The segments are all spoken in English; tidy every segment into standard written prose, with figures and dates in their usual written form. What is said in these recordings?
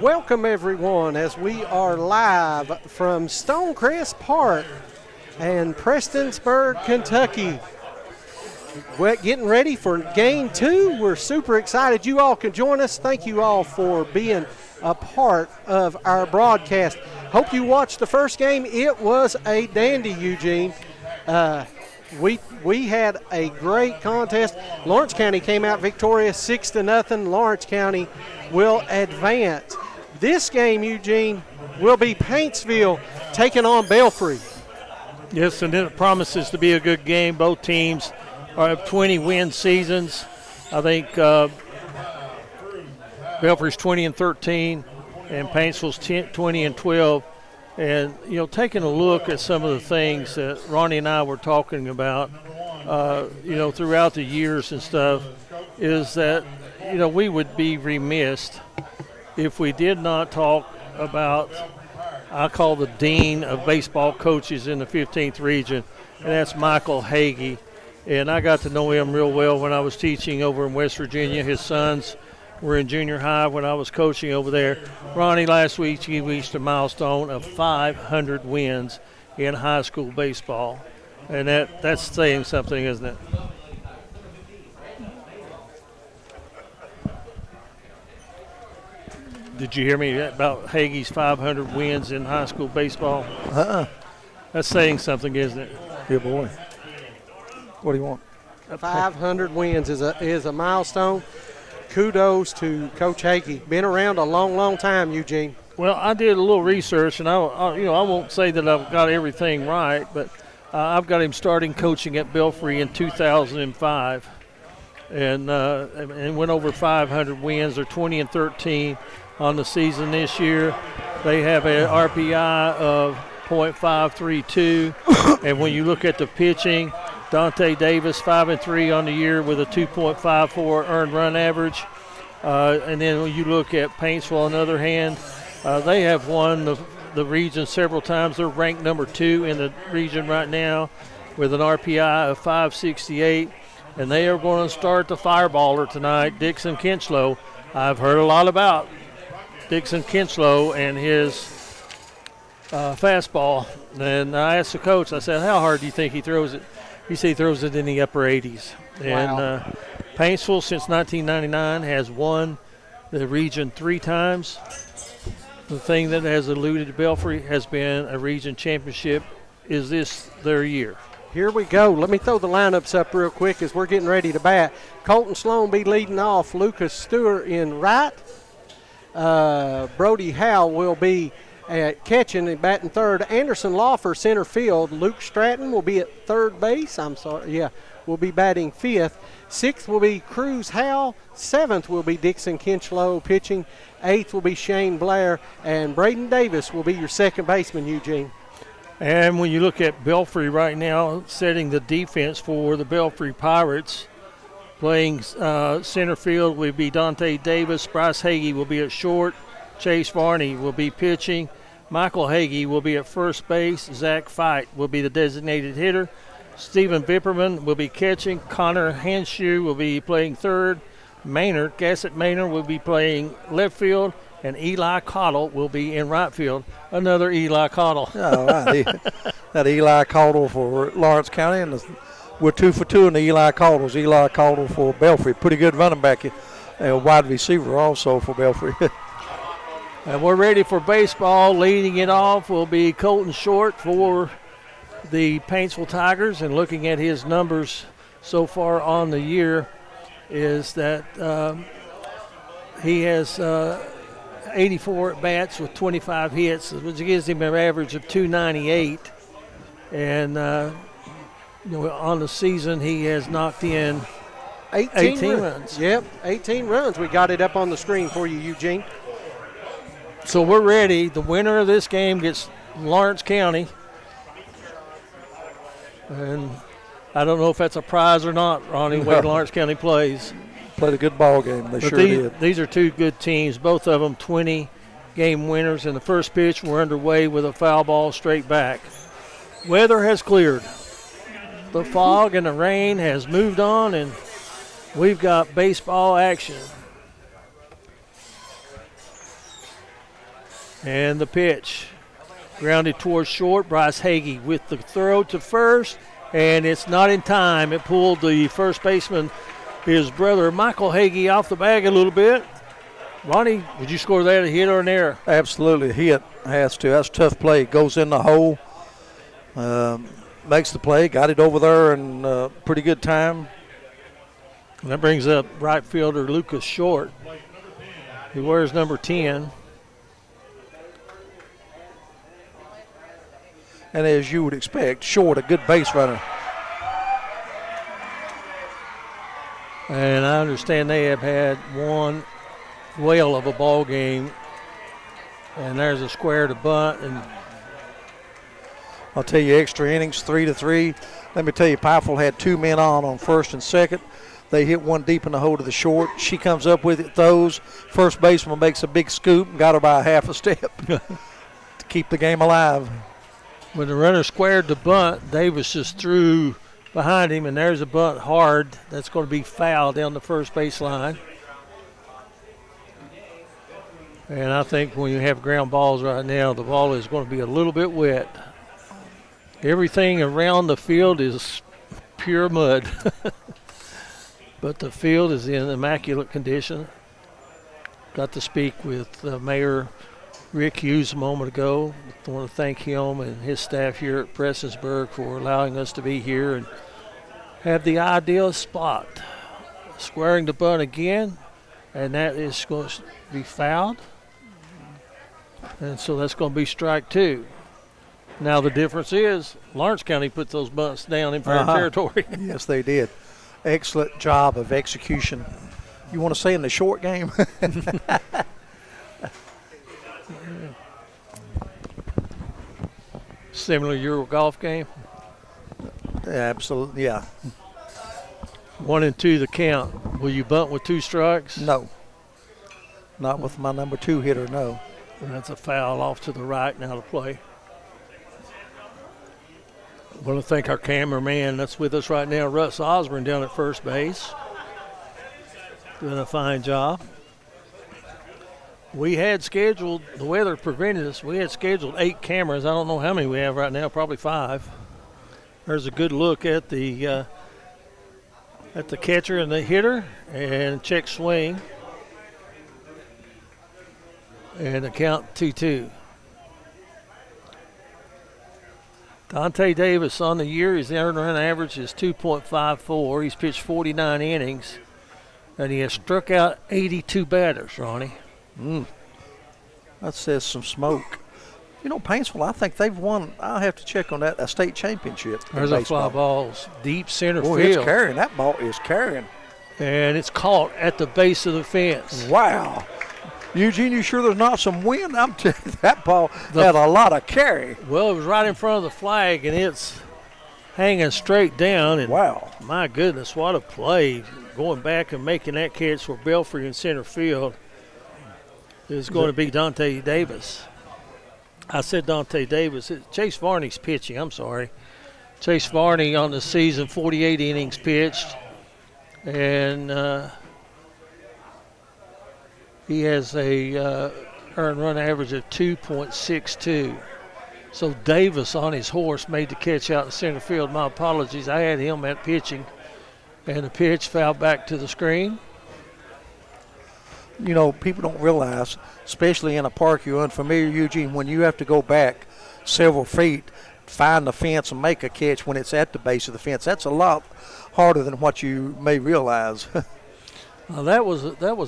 Welcome, everyone, as we are live from Stonecrest Park and Prestonsburg, Kentucky. We're getting ready for game 2. We're super excited you all can join us. Thank you all for being a part of our broadcast. Hope you watched the first game. It was a dandy, Eugene. We had a great contest. Lawrence County came out victorious 6-0. Lawrence County will advance. This game, Eugene, will be Paintsville taking on Belfry. Yes, and it promises to be a good game. Both teams have 20-win seasons. I think Belfry's 20-13 and Paintsville's 20-12. And, you know, taking a look at some of the things that Ronnie and I were talking about, you know, throughout the years and stuff, is that, you know, we would be remiss if we did not talk about, I call the dean of baseball coaches in the 15th region, and that's Michael Hagee. And I got to know him real well when I was teaching over in West Virginia. His sons were in junior high when I was coaching over there. Ronnie, last week he reached a milestone of 500 wins in high school baseball. And that's saying something, isn't it? Did you hear me about Hagee's 500 wins in high school baseball? That's saying something, isn't it? Yeah, boy. What do you want? 500 wins is a milestone. Kudos to Coach Hagee. Been around a long, long time, Eugene. Well, I did a little research, and I won't say that I've got everything right, but I've got him starting coaching at Belfry in 2005, and went over 500 wins. They're 20-13 on the season this year. They have an RPI of .532, and when you look at the pitching, Dante Davis 5-3 on the year with a 2.54 earned run average. And then when you look at Paintsville, on the other hand, they have won the region several times. They're ranked number 2 in the region right now with an RPI of 568. And they are going to start the fireballer tonight, Dixon Kinchlow. I've heard a lot about Dixon Kinchlow and his fastball. And I asked the coach, I said, how hard do you think he throws it? He said he throws it in the upper 80s. Wow. And Paintsville, since 1999, has won the region 3 times. The thing that has eluded Belfry has been a region championship. Is this their year? Here we go. Let me throw the lineups up real quick as we're getting ready to bat. Colton Sloan be leading off. Lucas Stewart in right. Brody Howell will be at catching and batting third. Anderson Lawfer center field. Luke Stratton will be at third base. Will be batting fifth. Sixth will be Cruz Howell. Seventh will be Dixon Kinchlow pitching. Eighth will be Shane Blair. And Braden Davis will be your second baseman, Eugene. And when you look at Belfry right now, setting the defense for the Belfry Pirates, playing center field will be Dante Davis. Bryce Hagee will be at short. Chase Varney will be pitching. Michael Hagee will be at first base. Zach Fight will be the designated hitter. Stephen Vipperman will be catching. Connor Hanshew will be playing third. Gassett Maynard will be playing left field. And Eli Cottle will be in right field. Another Eli Cottle. All right. That Eli Cottle for Lawrence County, and we're 2 for 2 in the Eli Cattles. Eli Cottle for Belfry. Pretty good running back. A wide receiver also for Belfry. And we're ready for baseball. Leading it off will be Colton Short for the Paintsville Tigers. And looking at his numbers so far on the year is that he has 84 at-bats with 25 hits, which gives him an average of 298. And on the season, he has knocked in 18 runs. Yep, 18 runs. We got it up on the screen for you, Eugene. So we're ready. The winner of this game gets Lawrence County. And I don't know if that's a prize or not, Ronnie, the way Lawrence County plays. Played a good ball game. They sure did. These are 2 good teams, both of them 20-game winners. In the first pitch, we're underway with a foul ball straight back. Weather has cleared. The fog and the rain has moved on, and we've got baseball action. And the pitch. Grounded towards short. Bryce Hagee with the throw to first. And it's not in time. It pulled the first baseman, his brother Michael Hagee, off the bag a little bit. Ronnie, would you score that a hit or an error? Absolutely, a hit. Has to. That's a tough play. Goes in the hole. Makes the play. Got it over there in pretty good time. And that brings up right fielder Lucas Short. He wears number 10. And as you would expect, Short, a good base runner. And I understand they have had one whale of a ball game. And there's a square to bunt. And I'll tell you, extra innings, 3-3. Let me tell you, Paintsville had 2 men on first and second. They hit one deep in the hole to the short. She comes up with it, throws. First baseman makes a big scoop and got her by a half a step to keep the game alive. When the runner squared the bunt, Davis just threw behind him, and there's a bunt hard. That's going to be foul down the first base line. And I think when you have ground balls right now, the ball is going to be a little bit wet. Everything around the field is pure mud. But the field is in immaculate condition. Got to speak with Mayor Rick Hughes a moment ago. I want to thank him and his staff here at Prestonsburg for allowing us to be here and have the ideal spot. Squaring the bunt again, and that is going to be fouled. And so that's going to be strike 2. Now the difference is Lawrence County put those bunts down in fair territory. Yes, they did. Excellent job of execution. You want to say in the short game? Similar Euro golf game. Absolutely, yeah. 1-2 the count. Will you bunt with 2 strikes? No. Not with my number 2 hitter, no. And that's a foul off to the right now to play. I want to thank our cameraman that's with us right now, Russ Osborne, down at first base. Doing a fine job. We had scheduled, the weather prevented us, we had scheduled 8 cameras. I don't know how many we have right now, probably 5. There's a good look at the catcher and the hitter, and check swing. And the count 2-2. Dante Davis on the year, his earned run average is 2.54. He's pitched 49 innings, and he has struck out 82 batters, Ronnie. That says some smoke. You know, Paintsville, I think they've won, I'll have to check on that, a state championship. There's a fly ball, deep center field. It's carrying. That ball is carrying. And it's caught at the base of the fence. Wow. Eugene, you sure there's not some wind? I'm telling you, that ball had a lot of carry. Well, it was right in front of the flag, and it's hanging straight down. And wow. My goodness, what a play. Going back and making that catch for Belfry in center field is going to be Dante Davis. I said Dante Davis. Chase Varney's pitching, I'm sorry. Chase Varney on the season, 48 innings pitched. And he has a earned run average of 2.62. So Davis on his horse made the catch out in center field. My apologies. I had him at pitching. And the pitch fouled back to the screen. You know, people don't realize, especially in a park you're unfamiliar, Eugene, when you have to go back several feet, find the fence and make a catch when it's at the base of the fence, that's a lot harder than what you may realize. That was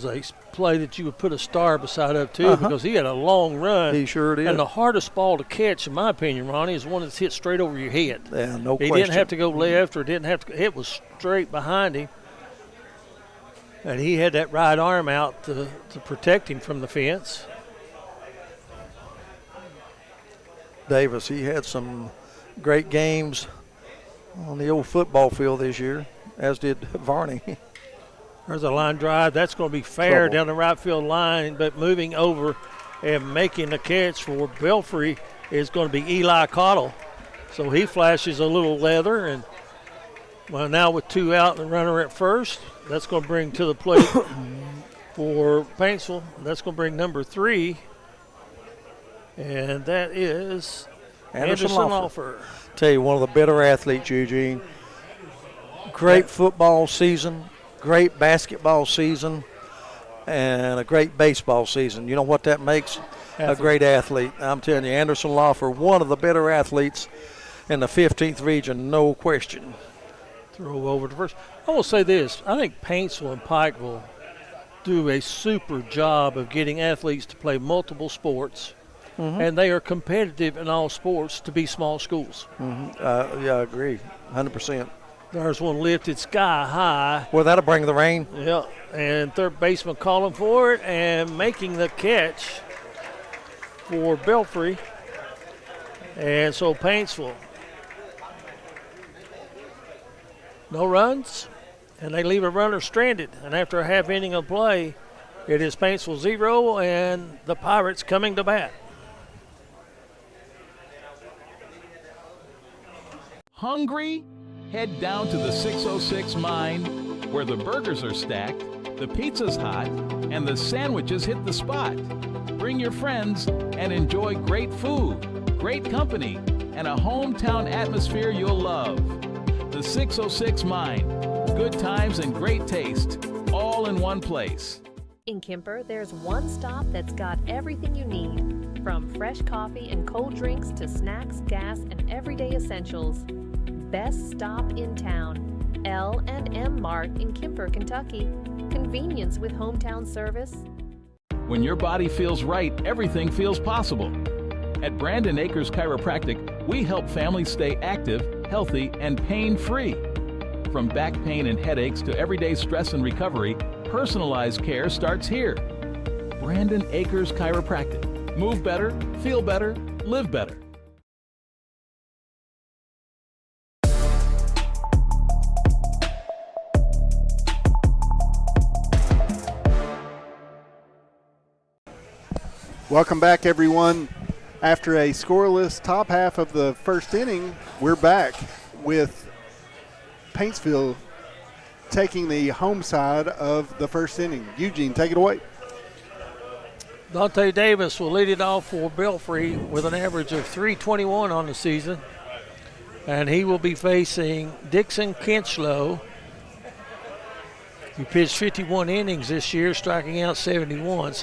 a play that you would put a star beside up too, because he had a long run. He sure did. And the hardest ball to catch, in my opinion, Ronnie, is one that's hit straight over your head. Yeah, no question. He didn't have to go left or didn't have to. It was straight behind him. And he had that right arm out to protect him from the fence. Davis, he had some great games on the old football field this year, as did Varney. There's a line drive. That's going to be fair down the right field line, but moving over and making the catch for Belfry is going to be Eli Cottle. So he flashes a little leather, and well, now with 2 out and the runner at first, that's going to bring to the plate for Paintsville. That's going to bring number 3, And that is Anderson Anderson Laufer. Laufer. Tell you, one of the better athletes, Eugene. Great football season, great basketball season, and a great baseball season. You know what that makes? A great athlete. I'm telling you, Anderson Laufer, one of the better athletes in the 15th region, no question. Throw over to first. I will say this. I think Paintsville and Pikeville do a super job of getting athletes to play multiple sports, and they are competitive in all sports to be small schools. Yeah, I agree, 100%. There's one lifted sky high. Well, that'll bring the rain. Yeah, and third baseman calling for it and making the catch for Belfry. And so Paintsville, no runs, and they leave a runner stranded. And after a half inning of play, it is Paintsville 0 and the Pirates coming to bat. Hungry? Head down to the 606 Mine, where the burgers are stacked, the pizza's hot, and the sandwiches hit the spot. Bring your friends and enjoy great food, great company, and a hometown atmosphere you'll love. The 606 Mine. Good times and great taste, all in one place. In Kemper, there's one stop that's got everything you need, from fresh coffee and cold drinks to snacks, gas, and everyday essentials. Best stop in town. L&M Mart in Kemper, Kentucky. Convenience with hometown service. When your body feels right, everything feels possible. At Brandon Acres Chiropractic, we help families stay active, healthy, and pain-free. From back pain and headaches to everyday stress and recovery, personalized care starts here. Brandon Acres Chiropractic. Move better, feel better, live better. Welcome back, everyone. After a scoreless top half of the first inning, we're back with Paintsville taking the home side of the first inning. Eugene, take it away. Dante Davis will lead it off for Belfry with an average of .321 on the season. And he will be facing Dixon Kinchlow. He pitched 51 innings this year, striking out 71.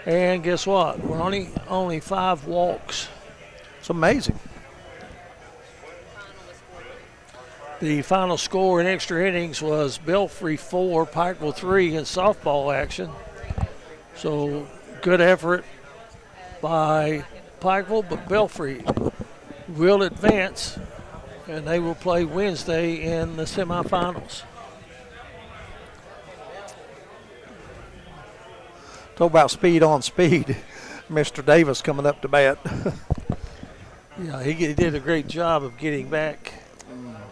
And guess what? We're only 5 walks. It's amazing. The final score in extra innings was Belfry 4, Pikeville 3 in softball action. So good effort by Pikeville, but Belfry will advance, and they will play Wednesday in the semifinals. Talk about speed on speed. Mr. Davis coming up to bat. Yeah, he did a great job of getting back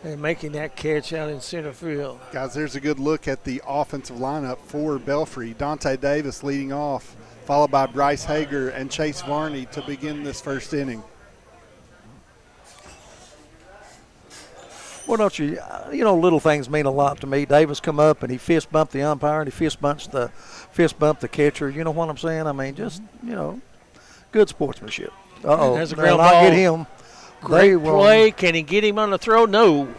and making that catch out in center field. Guys, there's a good look at the offensive lineup for Belfry. Dante Davis leading off, followed by Bryce Hager and Chase Varney to begin this first inning. Well, don't you little things mean a lot to me. Davis come up and he fist bumped the umpire and he fist bumped the catcher. You know what I'm saying? I mean, just, good sportsmanship. Uh-oh. Has a ground I'll ball. get him. Great play. Can he get him on the throw? No.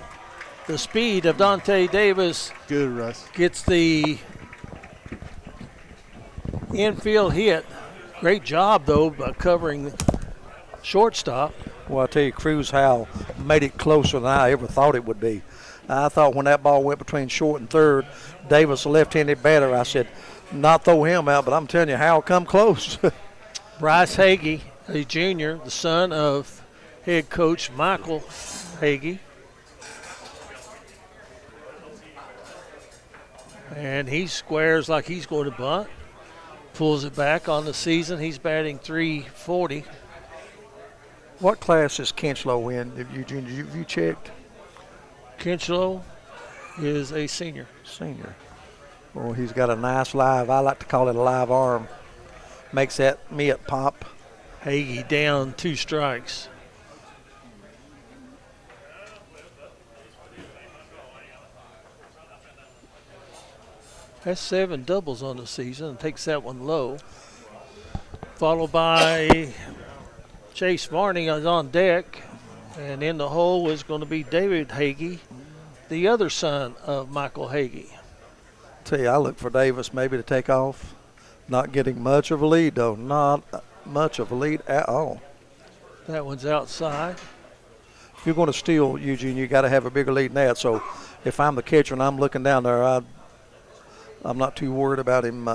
The speed of Dante Davis Good, Russ. gets the infield hit. Great job, though, by covering shortstop. Well, I tell you, Cruz Howell made it closer than I ever thought it would be. I thought when that ball went between short and third, Davis, a left-handed batter, I said, not throw him out, but I'm telling you, Howell come close. Bryce Hagee, a junior, the son of head coach Michael Hagee. And he squares like he's going to bunt. Pulls it back on the season. He's batting .340. What class is Kinchlow in? Have you checked? Kinchlow is a senior. Senior. Well, he's got a nice live, I like to call it a live arm. Makes that mitt pop. Hagee down 2 strikes. That's 7 doubles on the season and takes that one low. Followed by Chase Varney is on deck, and in the hole is going to be David Hagee, the other son of Michael Hagee. Tell you, I look for Davis maybe to take off. Not getting much of a lead, though. Not much of a lead at all. That one's outside. If you're going to steal, Eugene, you got to have a bigger lead than that. So if I'm the catcher and I'm looking down there, I'm not too worried about him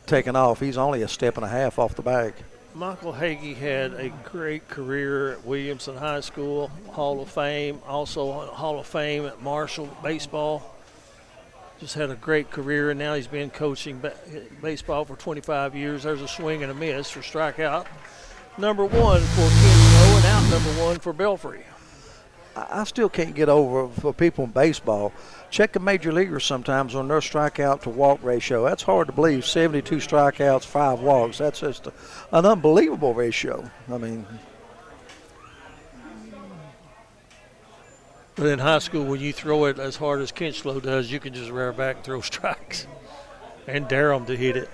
taking off. He's only a step and a half off the bag. Michael Hagee had a great career at Williamson High School, Hall of Fame, also Hall of Fame at Marshall baseball. Just had a great career, and now he's been coaching baseball for 25 years. There's a swing and a miss for strikeout number 1 for Kinslow and out number 1 for Belfry. I still can't get over, for people in baseball, check the major leaguers sometimes on their strikeout to walk ratio. That's hard to believe. 72 strikeouts, 5 walks. That's just an unbelievable ratio. I mean, but in high school, when you throw it as hard as Kinslow does, you can just rear back and throw strikes and dare them to hit it.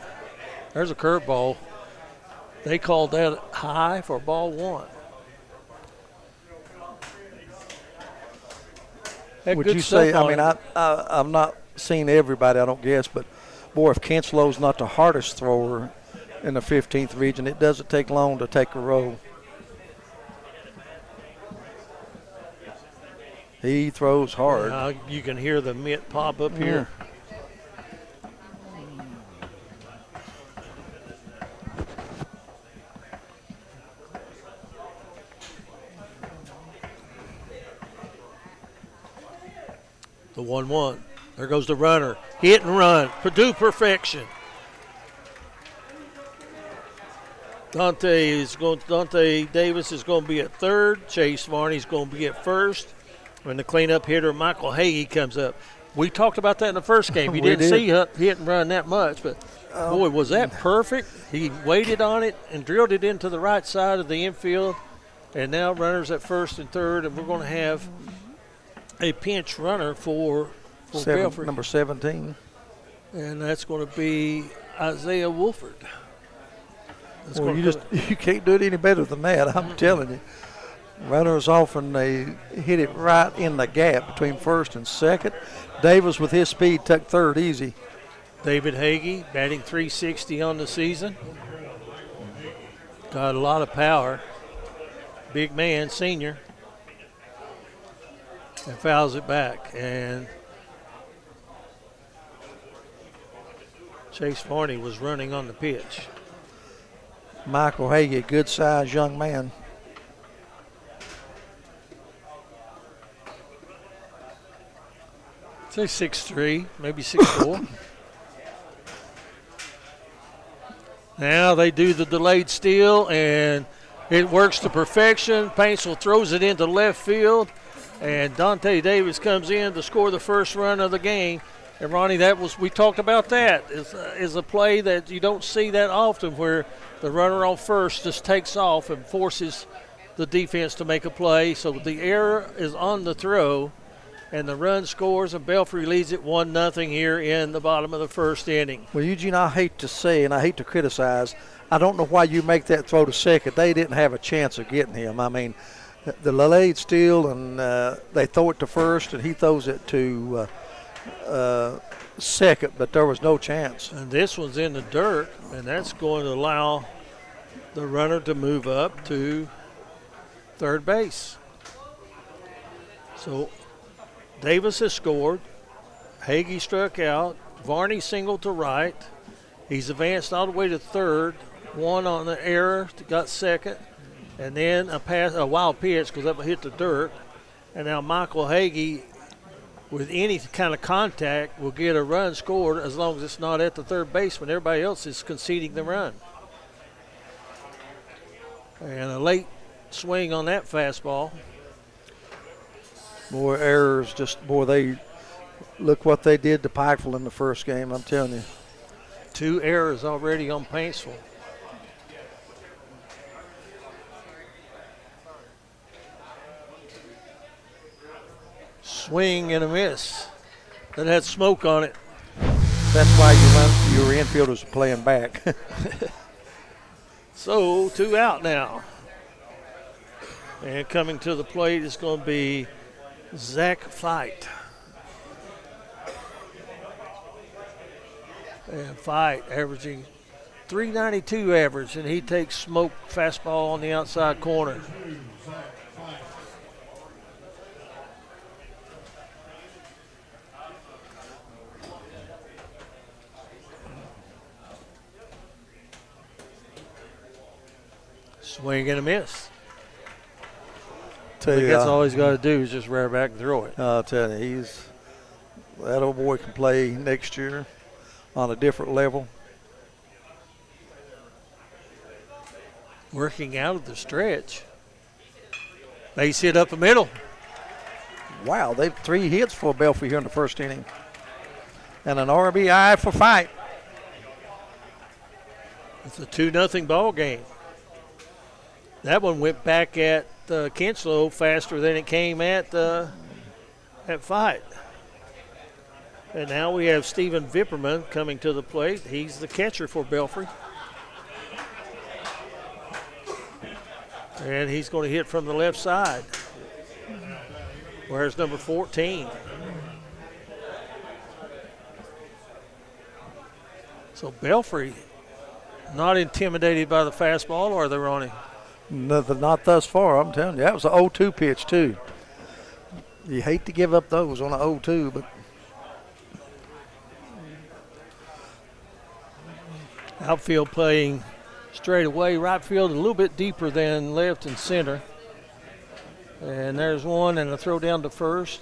There's a curveball. They called that high for ball 1. Would you say, I mean, I've not seen everybody, I don't guess, but, boy, if Kinslow's not the hardest thrower in the 15th region, it doesn't take long to take a roll. He throws hard. You can hear the mitt pop up here. The 1-1. There goes the runner. Hit and run. Purdue perfection. Dante Davis is going to be at third. Chase Varney's going to be at first. When the cleanup hitter Michael Hagee comes up. We talked about that in the first game. You didn't see hit and run that much, but boy, was that perfect. He waited on it and drilled it into the right side of the infield. And now runners at first and third, and we're going to have a pinch runner for Belfry. Number 17. And that's going to be Isaiah Wolford. Well, you can't do it any better than that, I'm telling you. Runners off, and they hit it right in the gap between first and second. Davis, with his speed, took third easy. David Hagee batting .360 on the season. Got a lot of power. Big man, senior. And fouls it back. And Chase Varney was running on the pitch. Michael Hagee, good-sized young man. Say 6'3", maybe 6'4". Now they do the delayed steal, and it works to perfection. Paintsville throws it into left field, and Dante Davis comes in to score the first run of the game. And Ronnie, we talked about that. Is a play that you don't see that often, where the runner on first just takes off and forces the defense to make a play. So the error is on the throw, and the run scores, and Belfry leads it 1-0 here in the bottom of the first inning. Well, Eugene, I hate to say, and I hate to criticize, I don't know why you make that throw to second. They didn't have a chance of getting him. I mean, the delayed steal, and they throw it to first, and he throws it to second, but there was no chance. And this one's in the dirt, and that's going to allow the runner to move up to third base. So Davis has scored. Hagee struck out. Varney singled to right. He's advanced all the way to third. One on the error, got second. And then a wild pitch because that hit the dirt. And now Michael Hagee, with any kind of contact, will get a run scored as long as it's not at the third baseman. Everybody else is conceding the run. And a late swing on that fastball. Boy, errors, they look what they did to Pikeville in the first game, I'm telling you. 2 errors already on Paintsville. Swing and a miss. That had smoke on it. That's why your infielders are playing back. So 2 out now. And coming to the plate is going to be Zach Fight. And Fight averaging 392 average, and he takes smoke fastball on the outside corner. Swing and a miss. Tell you, That's all he's got to do is just rear back and throw it. I'll tell you, that old boy can play next year on a different level. Working out of the stretch. Base hit up the middle. Wow, they've 3 hits for Belfry here in the first inning. And an RBI for Fight. It's a 2-0 ball game. That one went back at Kinslow faster than it came at Fight. And now we have Stephen Vipperman coming to the plate. He's the catcher for Belfry. And he's going to hit from the left side. Where's number 14? So Belfry not intimidated by the fastball, are they, Ronnie? Nothing, not thus far, I'm telling you. That was an 0-2 pitch, too. You hate to give up those on an 0-2, but outfield playing straight away, right field a little bit deeper than left and center. And there's one and a throw down to first.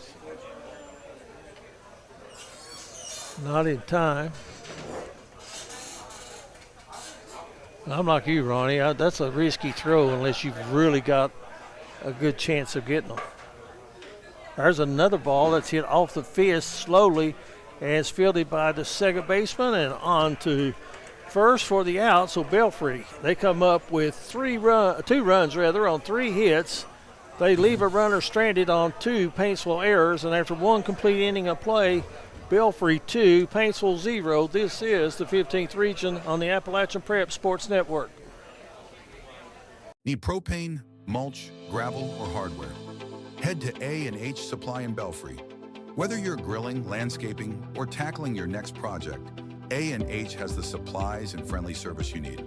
Not in time. I'm like you, Ronnie. That's a risky throw unless you've really got a good chance of getting them. There's another ball that's hit off the fist slowly and it's fielded by the second baseman and on to first for the out. So Belfry, they come up with 2 runs on 3 hits. They leave a runner stranded on 2 Paintsville errors, and after 1 complete inning of play, Belfry 2, Paintsville 0. This is the 15th region on the Appalachian Prep Sports Network. Need propane, mulch, gravel, or hardware? Head to A&H Supply in Belfry. Whether you're grilling, landscaping, or tackling your next project, A&H has the supplies and friendly service you need.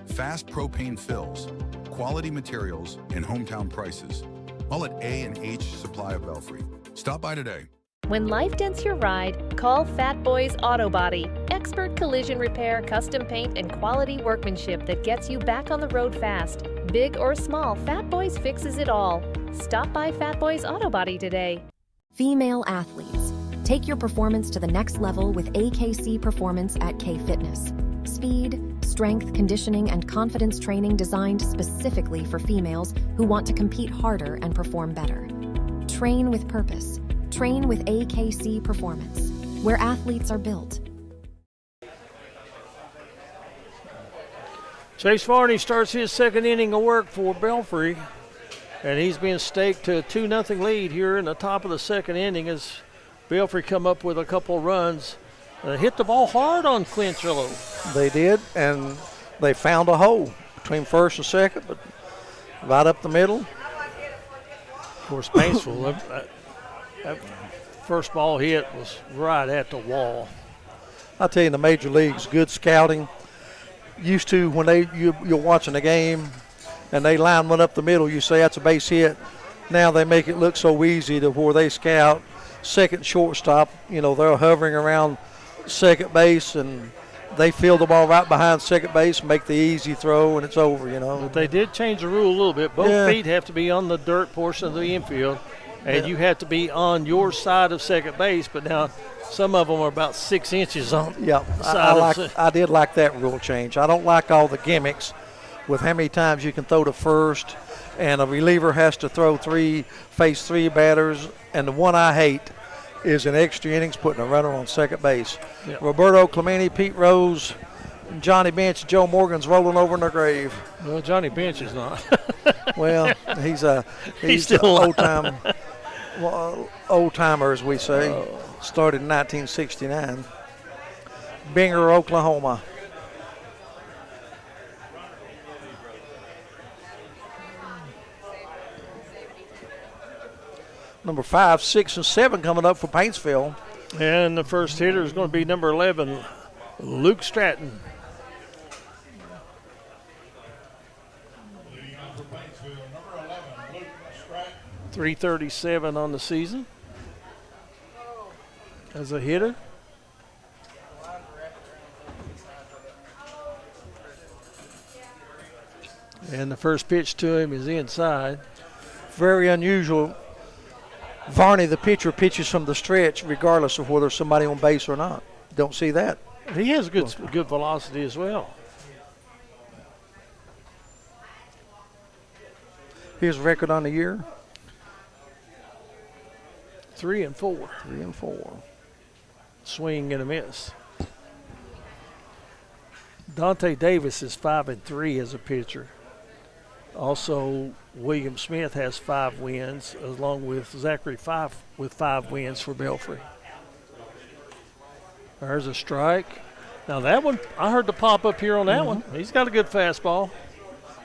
Fast propane fills, quality materials, and hometown prices. All at A&H Supply of Belfry. Stop by today. When life dents your ride, call Fat Boys Auto Body. Expert collision repair, custom paint, and quality workmanship that gets you back on the road fast. Big or small, Fat Boys fixes it all. Stop by Fat Boys Auto Body today. Female athletes. Take your performance to the next level with AKC Performance at K Fitness. Speed, strength, conditioning, and confidence training designed specifically for females who want to compete harder and perform better. Train with purpose. Train with AKC Performance, where athletes are built. Chase Varney starts his second inning of work for Belfry, and he's been staked to a 2-0 lead here in the top of the second inning as Belfry come up with a couple runs. Hit the ball hard on Clinchillo. they did, and they found a hole between first and second, but right up the middle. Of course, Paintsville, that first ball hit was right at the wall. I'll tell you, in the major leagues, good scouting. Used to, when you're watching a game and they line one up the middle, you say that's a base hit. Now they make it look so easy to where they scout second shortstop. You know, they're hovering around second base and they field the ball right behind second base, make the easy throw, and it's over, you know. But they did change the rule a little bit. Both feet have to be on the dirt portion of the infield, and you have to be on your side of second base, but now some of them are about 6 inches on the side. I did like that rule change. I don't like all the gimmicks with how many times you can throw to first, and a reliever has to face 3 batters, and the one I hate is in extra innings putting a runner on second base. Yep. Roberto Clemente, Pete Rose, Johnny Bench, Joe Morgan's rolling over in their grave. Well, Johnny Bench is not. Well, he's still old timer, as we say. Started in 1969. Binger, Oklahoma. Number 5, 6, and 7 coming up for Paintsville. And the first hitter is going to be number 11, Luke Stratton. .337 on the season as a hitter. And the first pitch to him is inside. Very unusual. Varney, the pitcher, pitches from the stretch regardless of whether somebody on base or not. Don't see that. He has good velocity as well. His record on the year? 3-4. 3-4. Swing and a miss. Dante Davis is 5-3 as a pitcher. Also, William Smith has 5 wins, along with Zachary 5 with 5 wins for Belfry. There's a strike. Now that one, I heard the pop up here on that one. He's got a good fastball.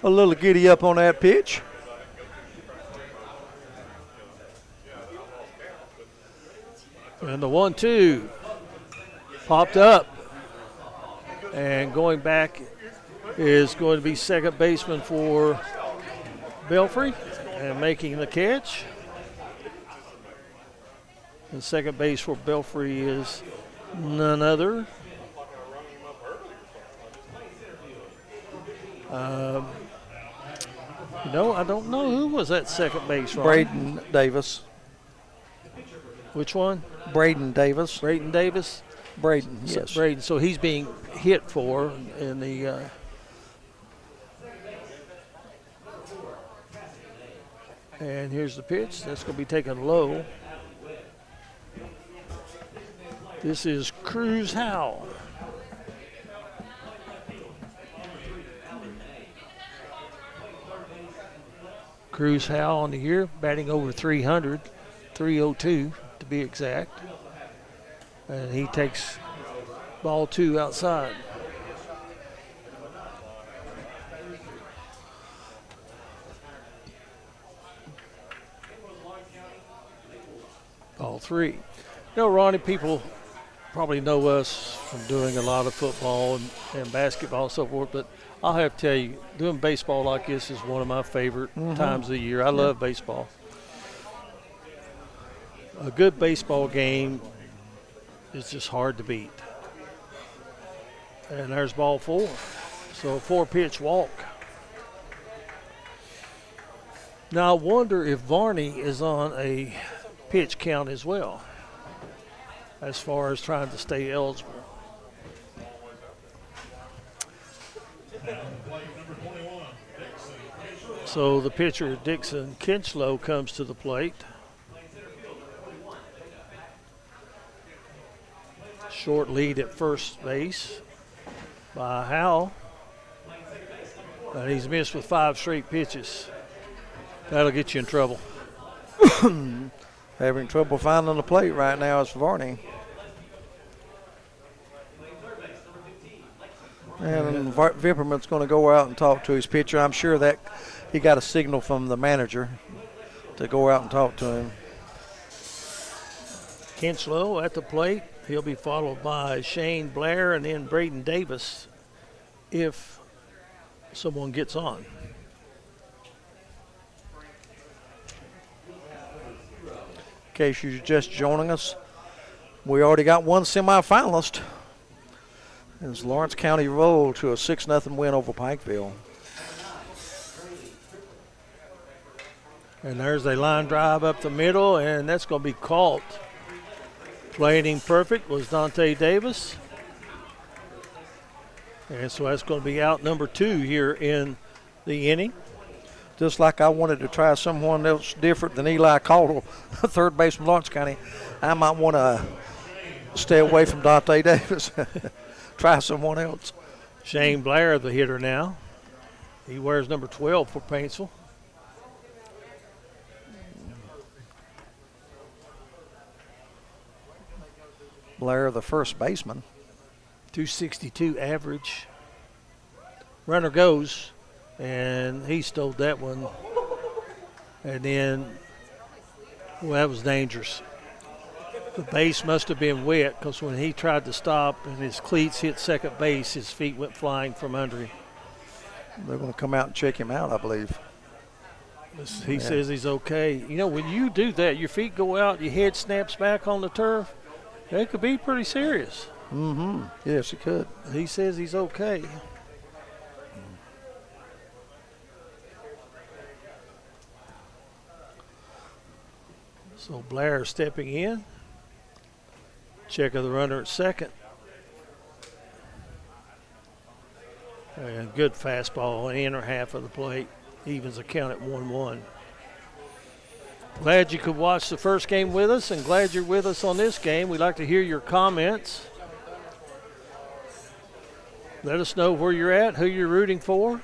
A little giddy up on that pitch. And the 1-2 popped up. And going back is going to be second baseman for Belfry and making the catch. And second base for Belfry is none other. I don't know who was that second base. Braden Davis. Which one? Braden Davis. Braden Davis. Braden, yes. So, Braden. So he's being hit for in the. And here's the pitch. That's going to be taken low. This is Cruz Howell. Cruz Howell on the year, batting over 300, 302 to be exact. And he takes ball 2 outside. Ball 3. Ronnie, people probably know us from doing a lot of football and basketball and so forth, but I'll have to tell you, doing baseball like this is one of my favorite times of the year. I love baseball. A good baseball game is just hard to beat. And there's ball 4. So a 4-pitch walk. Now I wonder if Varney is on a pitch count as well, as far as trying to stay eligible. So the pitcher, Dixon Kinchlow, comes to the plate. Short lead at first base by Howell. And he's missed with 5 straight pitches. That'll get you in trouble. Having trouble finding the plate right now is Varney. And Vipperman's going to go out and talk to his pitcher. I'm sure that he got a signal from the manager to go out and talk to him. Kinchlow at the plate. He'll be followed by Shane Blair and then Braden Davis if someone gets on. In case you're just joining us, we already got one semifinalist. As Lawrence County rolled to a 6-0 win over Pikeville. And there's a line drive up the middle, and that's going to be caught. Playing him perfect was Dante Davis. And so that's going to be out number 2 here in the inning. Just like I wanted to try someone else different than Eli Caldwell, third baseman Lawrence County, I might want to stay away from Dante Davis. Try someone else. Shane Blair, the hitter now. He wears number 12 for Paintsville. Blair, the first baseman. 262 average. Runner goes, and he stole that one. And then Well, that was dangerous. The base must have been wet because when he tried to stop and his cleats hit second base, his feet went flying from under him. They're going to come out and check him out, I believe. He says he's okay. You know, when you do that, your feet go out, your head snaps back on the turf, that could be pretty serious. Mm-hmm. Yes, it could. He says he's okay. So Blair stepping in. Check of the runner at second. And good fastball, inner half of the plate. Evens the count at 1-1. Glad you could watch the first game with us and glad you're with us on this game. We'd like to hear your comments. Let us know where you're at, who you're rooting for.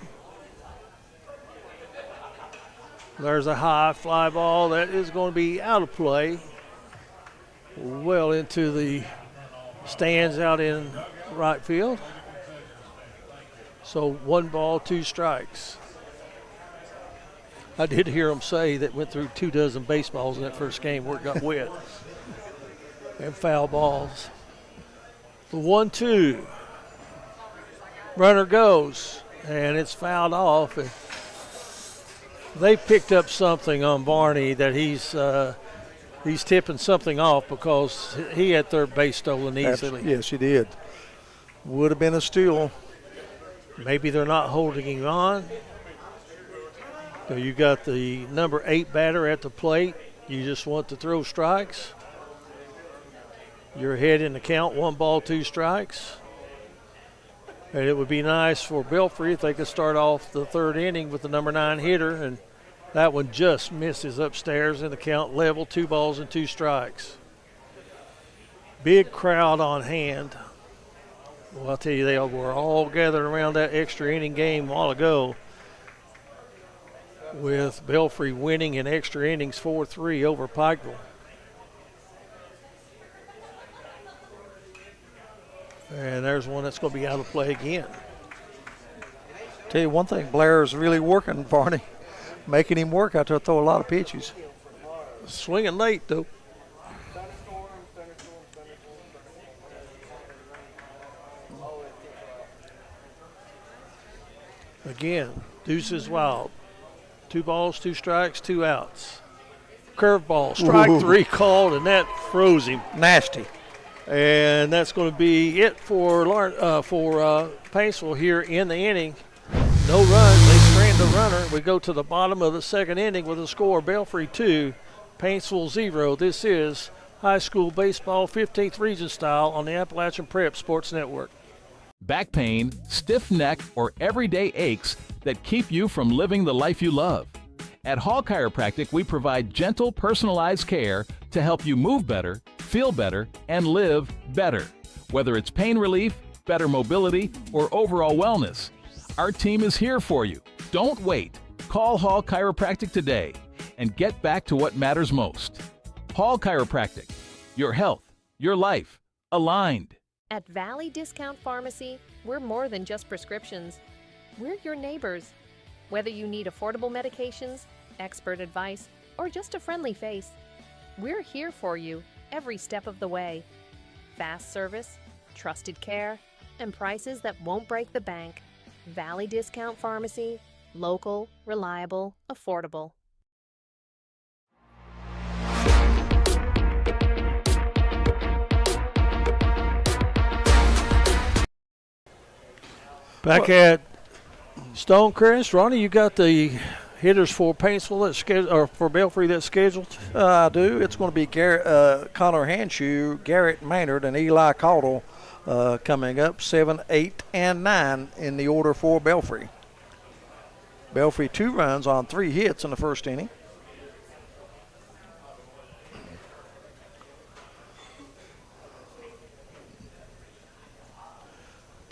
There's a high fly ball that is going to be out of play. Well into the stands out in right field. So 1 ball, 2 strikes. I did hear him say that went through 24 baseballs in that first game where it got wet. And foul balls. The 1-2. Runner goes, and it's fouled off. And they picked up something on Barney that he's tipping something off because he had third base stolen easily. Yes, he did. Would have been a steal. Maybe they're not holding him on. So you got the number 8 batter at the plate. You just want to throw strikes. You're ahead in the count, 1 ball, 2 strikes. And it would be nice for Belfry if they could start off the 3rd inning with the number 9 hitter, and that one just misses upstairs in the count level, 2 balls and 2 strikes. Big crowd on hand. Well, I'll tell you, they were all gathered around that extra inning game a while ago with Belfry winning in extra innings 4-3 over Pikeville. And there's one that's going to be out of play again. Tell you one thing, Blair is really working, Barney. Making him work out there, throw a lot of pitches. Swinging late, though. Again, deuces wild. 2 balls, 2 strikes, 2 outs. Curveball, strike 3 called, and that froze him. Nasty. And that's going to be it for Paintsville here in the inning. No runs. They strand the runner. We go to the bottom of the 2nd inning with a score: Belfry 2, Paintsville 0. This is high school baseball 15th region style on the Appalachian Prep Sports Network. Back pain, stiff neck, or everyday aches that keep you from living the life you love. At Hall Chiropractic, we provide gentle, personalized care to help you move better, feel better, and live better. Whether it's pain relief, better mobility, or overall wellness, our team is here for you. Don't wait. Call Hall Chiropractic today and get back to what matters most. Hall Chiropractic. Your health, your life, aligned. At Valley Discount Pharmacy, we're more than just prescriptions. We're your neighbors. Whether you need affordable medications, expert advice, or just a friendly face, we're here for you every step of the way. Fast service, trusted care, and prices that won't break the bank. Valley Discount Pharmacy, local, reliable, affordable. Back at Stonecrest, Ronnie, you got the hitters for Paintsville that's scheduled, or for Belfry that's scheduled? I do. It's going to be Connor Hanshoe, Garrett Maynard, and Eli Caudle coming up 7, 8, and 9 in the order for Belfry. Belfry 2 runs on 3 hits in the 1st inning.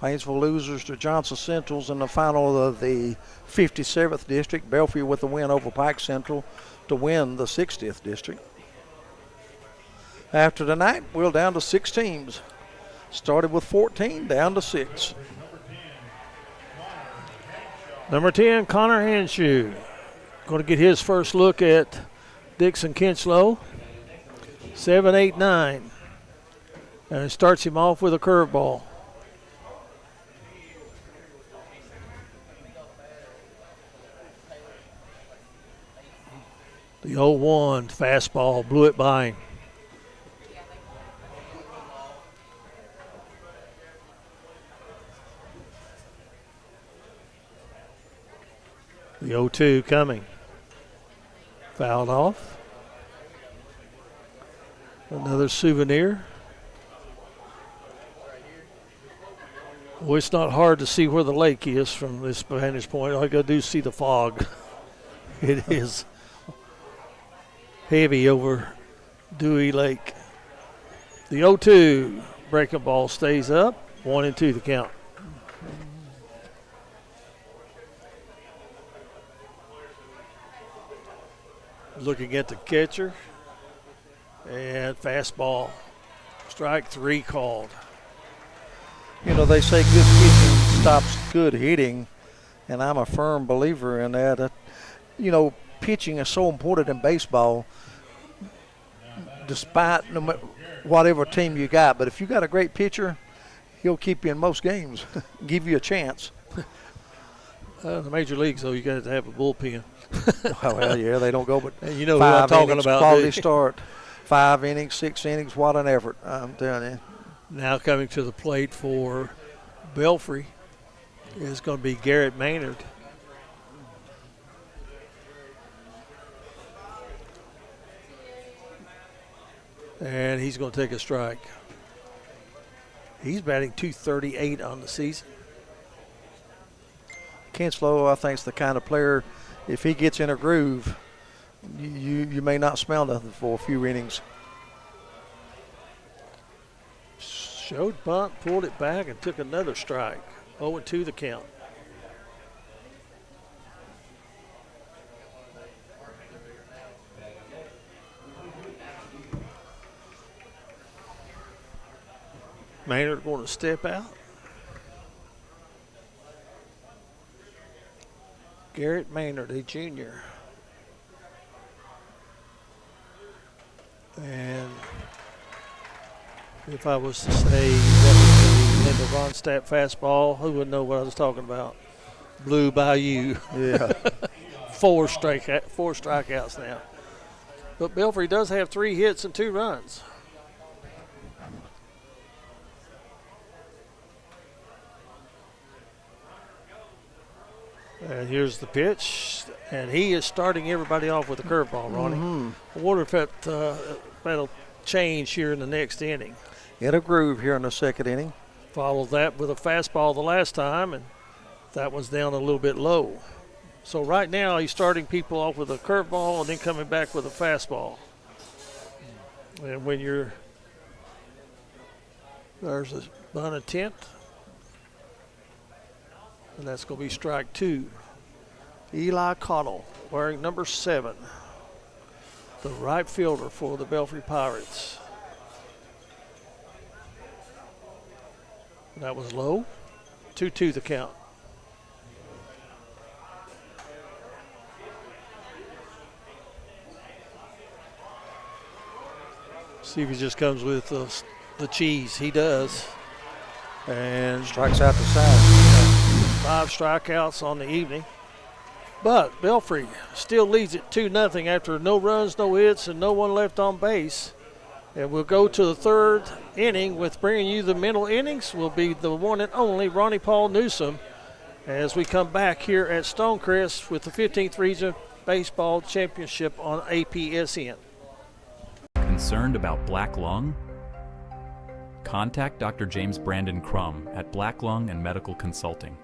Paintsville losers to Johnson Centrals in the final of the 57th district. Belfry with the win over Pike Central to win the 60th district. After tonight, we're down to 6 teams. Started with 14, down to 6. Number 10, Connor Hanshoe, going to get his first look at Dixon Kinchlow. 7-8-9. And it starts him off with a curveball. The 0-1 fastball blew it by him. The 0-2 coming. Fouled off. Another souvenir. Well, it's not hard to see where the lake is from this vantage point. All you got to do is see the fog. It is heavy over Dewey Lake. The 0-2 breaking ball stays up. 1-2 the count. Looking at the catcher. And fastball. Strike 3 called. You know, they say good pitching stops good hitting, and I'm a firm believer in that. You know, pitching is so important in baseball, despite whatever team you got. But if you got a great pitcher, he'll keep you in most games, give you a chance. The major leagues, though, you got to have a bullpen. Well, yeah, they don't go but and you know 5 who I'm talking innings, about. Quality start, 5 innings, 6 innings, what an effort, I'm telling you. Now coming to the plate for Belfry is going to be Garrett Maynard. And he's going to take a strike. He's batting .238 on the season. Kinchlow, I think, is the kind of player, if he gets in a groove, you may not smell nothing for a few innings. Showed bunt, pulled it back, and took another strike. 0-2 the count. Maynard going to step out. Garrett Maynard, a junior. And if I was to say that was a Linda Ronstadt fastball, who would know what I was talking about? Blue Bayou. Yeah. 4 strikeouts now. But Belfry does have 3 hits and 2 runs. And here's the pitch, and he is starting everybody off with a curveball, Ronnie. I wonder if that'll change here in the next inning. In a groove here in the second inning. Followed that with a fastball the last time, and that was down a little bit low. So right now he's starting people off with a curveball and then coming back with a fastball. And when there's a bunt attempt, and that's going to be strike 2. Eli Cottle, wearing number 7, the right fielder for the Belfry Pirates. That was low. 2-2 the count. See if he just comes with the cheese. He does. And strikes out the side. 5 strikeouts on the evening. But Belfry still leads it 2-0 after no runs, no hits, and no one left on base. And we'll go to the 3rd inning with bringing you the mental innings will be the one and only Ronnie Paul Newsom as we come back here at Stonecrest with the 15th Region Baseball Championship on APSN. Concerned about black lung? Contact Dr. James Brandon Crum at Black Lung and Medical Consulting.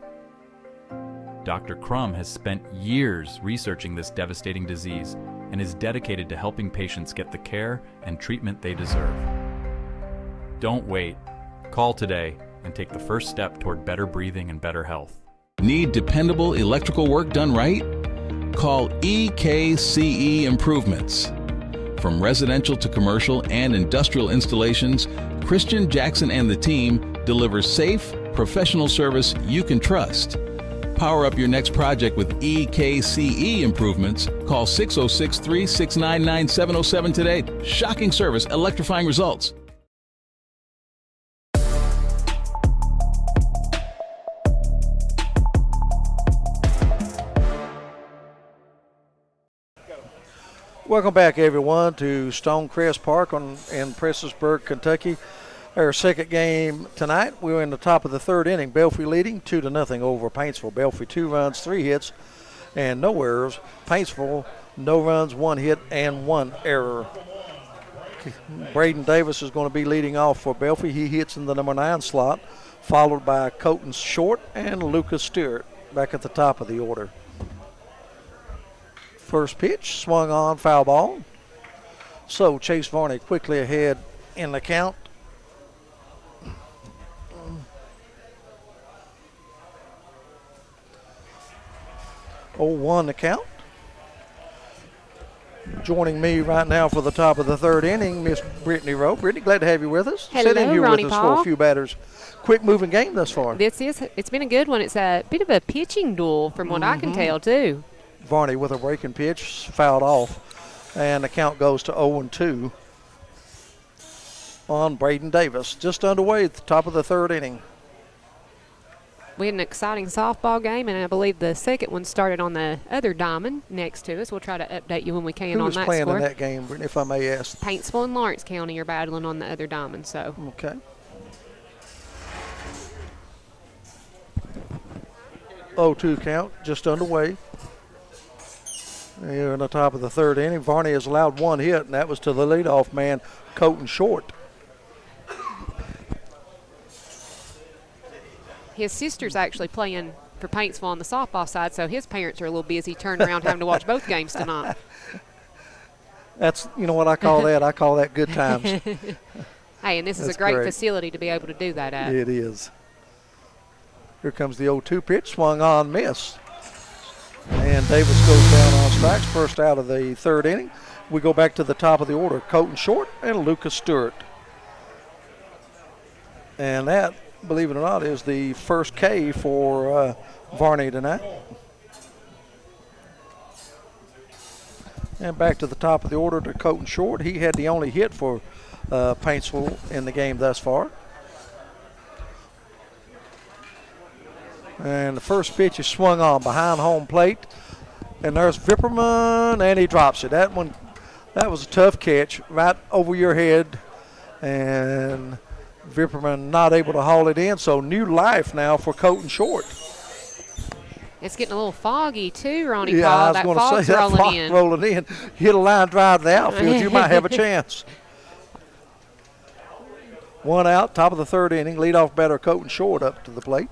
Dr. Crum has spent years researching this devastating disease and is dedicated to helping patients get the care and treatment they deserve. Don't wait. Call today and take the first step toward better breathing and better health. Need dependable electrical work done right? Call EKCE Improvements. From residential to commercial and industrial installations, Christian Jackson and the team deliver safe, professional service you can trust. Power up your next project with EKCE improvements. Call 606-369-9707 today. Shocking service, electrifying results. Welcome back, everyone, to Stonecrest Park in Prestonsburg, Kentucky. Our second game tonight. We're in the top of the third inning. Belfry leading 2-0 over Paintsville. Belfry 2 runs, 3 hits, and no errors. Paintsville, no runs, 1 hit, and 1 error. Braden Davis is going to be leading off for Belfry. He hits in the number 9 slot, followed by Colton Short and Lucas Stewart back at the top of the order. First pitch, swung on, foul ball. So Chase Varney quickly ahead in the count. 0-1 the count. Joining me right now for the top of the third inning, Miss Brittany Rowe. Brittany, glad to have you with us. Hello, Sit in here Ronnie with us Paul. for a few batters. Quick moving game thus far. It's been a good one. It's a bit of a pitching duel from what I can tell, too. Varney with a breaking pitch, fouled off, and the count goes to 0-2 on Braden Davis. Just underway at the top of the third inning. We had an exciting softball game, and I believe the second one started on the other diamond next to us. We'll try to update you when we can Who on was that playing score. in that game, Brittany, if I may ask? Paintsville and Lawrence County are battling on the other diamond. So Okay. 0-2 count, just underway. Here in the top of the third inning, Varney has allowed 1 hit, and that was to the leadoff man, Colton Short. his sister's actually playing for Paintsville on the softball side, so his parents are a little busy turning around having to watch both games tonight. That's, you know what I call that? I call that good times. Hey, and this is That's a great great. facility to be able to do that at. It is. Here comes the 0-2 pitch, swung on, miss. And Davis goes down on strikes, first out of the third inning. We go back to the top of the order, Colton Short and Lucas Stewart. And that, believe it or not, is the first K for Varney tonight. And back to the top of the order to Colton Short. He had the only hit for Paintsville in the game thus far. And the first pitch is swung on behind home plate. And there's Vipperman, and he drops it. That was a tough catch right over your head. And Vipperman not able to haul it in. So new life now for Colton Short. It's getting a little foggy too, Ronnie Yeah, Paul. I That was fog's going to say, that rolling fog in. rolling in. Hit a line drive to the outfield, you might have a chance. One out, top of the third inning. Leadoff batter Colton Short up to the plate.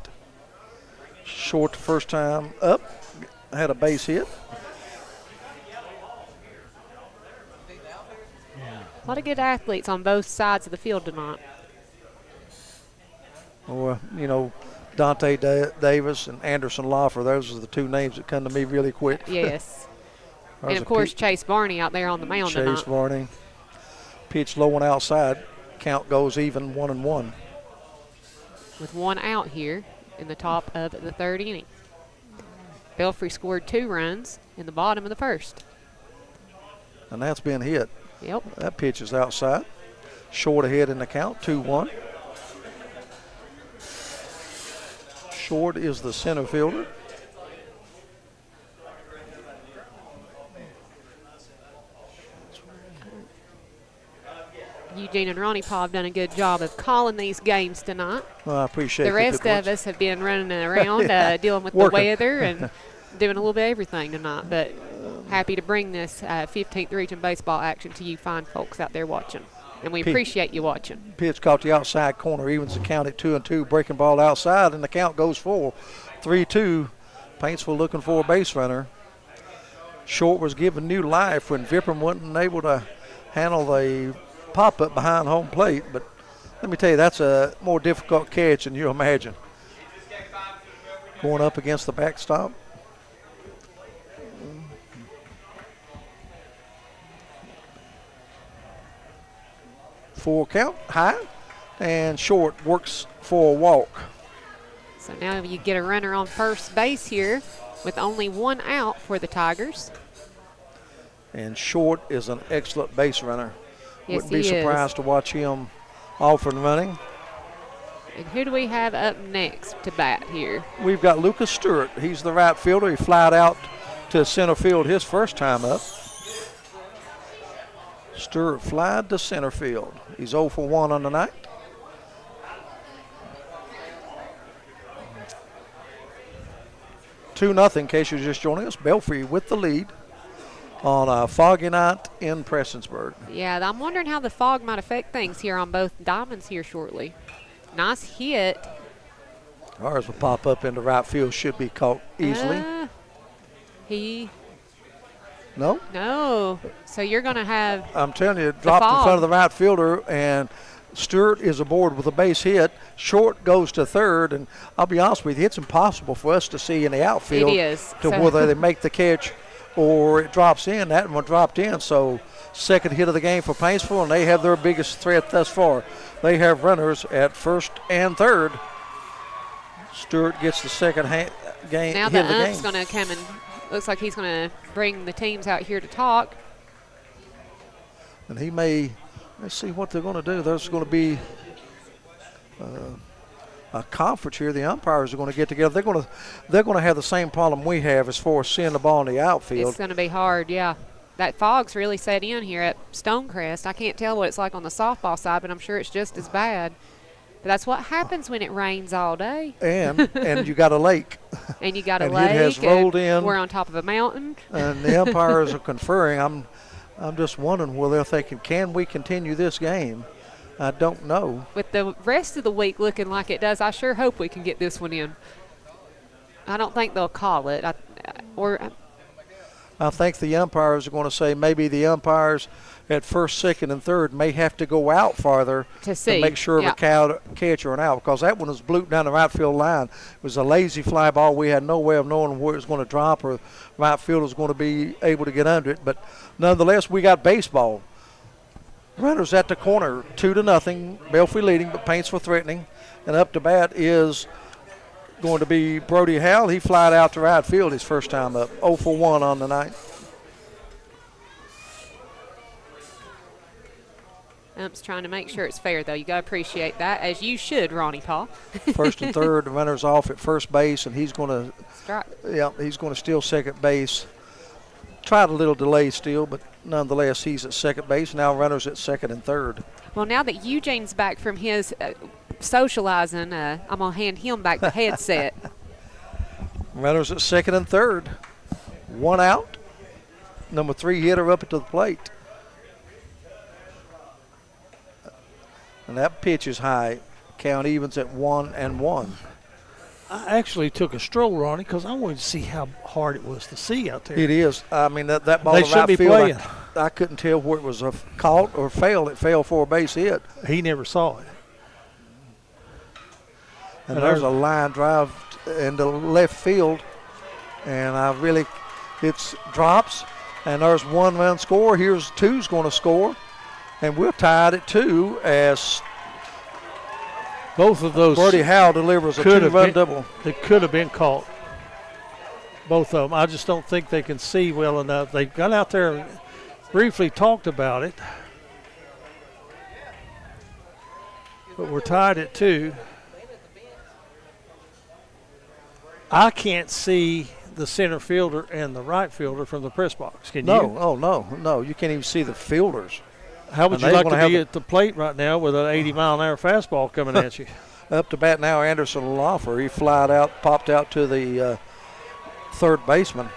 Short the first time up, had a base hit. A lot of good athletes on both sides of the field tonight. Or, you know, Dante Davis and Anderson Loffer, those are the two names that come to me really quick. Yes. There's And, of a course, Chase Barney out there on the mound Chase tonight. Varney. Pitch low and outside. Count goes even, 1-1. With one out here in the top of the third inning. Belfry scored 2 runs in the bottom of the first. And that's been hit. Yep. That pitch is outside. Short ahead in the count, 2-1. Short is the center fielder. Eugene and Ronnie Paul have done a good job of calling these games tonight. Well, I appreciate The rest good of words. us have been running around dealing with Working. the weather and doing a little bit of everything tonight. But happy to bring this 15th Region baseball action to you fine folks out there watching. And we appreciate you watching. Pitch caught the outside corner, evens the count at 2-2. Breaking ball outside, and the count goes full. 3-2. Paintsville looking for a base runner. Short was given new life when Vipperman wasn't able to handle the pop-up behind home plate. But let me tell you, that's a more difficult catch than you imagine. Going up against the backstop. Full count, high, and Short works for a walk. So now you get a runner on first base here with only one out for the Tigers. And Short is an excellent base runner. Yes, Wouldn't be he is. surprised to watch him off and running. And who do we have up next to bat here? We've got Lucas Stewart. He's the right fielder. He flied out to center field his first time up. Stewart flied to center field. He's 0 for 1 on the night. Two nothing. In case you're just joining us, Belfry with the lead on a foggy night in Prestonsburg. Yeah, I'm wondering how the fog might affect things here on both diamonds here shortly. Nice hit. Ours will pop up into right field. Should be caught easily. No? No. So you're going to have. I'm telling you, it dropped in front of the right fielder, and Stewart is aboard with a base hit. Short goes to third, and I'll be honest with you, it's impossible for us to see in the outfield It is. to whether they make the catch or it drops in. That one dropped in, so second hit of the game for Paintsville, and they have their biggest threat thus far. They have runners at first and third. Stewart gets the second game. Now hit the of the ump's game. going to come and looks like he's going to bring the teams out here to talk. And he may, let's see what they're going to do. There's going to be a conference here. The umpires are going to get together. They're going to have the same problem we have as far as seeing the ball in the outfield. It's going to be hard, yeah. That fog's really set in here at Stonecrest. I can't tell what it's like on the softball side, but I'm sure it's just as bad. But that's what happens when it rains all day. And you got a lake. And you got a and lake. It has rolled in. We're on top of a mountain. And the umpires are conferring. I'm just wondering whether they're thinking, can we continue this game? I don't know. With the rest of the week looking like it does, I sure hope we can get this one in. I don't think they'll call it. I think the umpires are going to say maybe the umpires at first, second, and third may have to go out farther to make sure of a catch or an out, because that one was blooped down the right field line. It was a lazy fly ball. We had no way of knowing where it was going to drop or right field was going to be able to get under it. But nonetheless, we got baseball. Runners at the corner, 2-0. Belfry leading, but Paintsville threatening. And up to bat is going to be Brody Howell. He flied out to right field his first time up. 0 for 1 on the night. Ump's trying to make sure it's fair, though. You got to appreciate that, as you should, Ronnie Paul. First and third, the runner's off at first base, and he's going to strike. Yeah, he's going to steal second base. Tried a little delay still, but nonetheless, he's at second base. Now runners at second and third. Well, now that Eugene's back from his socializing, I'm going to hand him back the headset. Runners at second and third. One out. Number 3 hitter up to the plate. And that pitch is high. Count evens at 1-1. I actually took a stroll, Ronnie, because I wanted to see how hard it was to see out there. It is. I mean, that ball They to should right be field, playing. I couldn't tell where it was caught or failed. It fell for a base hit. He never saw it. And there's a line drive into left field. And it's drops. And there's 1 run score. Here's 2's going to score. And we're tied at 2 as both of those Brody Howell delivers a 2-run double. They could have been caught. Both of them. I just don't think they can see well enough. They got out there and briefly talked about it. But we're tied at 2. I can't see the center fielder and the right fielder from the press box. Can you? No. You can't even see the fielders. How would you like to be at the plate right now with an 80-mile-an-hour fastball coming at you? Up to bat now, Anderson Loffer. He popped out to the third baseman.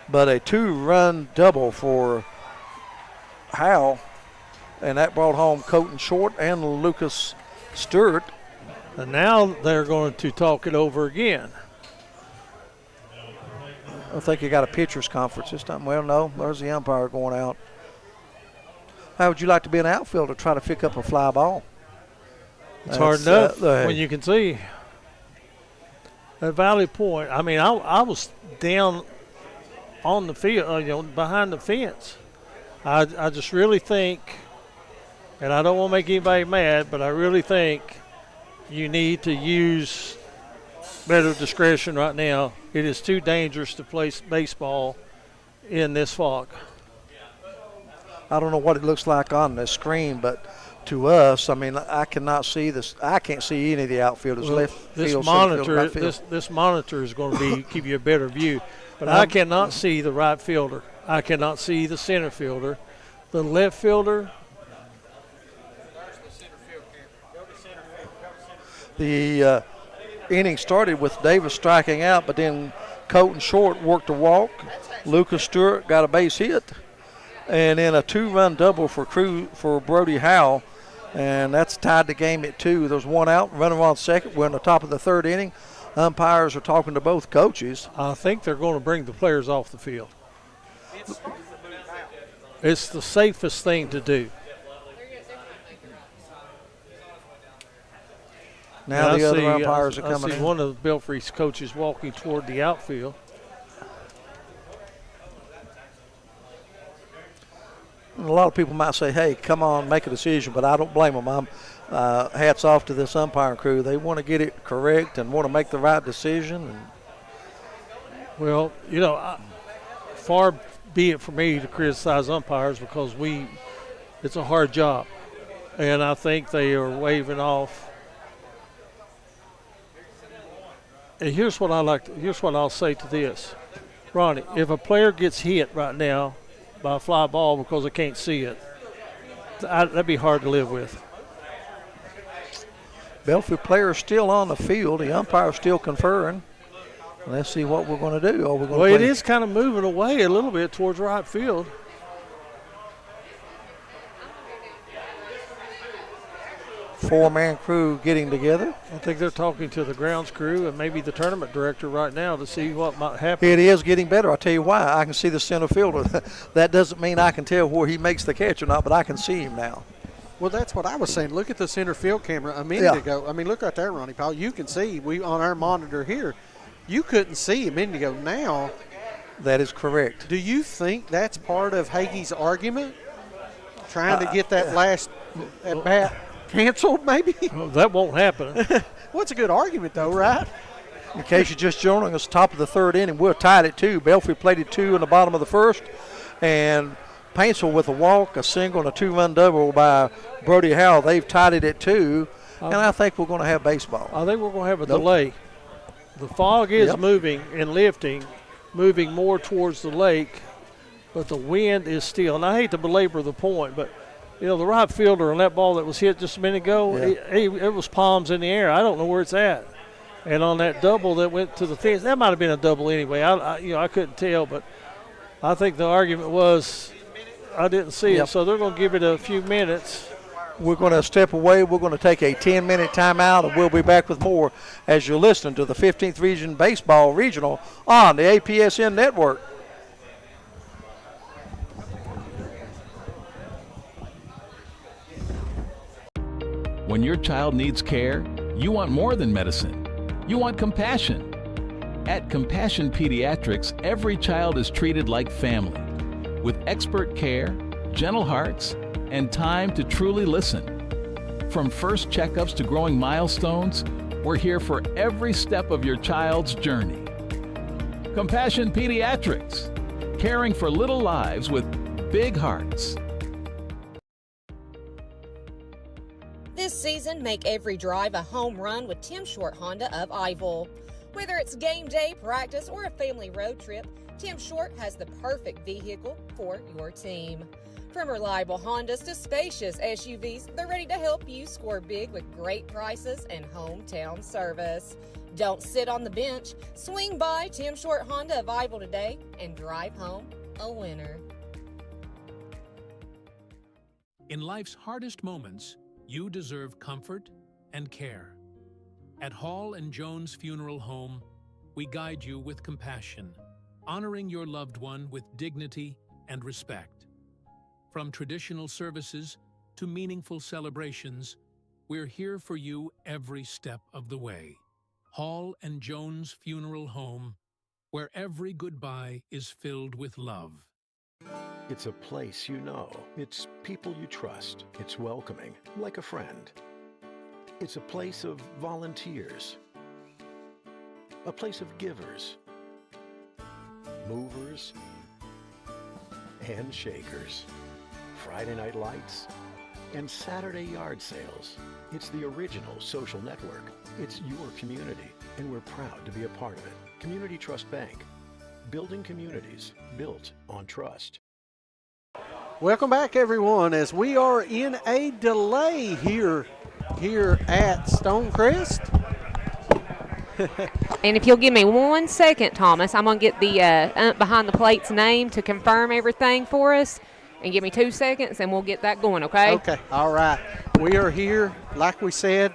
But a 2-run double for Howell, and that brought home Colton Short and Lucas Stewart. And now they're going to talk it over again. I think you got a pitcher's conference this time. Well, no, there's the umpire going out. How would you like to be an outfielder, try to pick up a fly ball? It's hard enough when you can see. At Valley Point, I mean, I was down on the field, behind the fence. I just really think, and I don't want to make anybody mad, but I really think you need to use better discretion right now. It is too dangerous to play baseball in this fog. I don't know what it looks like on the screen, but to us, I mean, I cannot see this. I can't see any of the outfielders. Well, left this field, center field, monitor, right field. this monitor is going to give you a better view. But I cannot see the right fielder. I cannot see the center fielder. The left fielder. The inning started with Davis striking out, but then Colton Short worked a walk. Lucas Stewart got a base hit, and then a 2-run double for Brody Howell, and that's tied the game at 2. There's one out, runner on second. We're in the top of the third inning. Umpires are talking to both coaches. I think they're going to bring the players off the field. It's the safest thing to do. Now the other umpires are coming I see in. one of Belfry's coaches walking toward the outfield. And a lot of people might say, hey, come on, make a decision, but I don't blame them. I'm hats off to this umpiring crew. They want to get it correct and want to make the right decision. Well, you know, far be it for me to criticize umpires because it's a hard job. And I think they are waving off. And here's what I'll say to this. Ronnie, if a player gets hit right now by a fly ball because they can't see it, that'd be hard to live with. Belfry players still on the field. The umpire's still conferring. Let's see what we're going to do. Well, it is kind of moving away a little bit towards right field. Four-man crew getting together. I think they're talking to the grounds crew and maybe the tournament director right now to see what might happen. It is getting better. I'll tell you why. I can see the center fielder. That doesn't mean I can tell where he makes the catch or not, but I can see him now. Well, that's what I was saying. Look at the center field camera a minute ago. I mean, look right there, Ronnie Powell. You can see on our monitor here. You couldn't see a minute ago. Now, that is correct. Do you think that's part of Hagee's argument? Trying to get that last at bat canceled, maybe? Well, that won't happen. Well, it's a good argument, though, right? In case you're just joining us, top of the third inning, we're tied at 2. Belfry played at 2 in the bottom of the first, and Paintsville with a walk, a single, and a 2-run double by Brody Howell. They've tied it at 2, and I think we're going to have baseball. I think we're going to have a delay. The fog is moving and lifting, moving more towards the lake, but the wind is still. And I hate to belabor the point, but, you know, the right fielder on that ball that was hit just a minute ago, it was palms in the air. I don't know where it's at. And on that double that went to the fence, that might have been a double anyway. I couldn't tell, but I think the argument was I didn't see it, so they're going to give it a few minutes. We're going to step away. We're going to take a 10-minute timeout, and we'll be back with more as you're listening to the 15th Region Baseball Regional on the APSN Network. When your child needs care, you want more than medicine. You want compassion. At Compassion Pediatrics, every child is treated like family, with expert care, gentle hearts, and time to truly listen. From first checkups to growing milestones, we're here for every step of your child's journey. Compassion Pediatrics, caring for little lives with big hearts. This season, make every drive a home run with Tim Short Honda of Iville. Whether it's game day, practice, or a family road trip, Tim Short has the perfect vehicle for your team. From reliable Hondas to spacious SUVs, they're ready to help you score big with great prices and hometown service. Don't sit on the bench. Swing by Tim Short Honda of Iville today and drive home a winner. In life's hardest moments, you deserve comfort and care. At Hall & Jones Funeral Home, we guide you with compassion, honoring your loved one with dignity and respect. From traditional services to meaningful celebrations, we're here for you every step of the way. Hall & Jones Funeral Home, where every goodbye is filled with love. It's a place you know. It's people you trust. It's welcoming, like a friend. It's a place of volunteers. a place of givers, movers, and shakers. Friday night lights and Saturday yard sales. It's the original social network. It's your community, and we're proud to be a part of it. Community Trust Bank. Building communities built on trust. Welcome back, everyone, as we are in a delay here at Stonecrest. And if you'll give me 1 second, Thomas, I'm going to get the behind the plate's name to confirm everything for us. And give me 2 seconds, and we'll get that going, okay? Okay, all right. We are here, like we said,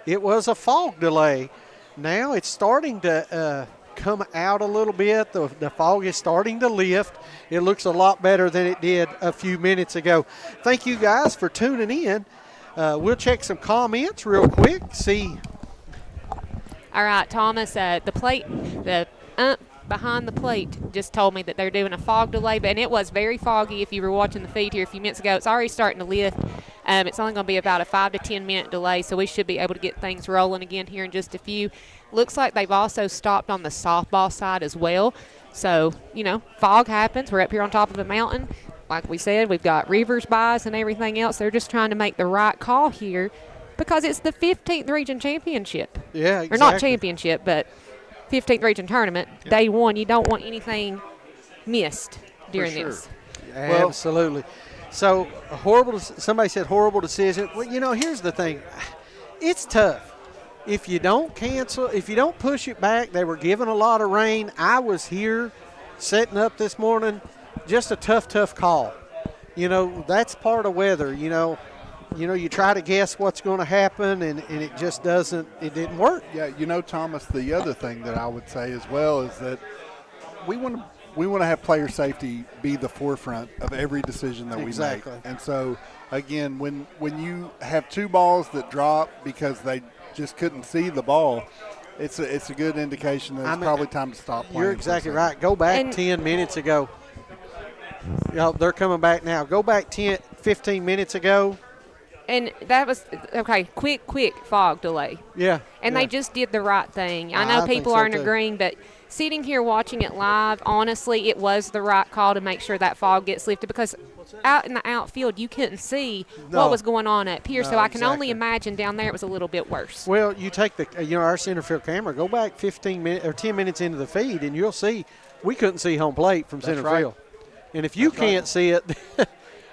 it was a fog delay. Now it's starting to come out a little bit. The fog is starting to lift. It looks a lot better than it did a few minutes ago. Thank you guys for tuning in. We'll check some comments real quick, see. All right, Thomas, the behind the plate just told me that they're doing a fog delay, and it was very foggy if you were watching the feed here a few minutes ago. It's already starting to lift. It's only going to be about a 5 to 10 minute delay, so we should be able to get things rolling again here in just a few. Looks like they've also stopped on the softball side as well. So, fog happens. We're up here on top of a mountain. Like we said, we've got rivers by us and everything else. They're just trying to make the right call here because it's the 15th Region Championship. Yeah, exactly. Or not championship, but 15th Region Tournament. Yep. Day one, you don't want anything missed during this. Absolutely. So, somebody said horrible decision. Well, here's the thing. It's tough. If you don't cancel, if you don't push it back, they were given a lot of rain. I was here setting up this morning. Just a tough call. That's part of weather. You try to guess what's going to happen, and it just didn't work. Yeah, Thomas, the other thing that I would say as well is that we want to have player safety be the forefront of every decision that we make. And so, again, when you have two balls that drop because they just couldn't see the ball, it's a good indication that it's probably time to stop playing. You're exactly right. Go back 10 minutes ago. They're coming back now. Go back 15 minutes ago. And that was, quick fog delay. Yeah. And they just did the right thing. I know people aren't agreeing, but sitting here watching it live, honestly, it was the right call to make sure that fog gets lifted because out in the outfield, you couldn't see what was going on up here. So I can only imagine down there it was a little bit worse. Well, you take our center field camera, go back 15 minutes or 10 minutes into the feed, and you'll see we couldn't see home plate from center field. And if you can't see it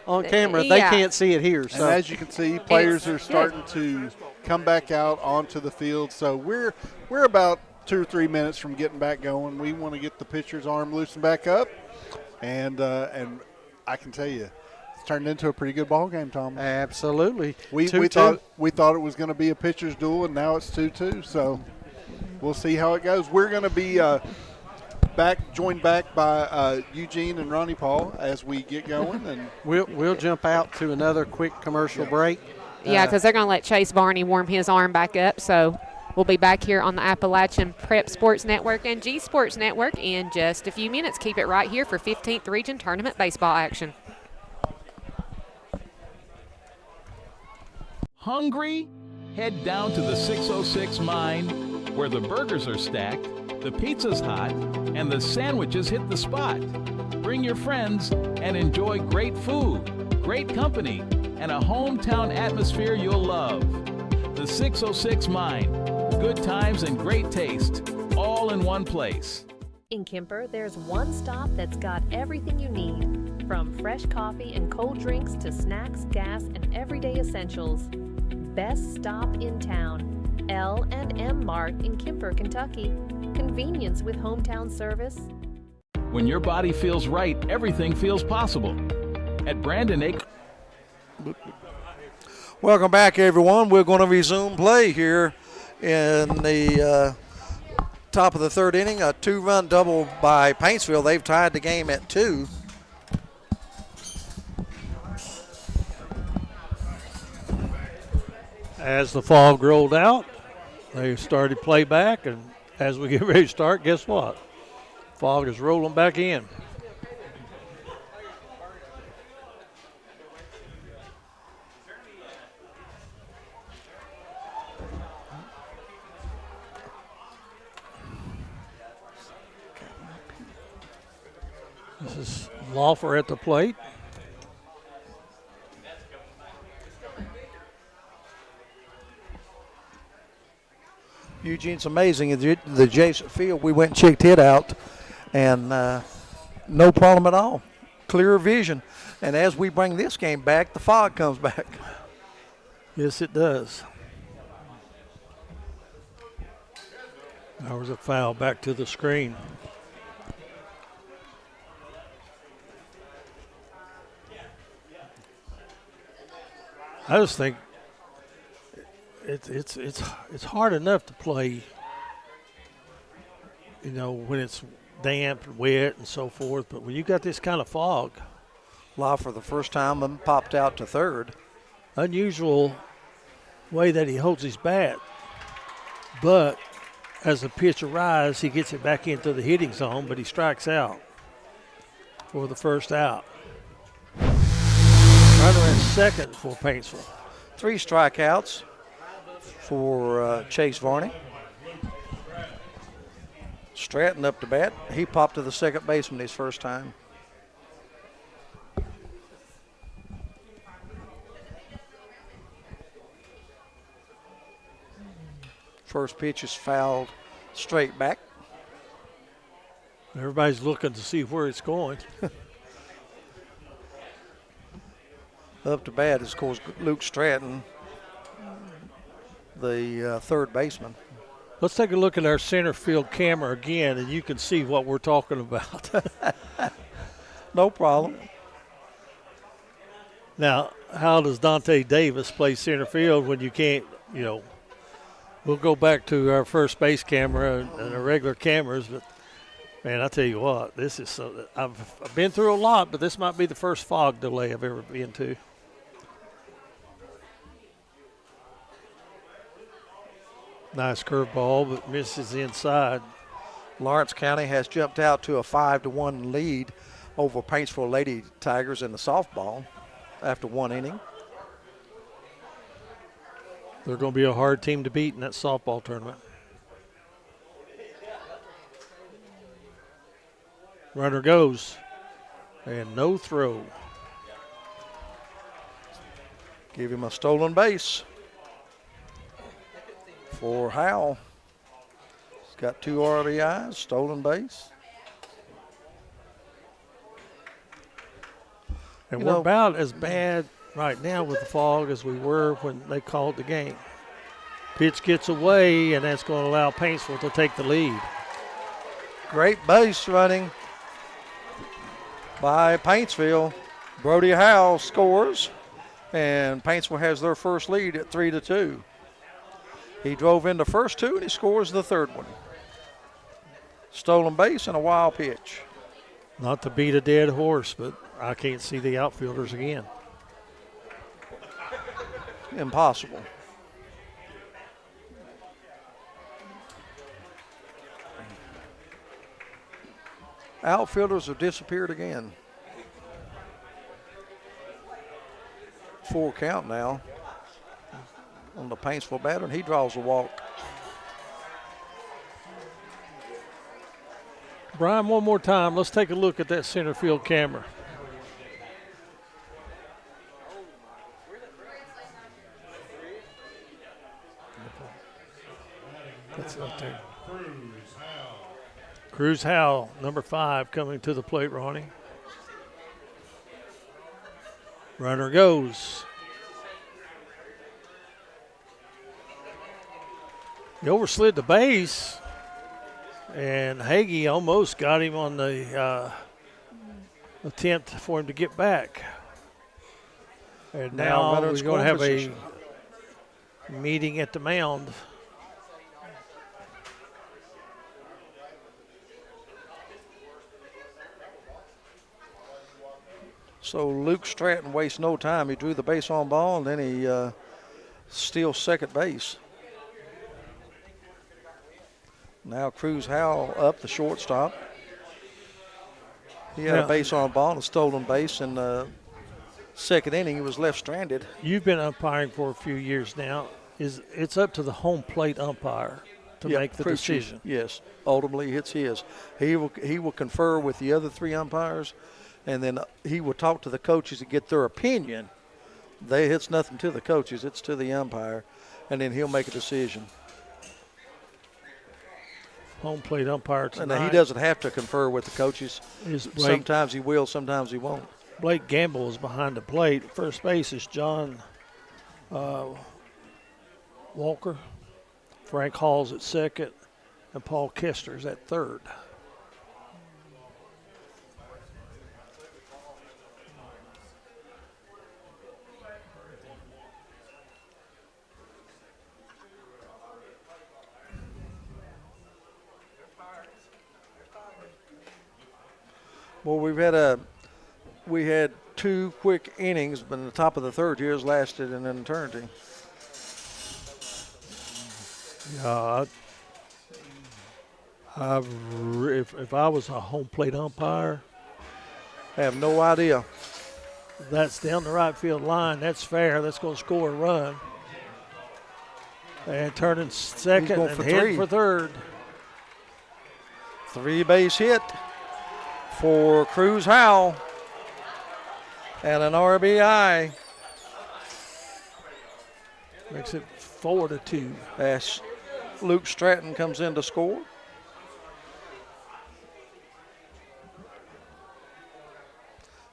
on camera, they can't see it here. So. And as you can see, players are starting to come back out onto the field. So we're about 2 or 3 minutes from getting back going. We want to get the pitcher's arm loosened back up, and I can tell you, it's turned into a pretty good ball game, Tom. Absolutely. We thought it was going to be a pitcher's duel, and now it's 2-2. So we'll see how it goes. We're going to be joined back by Eugene and Ronnie Paul as we get going, and we'll jump out to another quick commercial break. Yeah, because they're going to let Chase Barney warm his arm back up. So we'll be back here on the Appalachian Prep Sports Network and G Sports Network in just a few minutes. Keep it right here for 15th Region Tournament baseball action. Hungry? Head down to the 606 Mine, where the burgers are stacked, the pizza's hot, and the sandwiches hit the spot. Bring your friends and enjoy great food, great company, and a hometown atmosphere you'll love. The 606 Mine. Good times and great taste, all in one place. In Kemper, there's one stop that's got everything you need, from fresh coffee and cold drinks to snacks, gas, and everyday essentials. Best stop in town. L&M Mart in Kemper, Kentucky. Convenience with hometown service. When your body feels right, everything feels possible. At Brandon A. Welcome back, everyone. We're going to resume play here in the top of the third inning. A 2-run double by Paintsville. They've tied the game at 2. As the fog rolled out, they started play back, and as we get ready to start, guess what? Fog is rolling back in. This is Laufer at the plate. Eugene, it's amazing. In the adjacent field, we went and checked it out, and no problem at all. Clear vision. And as we bring this game back, the fog comes back. Yes, it does. There was a foul back to the screen. I just think it's hard enough to play, you know, when it's damp and wet and so forth, but when you got this kind of fog. Law for the first time and popped out to third. Unusual way that he holds his bat, but as the pitch arrives, he gets it back into the hitting zone, but he strikes out for the first out. Runner at second for Paintsville. 3 strikeouts for Chase Varney. Stratton up to bat. He popped to the second baseman his first time. First pitch is fouled straight back. Everybody's looking to see where it's going. Up to bat is, of course, Luke Stratton, the third baseman. Let's take a look at our center field camera again, and you can see what we're talking about. No problem. Now, how does Dante Davis play center field when you can't, you know, we'll go back to our first base camera and our regular cameras, but, man, I tell you what, this is so – I've been through a lot, but this might be the first fog delay I've ever been to. Nice curveball, but misses inside. Lawrence County has jumped out to a 5-1 lead over Paintsville Lady Tigers in the softball after 1 inning. They're going to be a hard team to beat in that softball tournament. Runner goes, and no throw. Give him a stolen base for Howell. He's got 2 RBIs, stolen base. And we're about as bad right now with the fog as we were when they called the game. Pitch gets away, and that's going to allow Paintsville to take the lead. Great base running by Paintsville. Brody Howell scores, and Paintsville has their first lead at 3-2. He drove in the first 2, and he scores the third one. Stolen base and a wild pitch. Not to beat a dead horse, but I can't see the outfielders again. Impossible. Outfielders have disappeared again. 4 count now on the Paintsville batter, and he draws a walk. Brian, one more time, let's take a look at that center field camera. That's up there. Cruz Howell, number 5, coming to the plate, Ronnie. Runner goes. He overslid the base, and Hagee almost got him on the attempt for him to get back. And now we're going to have a meeting at the mound. So Luke Stratton wastes no time. He drew the base on ball, and then he steals second base. Now Cruz Howell up, the shortstop. He had a base on ball and a stolen base in the second inning. He was left stranded. You've been umpiring for a few years now. It's up to the home plate umpire to make the decision. Yes, ultimately it's his. He will confer with the other 3 umpires, and then he will talk to the coaches to get their opinion. It's nothing to the coaches, it's to the umpire, and then he'll make a decision. Home plate umpire tonight. And he doesn't have to confer with the coaches. Blake, sometimes he will, sometimes he won't. Blake Gamble is behind the plate. First base is John Walker. Frank Hall's at second, and Paul Kester's at third. Well, we had 2 quick innings, but in the top of the third here has lasted an eternity. Yeah, if I was a home plate umpire, I have no idea. That's down the right field line. That's fair. That's going to score a run. And turning second and heading for third. 3-base hit for Cruz Howell and an RBI. Makes it 4-2. As Luke Stratton comes in to score.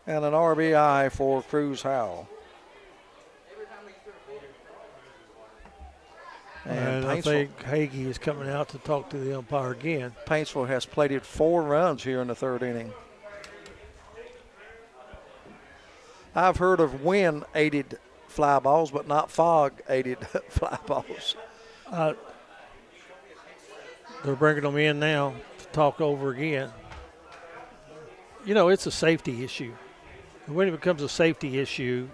And an RBI for Cruz Howell. And I think Hagee is coming out to talk to the umpire again. Paintsville has plated 4 runs here in the third inning. I've heard of wind-aided fly balls, but not fog-aided fly balls. They're bringing them in now to talk over again. You know, it's a safety issue. And when it becomes a safety issue,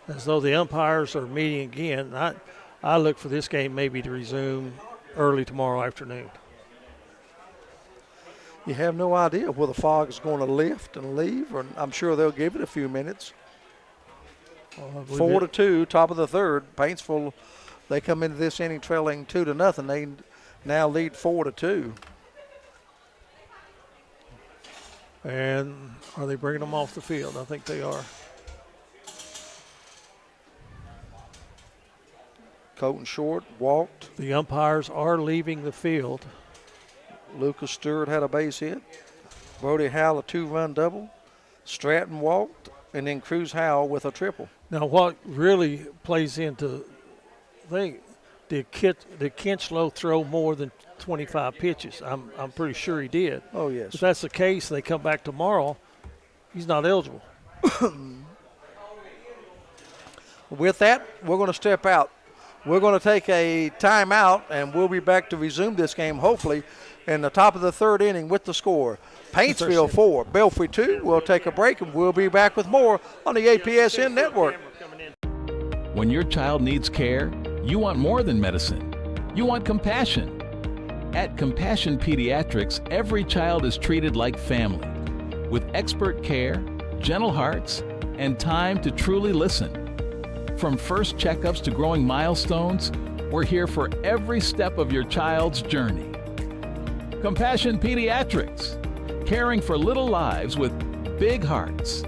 as though the umpires are meeting again, I look for this game maybe to resume early tomorrow afternoon. You have no idea where the fog is going to lift and leave, or I'm sure they'll give it a few minutes. 4-2, top of the third. Paintsville, they come into this inning trailing 2-0. They now lead 4-2. And are they bringing them off the field? I think they are. Colton Short walked. The umpires are leaving the field. Lucas Stewart had a base hit. Brody Howell a 2-run double. Stratton walked, and then Cruz Howell with a triple. Now, what really plays into, did Kinchlow throw more than 25 pitches? I'm pretty sure he did. Oh, yes. If that's the case, they come back tomorrow, he's not eligible. With that, we're going to step out. We're going to take a timeout, and we'll be back to resume this game, hopefully, in the top of the third inning with the score. Paintsville 4, Belfry 2. We'll take a break, and we'll be back with more on the APSN Network. When your child needs care, you want more than medicine. You want compassion. At Compassion Pediatrics, every child is treated like family, with expert care, gentle hearts, and time to truly listen. From first checkups to growing milestones, we're here for every step of your child's journey. Compassion Pediatrics, caring for little lives with big hearts.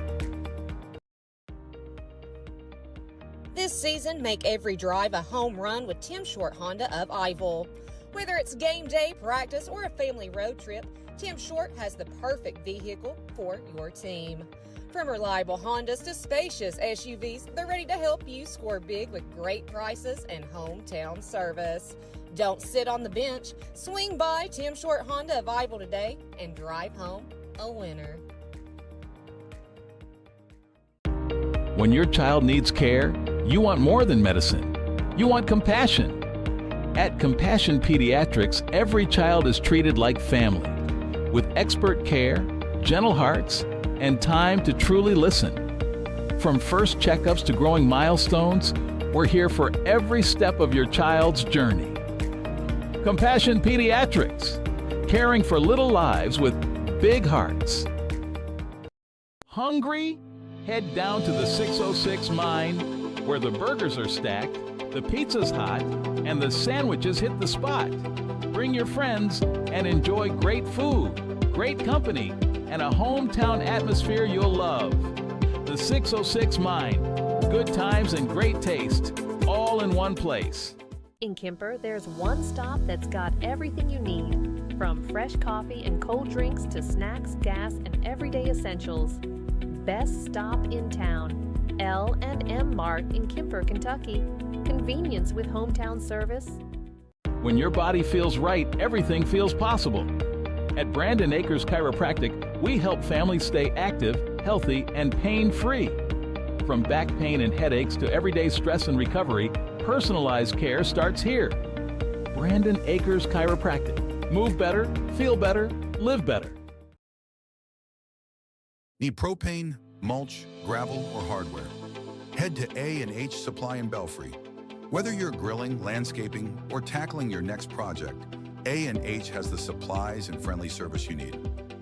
This season, make every drive a home run with Tim Short Honda of Iville. Whether it's game day, practice, or a family road trip, Tim Short has the perfect vehicle for your team. From reliable Hondas to spacious SUVs, they're ready to help you score big with great prices and hometown service. Don't sit on the bench. Swing by Tim Short Honda of Iville today and drive home a winner. When your child needs care, you want more than medicine. You want compassion. At Compassion Pediatrics, every child is treated like family, with expert care, gentle hearts, and time to truly listen. From first checkups to growing milestones, we're here for every step of your child's journey. Compassion Pediatrics, caring for little lives with big hearts. Hungry? Head down to the 606 Mine, where the burgers are stacked, The pizza's hot and the sandwiches hit the spot. Bring your friends and enjoy great food, great company, and a hometown atmosphere you'll love. The 606 Mine. Good times and great taste, all in one place. In Kemper, there's one stop that's got everything you need, from fresh coffee and cold drinks to snacks, gas, and everyday essentials. Best stop in town. L&M Mart in Kemper, Kentucky. Convenience with hometown service. When your body feels right, everything feels possible. At Brandon Acres Chiropractic, we help families stay active, healthy, and pain-free. From back pain and headaches to everyday stress and recovery, personalized care starts here. Brandon Acres Chiropractic. Move better, feel better, live better. Need propane, mulch, gravel, or hardware? Head to A&H Supply in Belfry. Whether you're grilling, landscaping, or tackling your next project, A&H has the supplies and friendly service you need.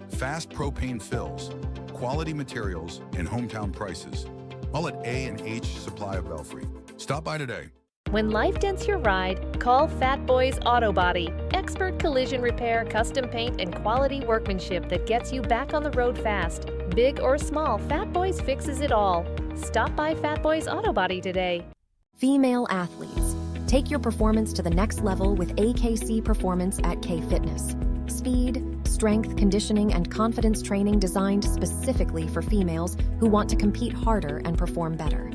Fast propane fills, quality materials, and hometown prices. All at A&H Supply of Belfry. Stop by today. When life dents your ride, call Fat Boys Auto Body. Expert collision repair, custom paint, and quality workmanship that gets you back on the road fast. Big or small, Fat Boys fixes it all. Stop by Fat Boys Auto Body today. Female athletes. Take your performance to the next level with AKC Performance at K Fitness. Speed, strength, conditioning, and confidence training designed specifically for females who want to compete harder and perform better.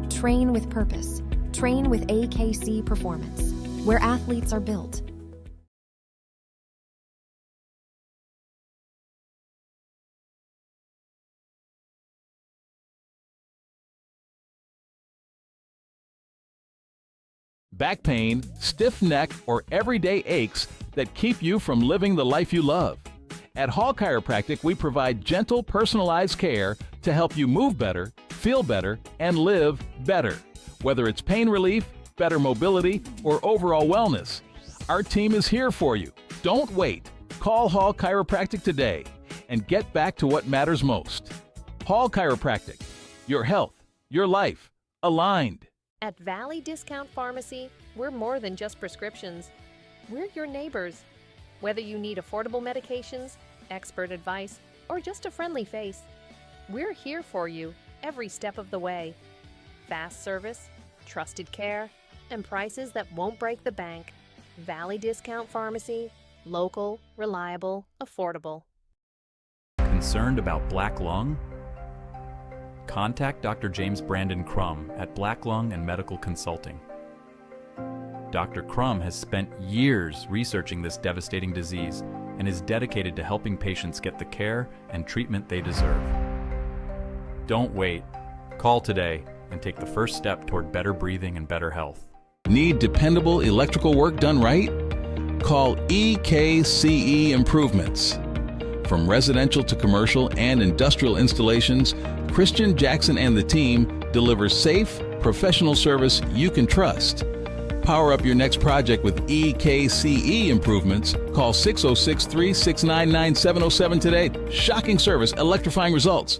Train with purpose. Train with AKC Performance, where athletes are built. Back pain, stiff neck, or everyday aches that keep you from living the life you love. At Hall Chiropractic, we provide gentle, personalized care to help you move better, feel better, and live better. Whether it's pain relief, better mobility, or overall wellness, our team is here for you. Don't wait. Call Hall Chiropractic today and get back to what matters most. Hall Chiropractic. Your health, your life, aligned. At Valley Discount Pharmacy, we're more than just prescriptions. We're your neighbors. Whether you need affordable medications, expert advice, or just a friendly face, we're here for you every step of the way. Fast service, trusted care, and prices that won't break the bank. Valley Discount Pharmacy, local, reliable, affordable. Concerned about black lung? Contact Dr. James Brandon Crum at Black Lung and Medical Consulting. Dr. Crum has spent years researching this devastating disease and is dedicated to helping patients get the care and treatment they deserve. Don't wait. Call today and take the first step toward better breathing and better health. Need dependable electrical work done right? Call EKCE Improvements. From residential to commercial and industrial installations, Christian Jackson and the team deliver safe, professional service you can trust. Power up your next project with EKCE Improvements. Call 606-369-9707 today. Shocking service, electrifying results.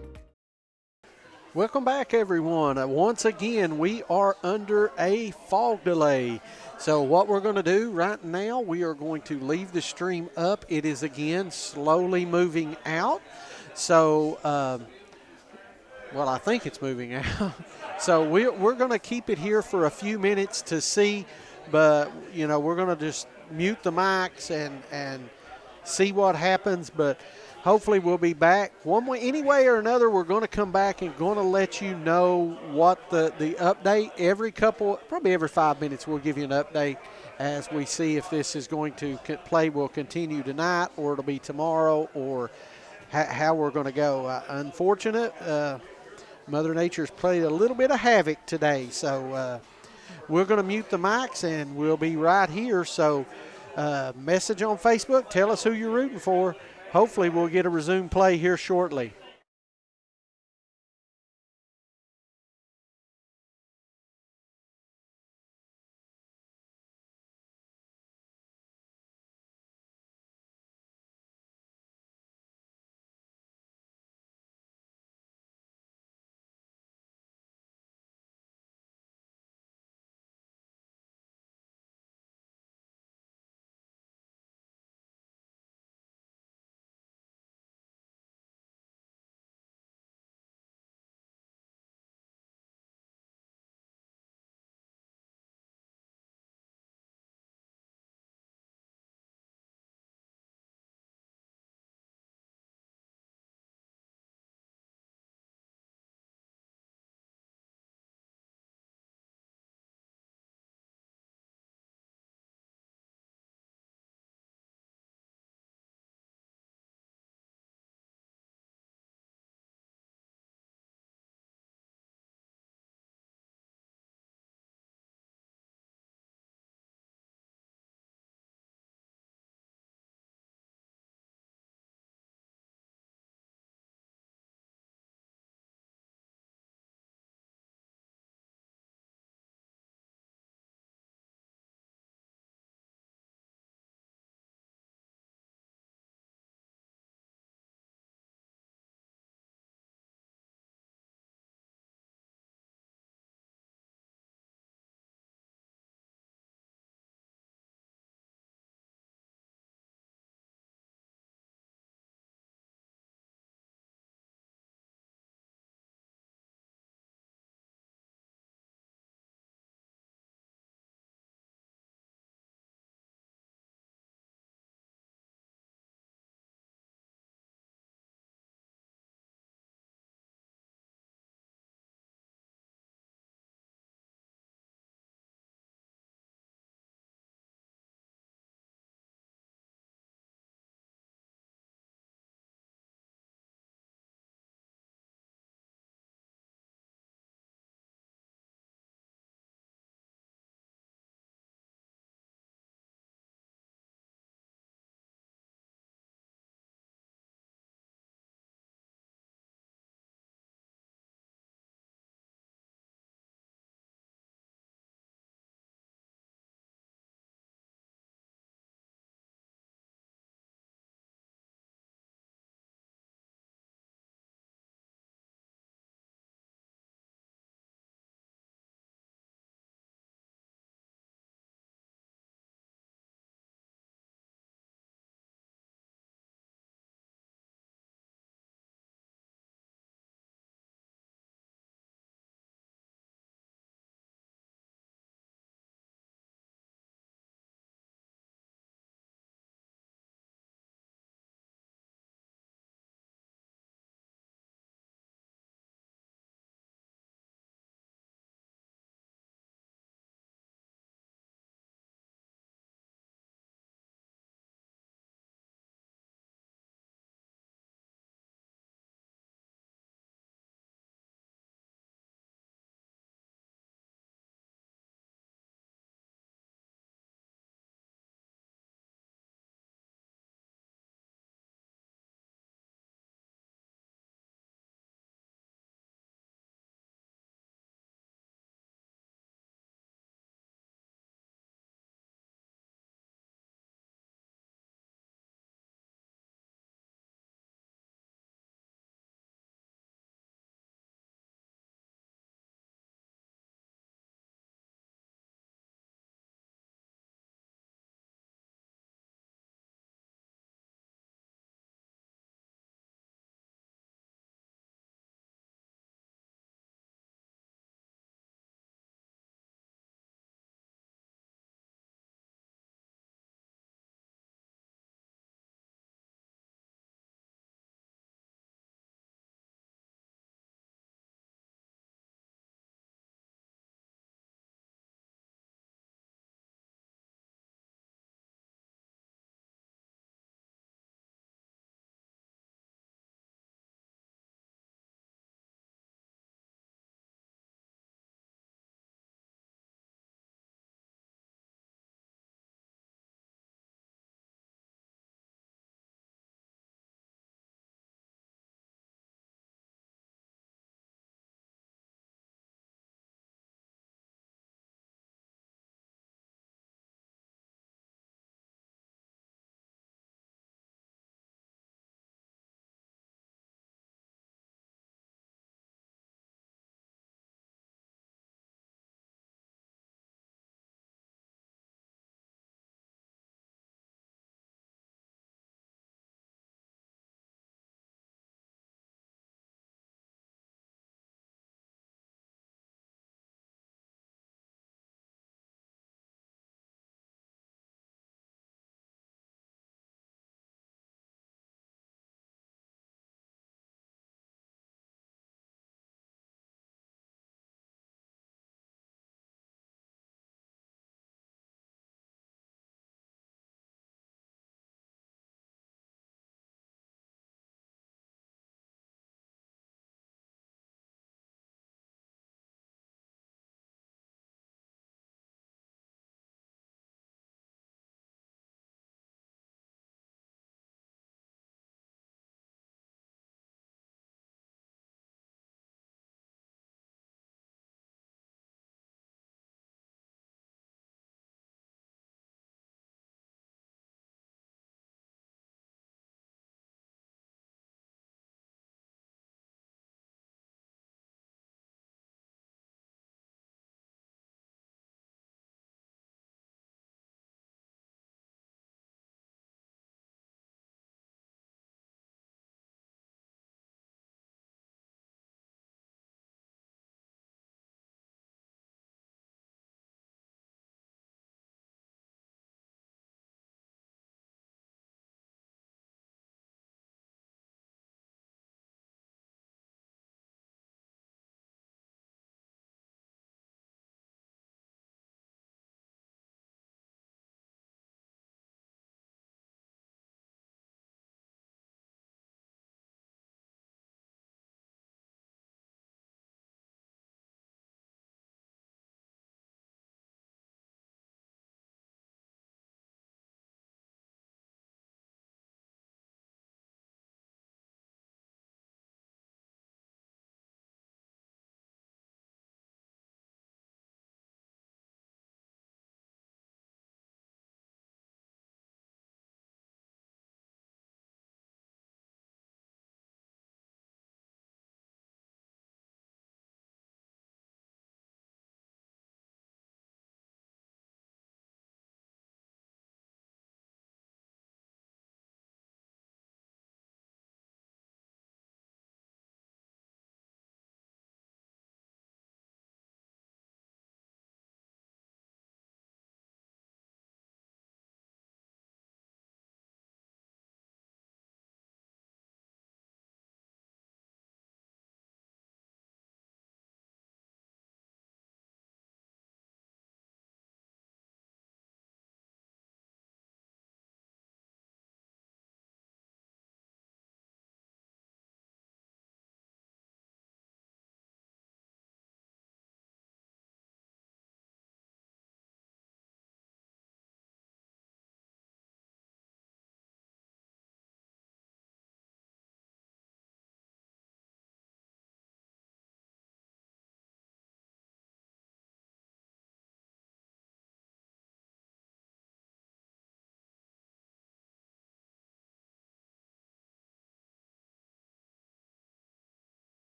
Welcome back, everyone. Once again, we are under a fog delay. So what we're going to do right now, we are going to leave the stream up. It is, again, slowly moving out. So, well, I think it's moving out. So we're going to keep it here for a few minutes to see. But, you know, we're going to just mute the mics and see what happens. But hopefully we'll be back one way, any way or another. We're going to come back and going to let you know what the update probably every 5 minutes. We'll give you an update as we see if this is going to play will continue tonight or it'll be tomorrow or how we're going to go. Unfortunate, Mother Nature's played a little bit of havoc today. So we're going to mute the mics and we'll be right here. So message on Facebook. Tell us who you're rooting for. Hopefully we'll get a resume play here shortly.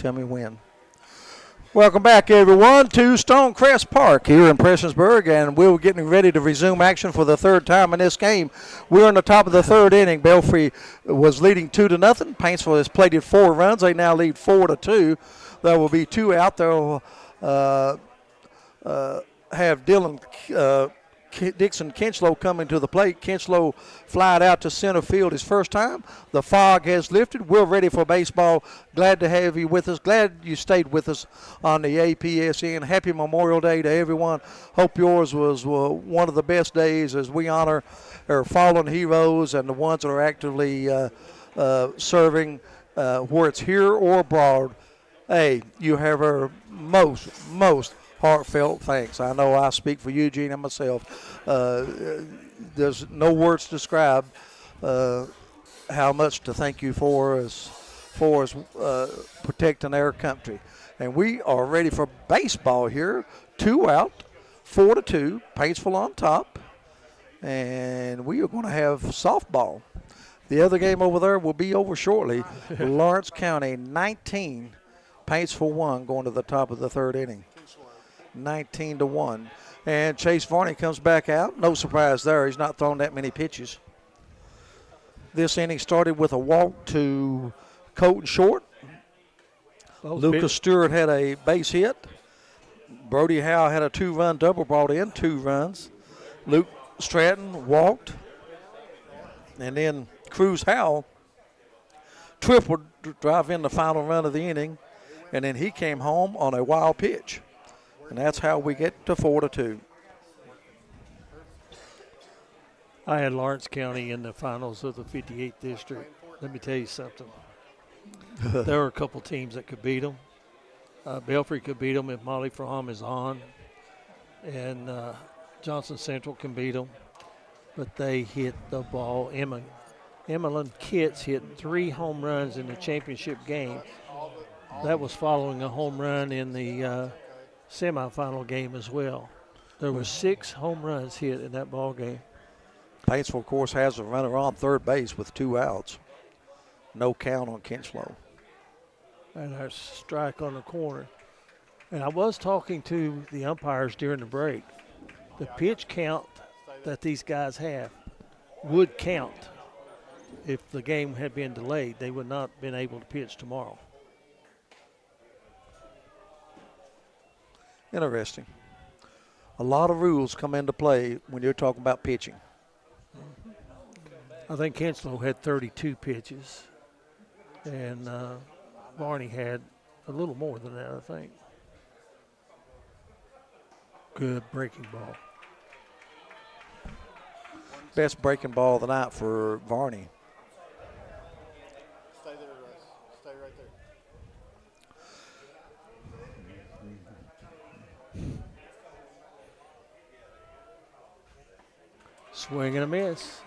tell me when. Welcome back, everyone, to Stonecrest Park here in Prestonsburg, and we're getting ready to resume action for the third time in this game. We're in the top of the third inning. Belfry was leading 2-0. Paintsville has plated 4 runs. They now lead 4-2. There will be 2 out. They'll have Dylan Dixon Kinchlow coming to the plate. Kinchlow flied out to center field his first time. The fog has lifted. We're ready for baseball. Glad to have you with us. Glad you stayed with us on the APSN. Happy Memorial Day to everyone. Hope yours was one of the best days as we honor our fallen heroes and the ones that are actively serving, where it's here or abroad. Hey, you have our most heartfelt thanks. I know I speak for Eugene and myself. There's no words to describe how much to thank you for us protecting our country. And we are ready for baseball here. 2 out, 4-2, Paintsville on top. And we are going to have softball. The other game over there will be over shortly. Lawrence County 19, Paintsville 1, going to the top of the third inning. 19-1. And Chase Varney comes back out. No surprise there. He's not thrown that many pitches. This inning started with a walk to Colton Short. Lucas Stewart had a base hit. Brody Howe had a 2-run double, brought in 2 runs. Luke Stratton walked. And then Cruz Howell tripled to drive in the final run of the inning. And then he came home on a wild pitch. And that's how we get to 4-2. I had Lawrence County in the finals of the 58th district. Let me tell you something. There were a couple teams that could beat them. Belfry could beat them if Molly Fromm is on. And Johnson Central can beat them. But they hit the ball. Emmeline Kitts hit 3 home runs in the championship game. That was following a home run in the semifinal game as well. There were 6 home runs hit in that ball game. Paintsville, of course, has a runner on third base with 2 outs. No count on Kinchlow. And our strike on the corner. And I was talking to the umpires during the break. The pitch count that these guys have would count if the game had been delayed. They would not have been able to pitch tomorrow. Interesting. A lot of rules come into play when you're talking about pitching. I think Kinchlow had 32 pitches, and Barney had a little more than that, I think. Good breaking ball. Best breaking ball of the night for Varney. Stay there, Russ. Stay right there. Swing and a miss.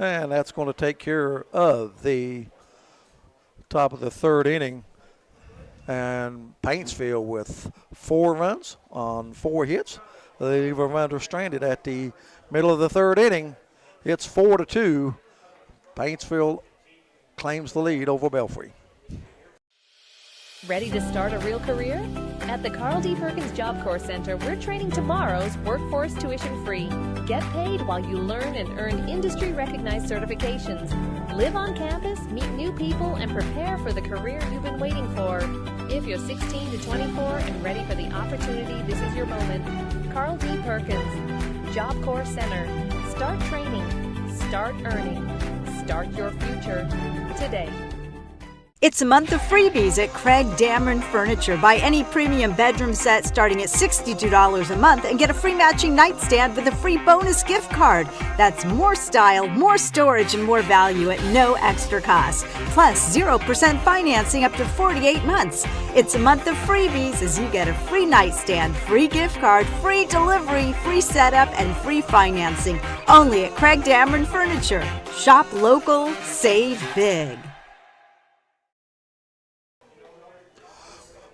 And that's going to take care of the top of the third inning. And Paintsville with 4 runs on 4 hits. They leave a runner stranded at the middle of the third inning. It's 4-2. Paintsville claims the lead over Belfry. Ready to start a real career? At the Carl D. Perkins Job Corps Center, we're training tomorrow's workforce tuition free. Get paid while you learn and earn industry-recognized certifications. Live on campus, meet new people, and prepare for the career you've been waiting for. If you're 16 to 24 and ready for the opportunity, this is your moment. Carl D. Perkins, Job Corps Center. Start training. Start earning. Start your future today. It's a month of freebies at Craig Dameron Furniture. Buy any premium bedroom set starting at $62 a month and get a free matching nightstand with a free bonus gift card. That's more style, more storage, and more value at no extra cost. Plus 0% financing up to 48 months. It's a month of freebies as you get a free nightstand, free gift card, free delivery, free setup, and free financing. Only at Craig Dameron Furniture. Shop local, save big.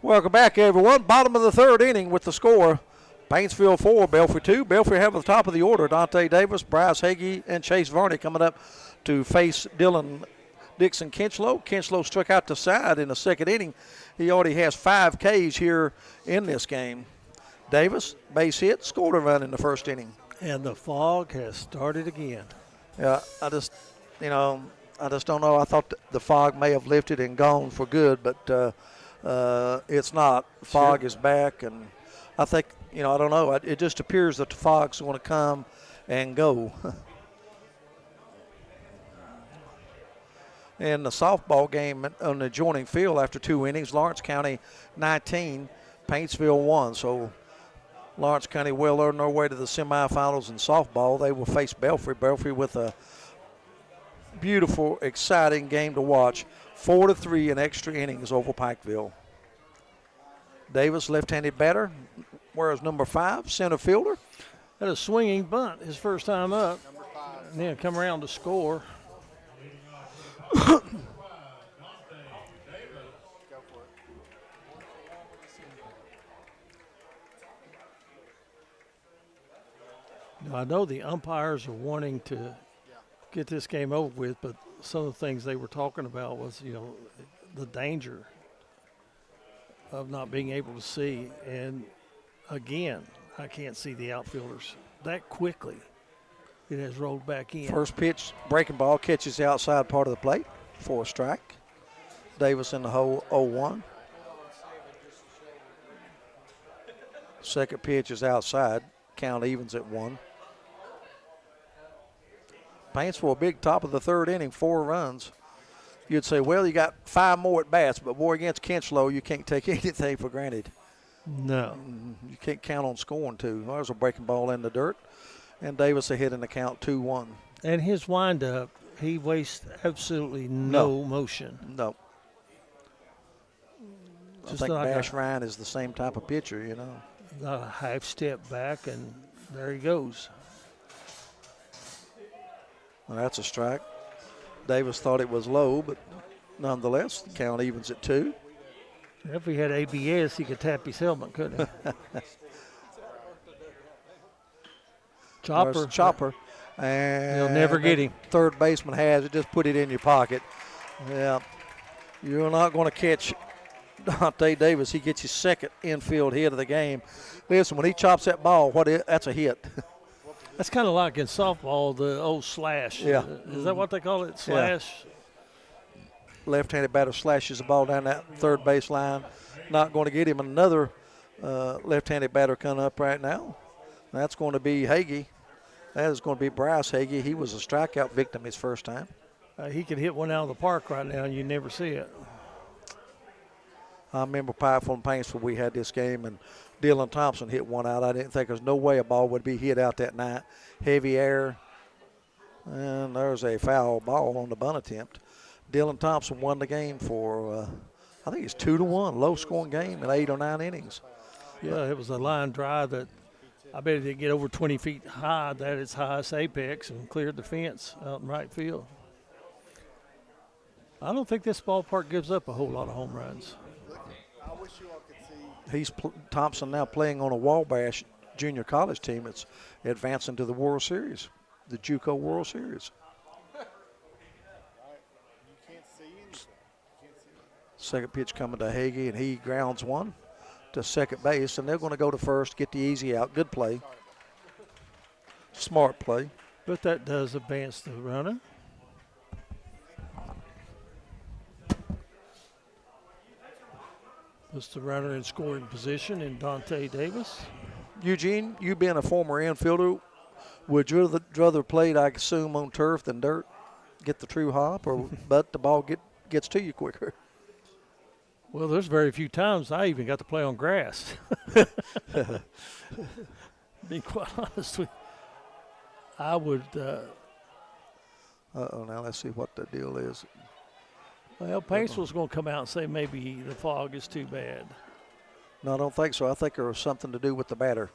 Welcome back, everyone. Bottom of the third inning with the score. Paintsville 4, Belfry 2. Belfry have at the top of the order Dante Davis, Bryce Hagee, and Chase Varney coming up to face Dylan Dixon Kinchlow. Kinchlow struck out the side in the second inning. He already has 5 Ks here in this game. Davis, base hit, scored a run in the first inning. And the fog has started again. Yeah, I just don't know. I thought the fog may have lifted and gone for good, but it's not. The fog is back, and I think, I don't know. It just appears that the fog's going to come and go. In the softball game on the adjoining field after 2 innings, Lawrence County 19, Paintsville 1. So Lawrence County well on their way to the semifinals in softball. They will face Belfry. Belfry with a beautiful, exciting game to watch. 4-3 in extra innings over Pikeville. Davis, left-handed batter. Whereas number 5, center fielder. Had a swinging bunt his first time up. And then come around to score. Now, I know the umpires are wanting to get this game over with, but some of the things they were talking about was, the danger of not being able to see. And again, I can't see the outfielders that quickly. It has rolled back in. First pitch, breaking ball, catches the outside part of the plate for a strike. Davis in the hole, 0-1. Second pitch is outside. Count evens at 1. Paintsville, a big top of the third inning, 4 runs. You'd say, well, you got 5 more at bats, but boy, against Kinchlow, you can't take anything for granted. No. You can't count on scoring 2. There's a breaking ball in the dirt. And Davis ahead in the count 2-1. And his windup, he wastes absolutely no motion. No. Just I think like Bash Ryan is the same type of pitcher, Not a half step back, and there he goes. Well, that's a strike. Davis thought it was low, but nonetheless, the count evens at 2. If he had ABS, he could tap his helmet, couldn't he? Chopper. And he'll never get him. Third baseman has it. Just put it in your pocket. Yeah. You're not going to catch Dante Davis. He gets his second infield hit of the game. Listen, when he chops that ball, that's a hit. That's kind of like in softball, the old slash. Yeah. Is that what they call it, slash? Yeah. Left-handed batter slashes the ball down that third base line. Not going to get him. Another left-handed batter coming up right now. That's going to be Hagee. That is going to be Bryce Hagee. He was a strikeout victim his first time. He could hit one out of the park right now, and you never see it. I remember Pikeville and Paintsville, we had this game, and Dylan Thompson hit one out. I didn't think there's no way a ball would be hit out that night. Heavy air, and there's a foul ball on the bunt attempt. Dylan Thompson won the game for, I think it's 2-1, low-scoring game in 8 or 9 innings. Yeah, it was a line drive that I bet it didn't get over 20 feet high, that its highest apex, and cleared the fence out in right field. I don't think this ballpark gives up a whole lot of home runs. He's Thompson now playing on a Wabash junior college team that's advancing to the World Series, the JUCO World Series. Second pitch coming to Hagee, and he grounds one to second base, and they're going to go to first, get the easy out. Good play. Smart play. But that does advance the runner. Puts the runner in scoring position in Dante Davis. Eugene, you being a former infielder, would you rather played, I assume, on turf than dirt? Get the true hop, or but the ball gets to you quicker? Well, there's very few times I even got to play on grass. Be quite honest with you. I would. Now let's see what the deal is. Well, Paintsville's going to come out and say maybe the fog is too bad. No, I don't think so. I think there was something to do with the batter.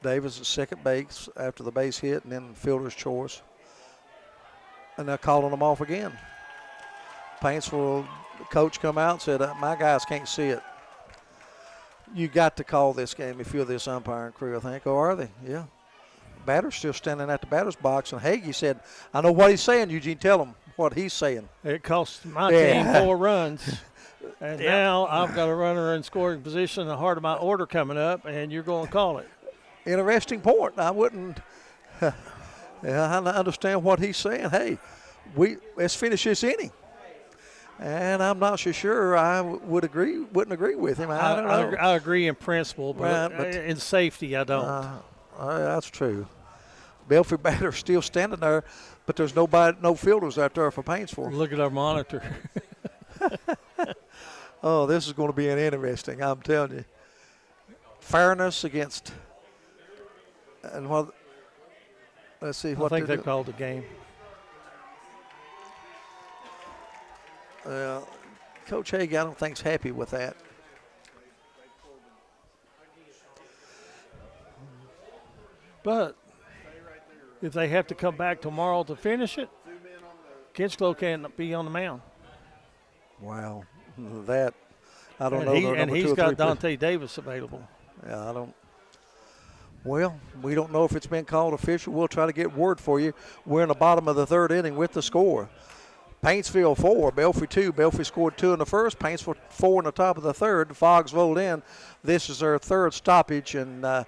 Davis at second base after the base hit, and then fielder's choice. And they're calling them off again. Paintsville coach come out and said, my guys can't see it. You got to call this game if you're this umpiring crew, I think. Or are they? Yeah. Batter's still standing at the batter's box, and Hagee said, I know what he's saying, Eugene. Tell him what he's saying. It cost my team 4 runs. And now I've got a runner in scoring position in the heart of my order coming up, and you're going to call it. Interesting point. I wouldn't I understand what he's saying. Hey, let's finish this inning. And I'm not so sure I wouldn't agree with him. I don't know. I agree in principle, but in safety I don't. That's true. Belfry batter's still standing there, but there's no fielders out there for Paintsville. Look at our monitor. Oh, this is going to be an interesting, I'm telling you. Fairness against, and what, let's see what I think they called the game. Coach Hagee, I don't think's happy with that. But if they have to come back tomorrow to finish it, Kinchlow can't be on the mound. Wow, that I don't know. And he's got Dante Davis available. Yeah, I don't. Well, we don't know if it's been called official. We'll try to get word for you. We're in the bottom of the 3rd inning with the score. Paintsville 4, Belfry 2. Belfry scored 2 in the first. Paintsville 4 in the top of the 3rd. The Fogs rolled in. This is their 3rd stoppage, and I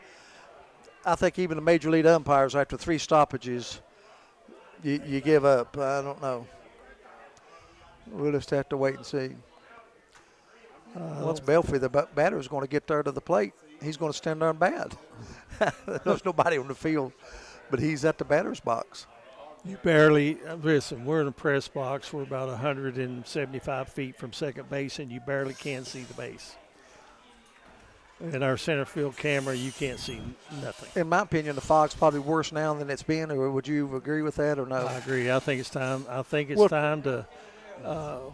think even the major league umpires, after 3 stoppages, you give up. I don't know. We'll just have to wait and see. Once Belfry, the batter, is going to get there to the plate, he's going to stand there and bat. There's nobody on the field, but he's at the batter's box. You barely, listen, we're in the press box. We're about 175 feet from second base, and you barely can see the base. In our center field camera, you can't see nothing. In my opinion, the fog's probably worse now than it's been. Or would you agree with that or no? I agree. I think it's time. I think it's time to,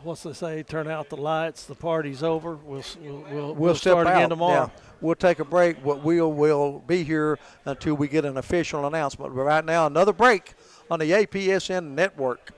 what's they say? Turn out the lights. The party's over. We'll start step again out. tomorrow. Yeah. We'll take a break. We'll be here until we get an official announcement. But right now, another break on the APSN network.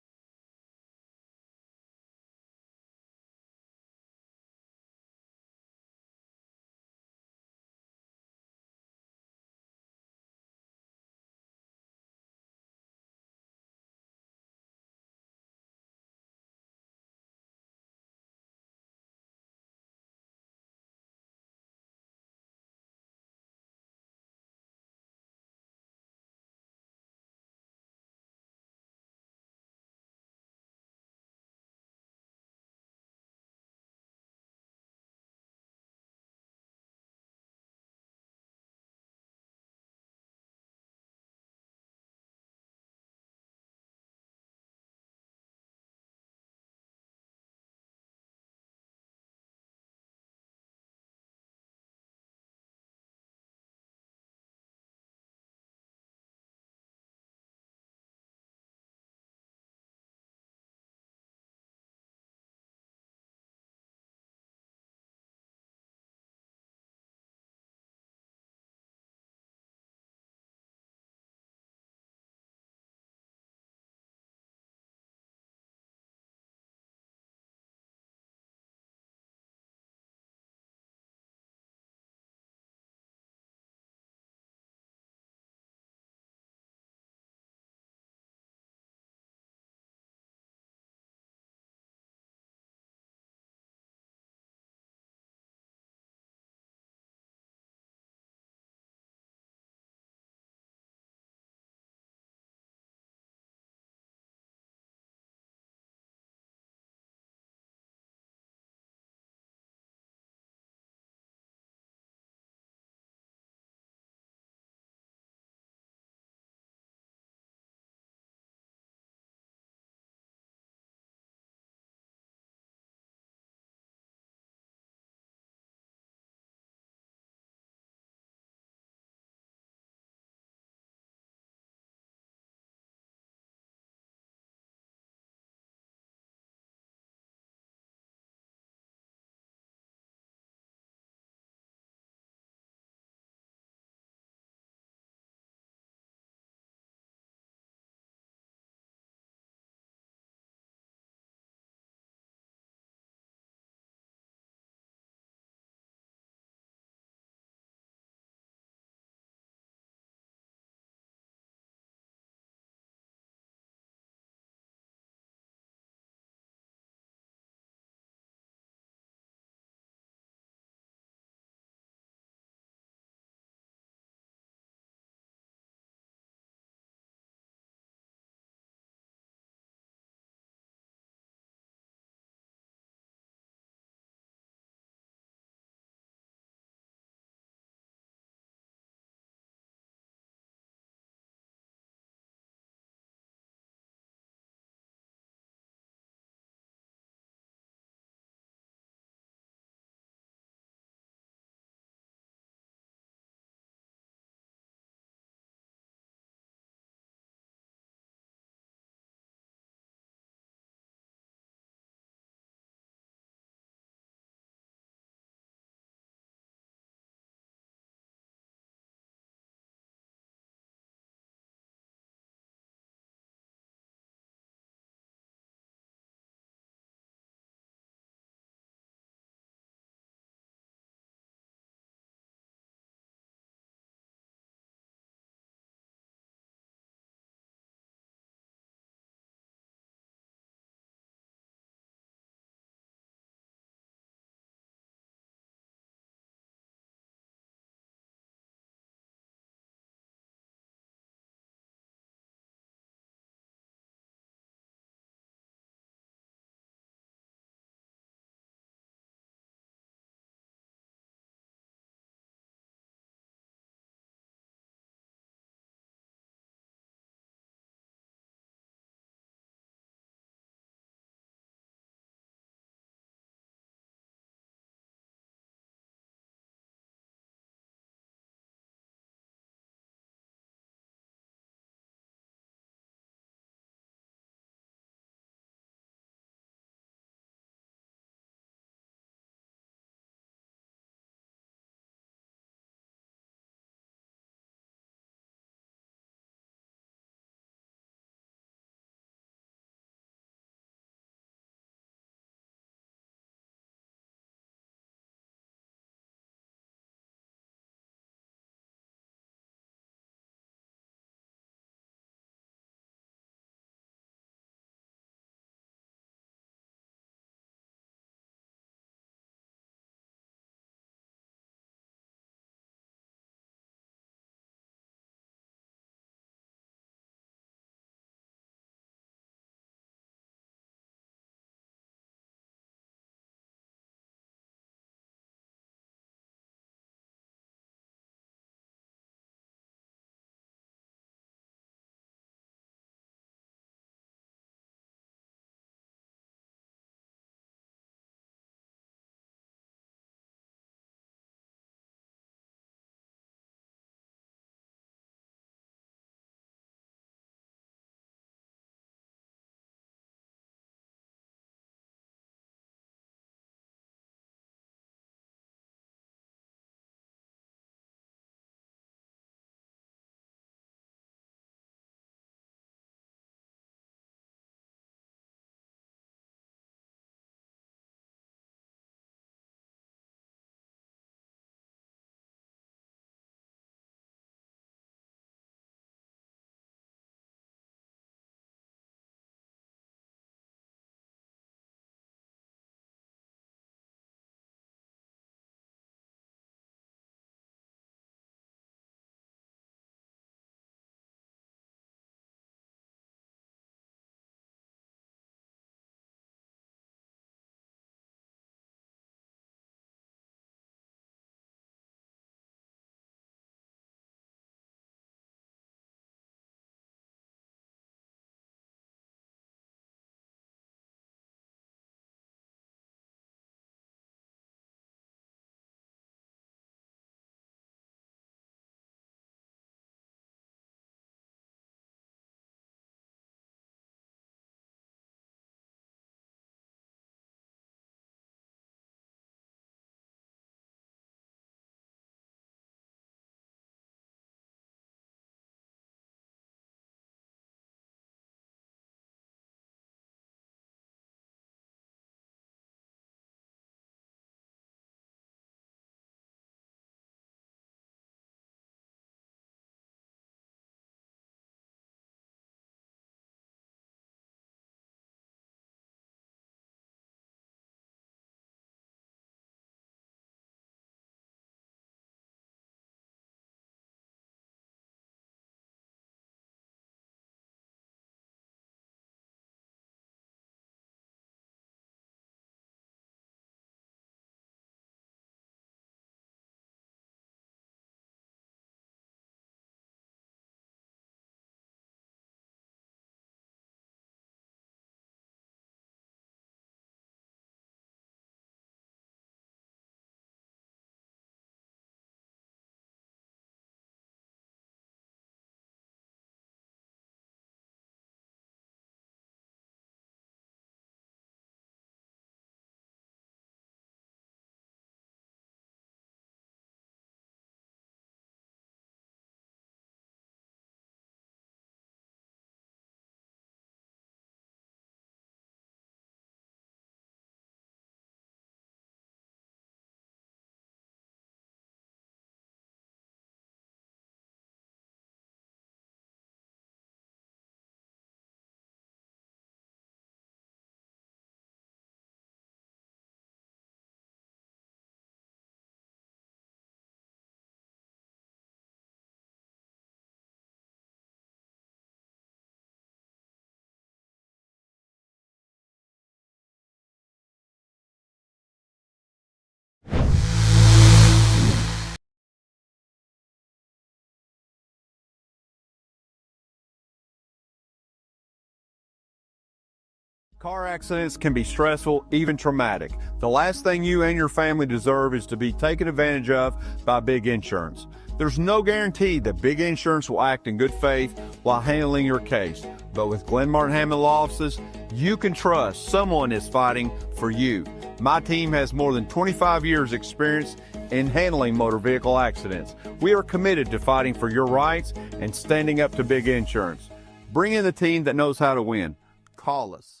Car accidents can be stressful, even traumatic. The last thing you and your family deserve is to be taken advantage of by big insurance. There's no guarantee that big insurance will act in good faith while handling your case. But with Glenn Martin Hammond Law Offices, you can trust someone is fighting for you. My team has more than 25 years experience in handling motor vehicle accidents. We are committed to fighting for your rights and standing up to big insurance. Bring in the team that knows how to win. Call us.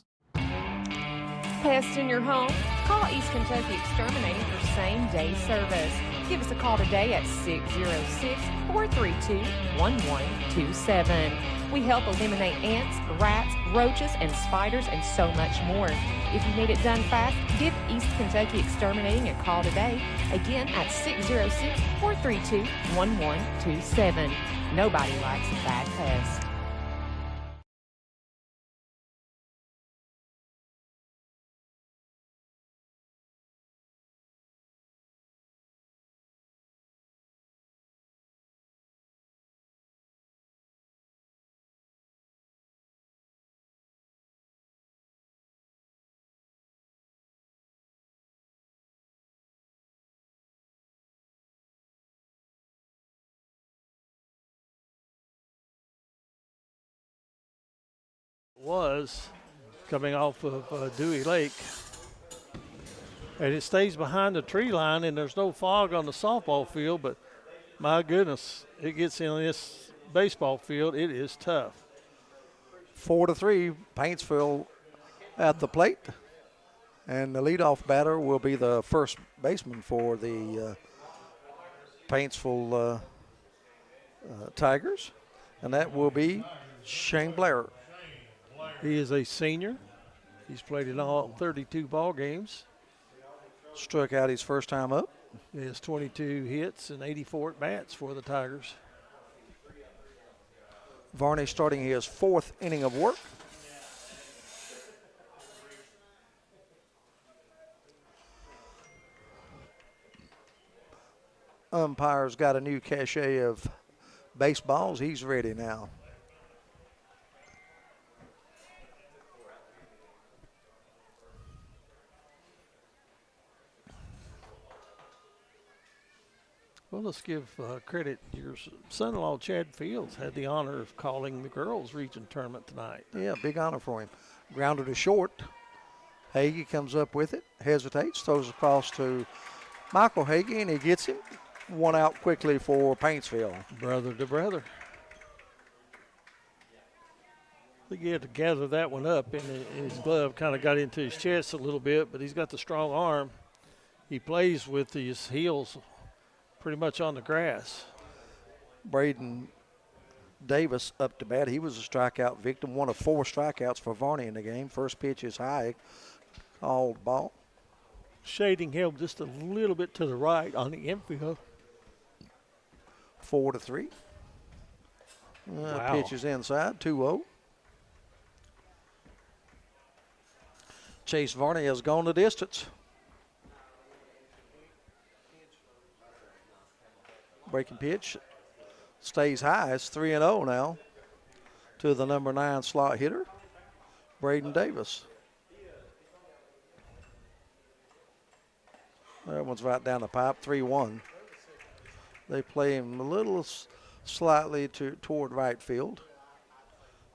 Pest in your home? Call East Kentucky Exterminating for same-day service. Give us a call today at 606-432-1127. We help eliminate ants, rats, roaches, and spiders, and so much more. If you need it done fast, give East Kentucky Exterminating a call today. Again at 606-432-1127. Nobody likes a bad pest. Was coming off of Dewey Lake, and it stays behind the tree line, and there's no fog on the softball field, but my goodness, it gets in this baseball field. It is tough. 4-3, Paintsville at the plate, and the leadoff batter will be the first baseman for the Paintsville Tigers, and that will be Shane Blair. He is a senior. He's played in all 32 ball games. Struck out his first time up. He has 22 hits and 84 at-bats for the Tigers. Varney starting his fourth inning of work. Umpire's got a new cachet of baseballs. He's ready now. Well, let's give credit. Your son-in-law, Chad Fields, had the honor of calling the girls' region tournament tonight. Yeah, big honor for him. Grounded to short. Hagee comes up with it, hesitates, throws across to Michael Hagee, and he gets him. One out quickly for Paintsville. Brother to brother. I think he had to gather that one up, and his glove kind of got into his chest a little bit, but he's got the strong arm. He plays with his heels pretty much on the grass. Braden Davis up to bat. He was a strikeout victim, one of 4 strikeouts for Varney in the game. First pitch is high, called ball. Shading him just a little bit to the right on the infield. 4-3. Wow. Pitch is inside, 2-0. Chase Varney has gone the distance. Breaking pitch stays high. It's 3-0 now to the number 9 slot hitter, Braden Davis. That one's right down the pipe, 3-1. They play him a little slightly toward right field.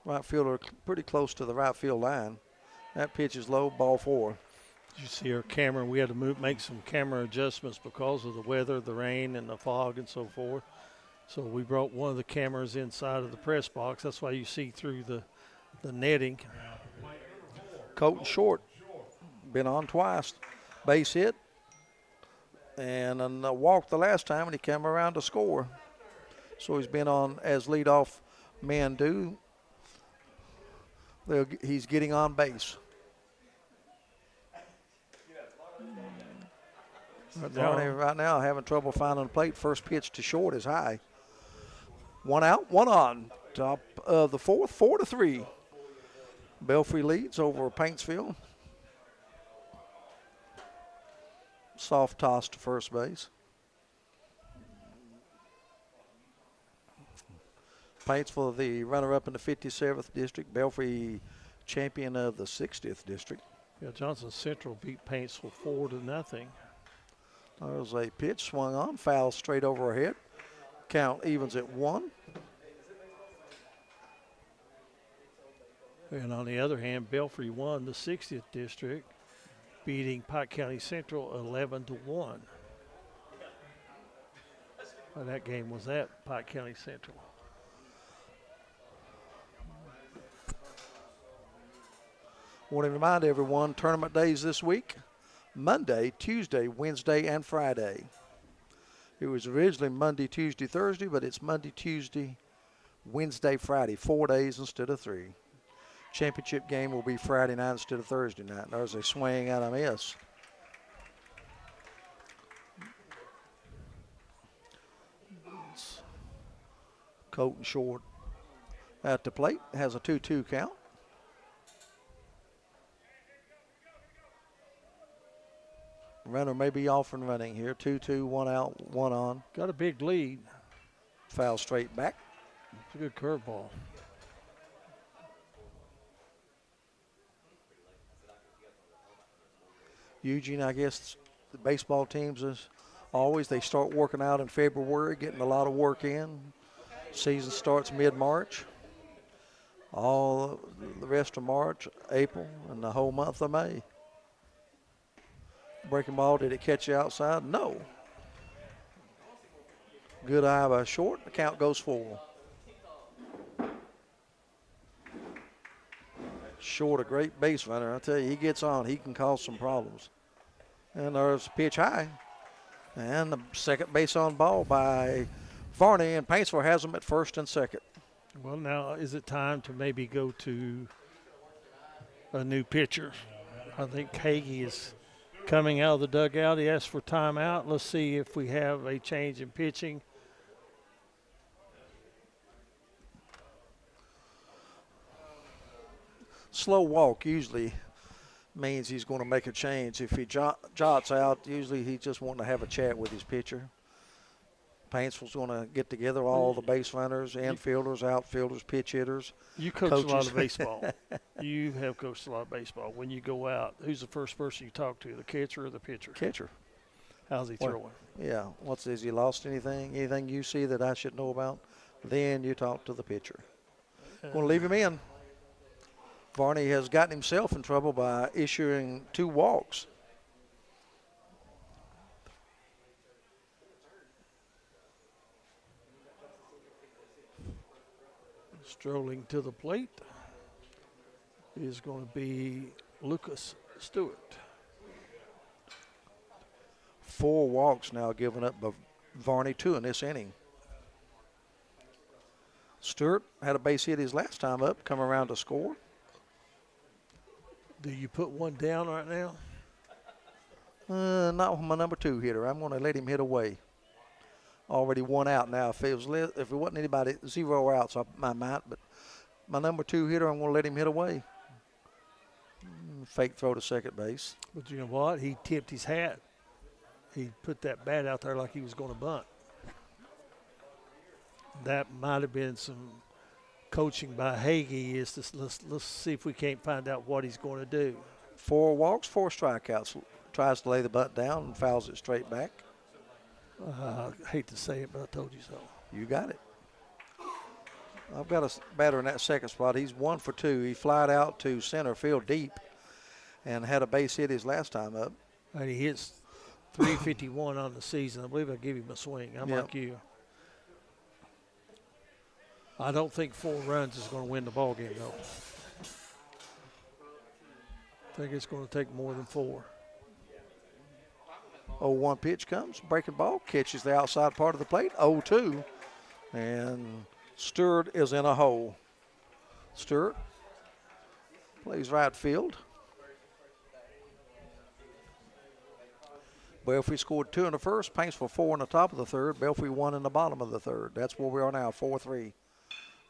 Right fielder pretty close to the right field line. That pitch is low, ball 4. You see our camera, we had to make some camera adjustments because of the weather, the rain, and the fog and so forth. So we brought one of the cameras inside of the press box. That's why you see through the netting. Colton Short, been on twice. Base hit, and walked the last time, and he came around to score. So he's been on as leadoff men do. He's getting on base. Right now having trouble finding the plate. First pitch to short is high. One out, one on. Top of the fourth, 4-3. Belfry leads over Paintsville. Soft toss to first base. Paintsville, the runner-up in the 57th district. Belfry champion of the 60th district. Yeah, Johnson Central beat Paintsville 4-0. There's a pitch swung on, foul straight over her head. Count evens at 1. And on the other hand, Belfry won the 60th district, beating Pike County Central 11-1. Well, that game was at Pike County Central. Want to remind everyone, tournament days this week, Monday, Tuesday, Wednesday, and Friday. It was originally Monday, Tuesday, Thursday, but it's Monday, Tuesday, Wednesday, Friday, 4 days instead of 3. Championship game will be Friday night instead of Thursday night. There's a swing and a miss. Colton Short at the plate, has a 2-2 count. Runner may be off and running here. 2-2, 1 out, 1 on. Got a big lead. Foul straight back. It's a good curveball. Eugene, I guess the baseball teams, as always, they start working out in February, getting a lot of work in. Season starts mid-March. All the rest of March, April, and the whole month of May. Breaking ball, did it catch you outside? No. Good eye by Short. The count goes 4. Short, a great base runner. I tell you, he gets on. He can cause some problems. And there's a pitch high. And the second base on ball by Varney, and Paintsville has them at first and second. Well, now is it time to maybe go to a new pitcher? I think Hagee is coming out of the dugout. He asked for timeout. Let's see if we have a change in pitching. Slow walk usually means he's going to make a change. If he jots out, usually he's just wanting to have a chat with his pitcher. Paintsville's going to get together all the base runners, infielders, outfielders, pitch hitters. You coach coaches. a lot of baseball. You have coached a lot of baseball. When you go out, who's the first person you talk to, the catcher or the pitcher? Catcher. How's he throwing? Yeah. Has he lost anything? Anything you see that I should know about? Then you talk to the pitcher. Going to leave him in. Varney has gotten himself in trouble by issuing 2 walks. Strolling to the plate is going to be Lucas Stewart. 4 walks now given up by Varney, 2 in this inning. Stewart had a base hit his last time up, come around to score. Do you put one down right now? Not with my number 2 hitter. I'm going to let him hit away. Already 1 out now. If it wasn't anybody, 0 outs, I might. But my number 2 hitter, I'm going to let him hit away. Fake throw to second base. But you know what? He tipped his hat. He put that bat out there like he was going to bunt. That might have been some coaching by Hagee. Is this, let's see if we can't find out what he's going to do. 4 walks, 4 strikeouts. Tries to lay the bunt down and fouls it straight back. I hate to say it, but I told you so. You got it. I've got a batter in that second spot. He's 1 for 2. He flied out to center field deep and had a base hit his last time up. And he hits 351 on the season. I believe I give him a swing. I'm like you. I don't think 4 runs is going to win the ball game, though. I think it's going to take more than 4. 0-1 pitch comes, breaking ball, catches the outside part of the plate, 0-2, and Stewart is in a hole. Stewart plays right field. Belfry scored 2 in the first, Paintsville 4 in the top of the third, Belfry 1 in the bottom of the third. That's where we are now, 4-3.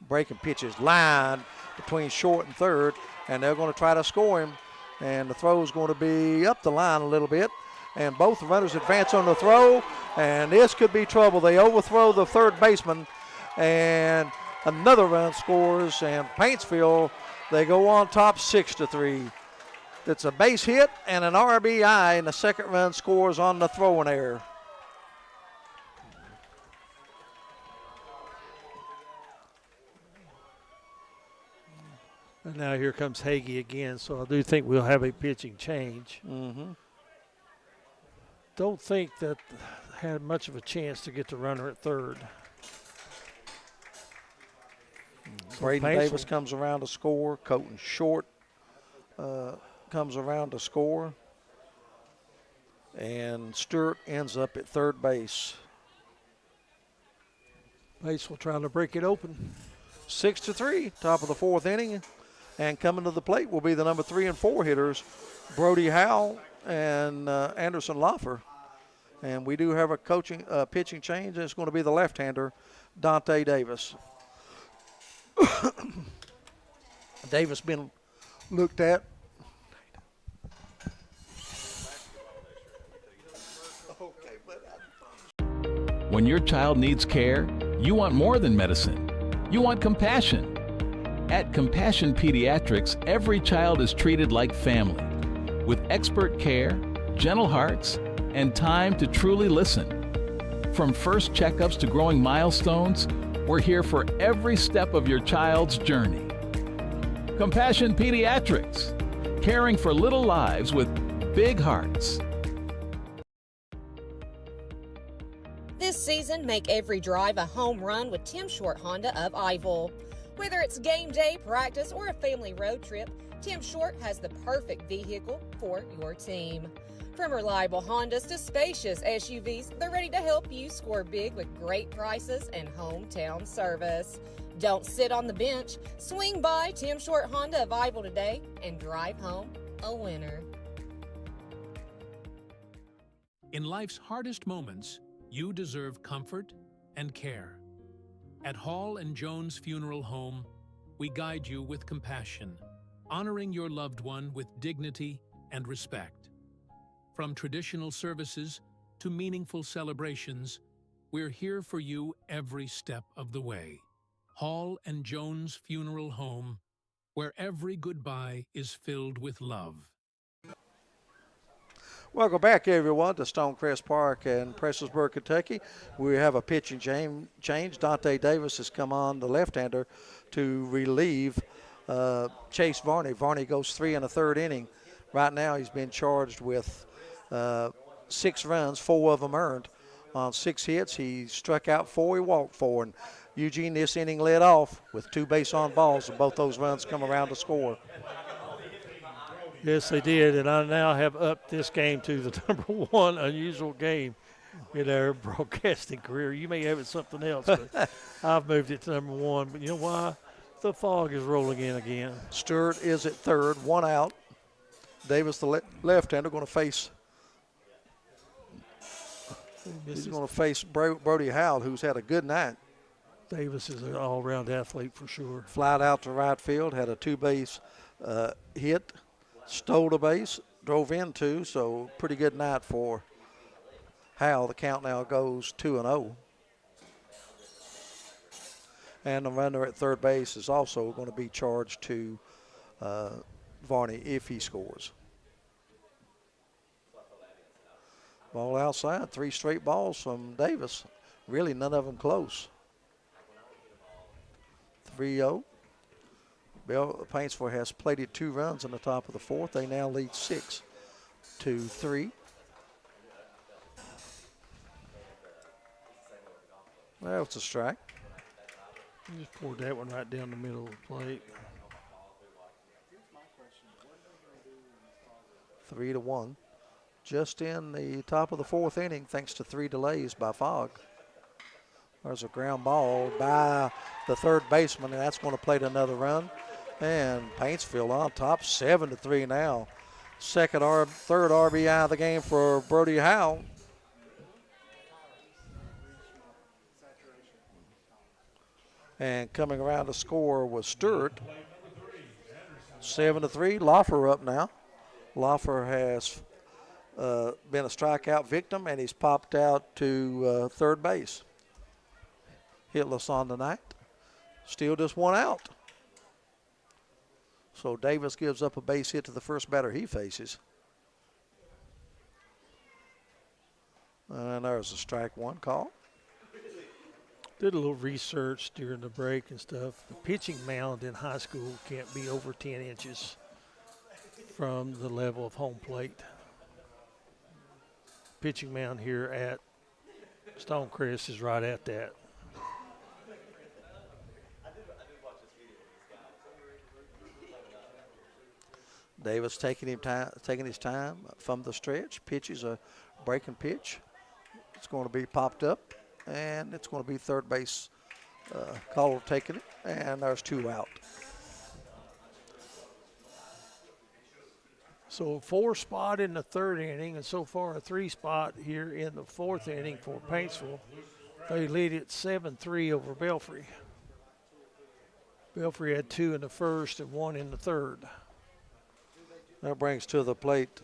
Breaking pitches, line between short and third, and they're going to try to score him, and the throw is going to be up the line a little bit. And both runners advance on the throw, and this could be trouble. They overthrow the third baseman, and another run scores, and Paintsville They go on top 6-3. That's a base hit and an RBI, and the second run scores on the throwing error. And now here comes Hagee again, so I do think we'll have a pitching change. Mm-hmm. Don't think that had much of a chance to get the runner at third. Braden Davis comes around to score. Colton Short comes around to score. And Stewart ends up at third base. Base will try to break it open. 6-3, top of the fourth inning. And coming to the plate will be the number 3 and 4 hitters, Brody Howell and Anderson Loffer. And we do have a pitching change, and it's going to be the left-hander, Dante Davis. Davis been looked at. When your child needs care, you want more than medicine. You want compassion. At Compassion Pediatrics, every child is treated like family, with expert care, gentle hearts, and time to truly listen. From first checkups to growing milestones, we're here for every step of your child's journey. Compassion Pediatrics, caring for little lives with big hearts. This season, make every drive a home run with Tim Short Honda of Iville. Whether it's game day, practice, or a family road trip, Tim Short has the perfect vehicle for your team. From reliable Hondas to spacious SUVs, they're ready to help you score big with great prices and hometown service. Don't sit on the bench. Swing by Tim Short Honda of Iville today and drive home a winner. In life's hardest moments, you deserve comfort and care. At Hall & Jones Funeral Home, we guide you with compassion, honoring your loved one with dignity and respect. From traditional services to meaningful celebrations, we're here for you every step of the way. Hall & Jones Funeral Home, where every goodbye is filled with love. Welcome back, everyone, to Stonecrest Park in Prestonsburg, Kentucky. We have a pitching change. Dante Davis has come on, the left-hander, to relieve Chase Varney. Varney goes 3 1/3 inning. Right now he's been charged with 6 runs, 4 of them earned. On 6 hits, he struck out 4, he walked 4. And Eugene, this inning led off with 2 base on balls, and both those runs come around to score. Yes, they did, and I now have upped this game to the number 1 unusual game in our broadcasting career. You may have it something else, but I've moved it to number 1. But you know why? The fog is rolling in again. Stewart is at third, 1 out. Davis, the left-hander, going to face. He's going to face Brody Howell, who's had a good night. Davis is an all-around athlete for sure. Flied out to right field, had a 2-base hit. Stole the base, drove in 2, so pretty good night for Howell. The count now goes 2-0. And the runner at third base is also going to be charged to Varney if he scores. Ball outside, 3 straight balls from Davis. Really none of them close. 3-0. Paintsville has plated 2 runs in the top of the 4th. They now lead 6-3. Well, it's a strike. Just poured that one right down the middle of the plate. 3-1. Just in the top of the 4th inning, thanks to 3 delays by fog. There's a ground ball by the third baseman, and that's going to plate another run. And Paintsville on top, 7-3 now. Third RBI of the game for Brody Howell. And coming around to score was Stewart. 7-3. Loffer up now. Loffer has been a strikeout victim, and he's popped out to third base. Hitless on the night. Still just 1 out. So Davis gives up a base hit to the first batter he faces. And there's a strike one call. Did a little research during the break and stuff. The pitching mound in high school can't be over 10 inches from the level of home plate. Pitching mound here at Stonecrest is right at that. Davis taking his time from the stretch. Pitches a breaking pitch. It's going to be popped up, and it's going to be third base caller taking it, and there's 2 out. So a 4 spot in the 3rd inning, and so far a 3 spot here in the 4th inning for Paintsville. They lead it 7-3 over Belfry. Belfry had 2 in the 1st and 1 in the 3rd. That brings to the plate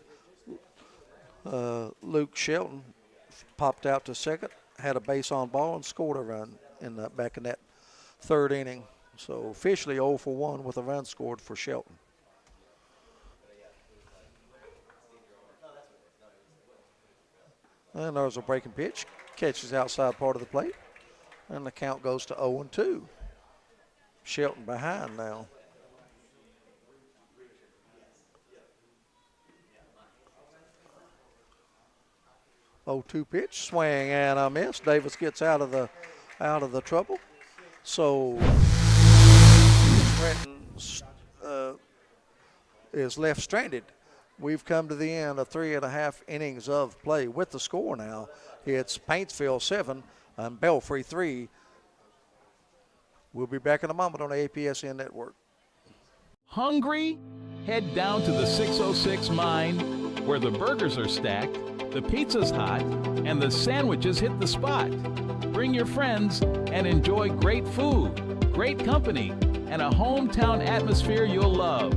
Luke Shelton. Popped out to second, had a base on ball, and scored a run back in that 3rd inning. So officially 0 for 1 with a run scored for Shelton. And there's a breaking pitch. Catches outside part of the plate. And the count goes to 0-2. Shelton behind now. 0-2 pitch, swing and a miss. Davis gets out of the trouble. So Trenton is left stranded. We've come to the end of 3.5 innings of play. With the score now, it's Paintsville 7 and Belfry 3. We'll be back in a moment on the APSN Network. Hungry? Head down to the 606 Mine, where the burgers are stacked, the pizza's hot, and the sandwiches hit the spot. Bring your friends and enjoy great food, great company, and a hometown atmosphere you'll love.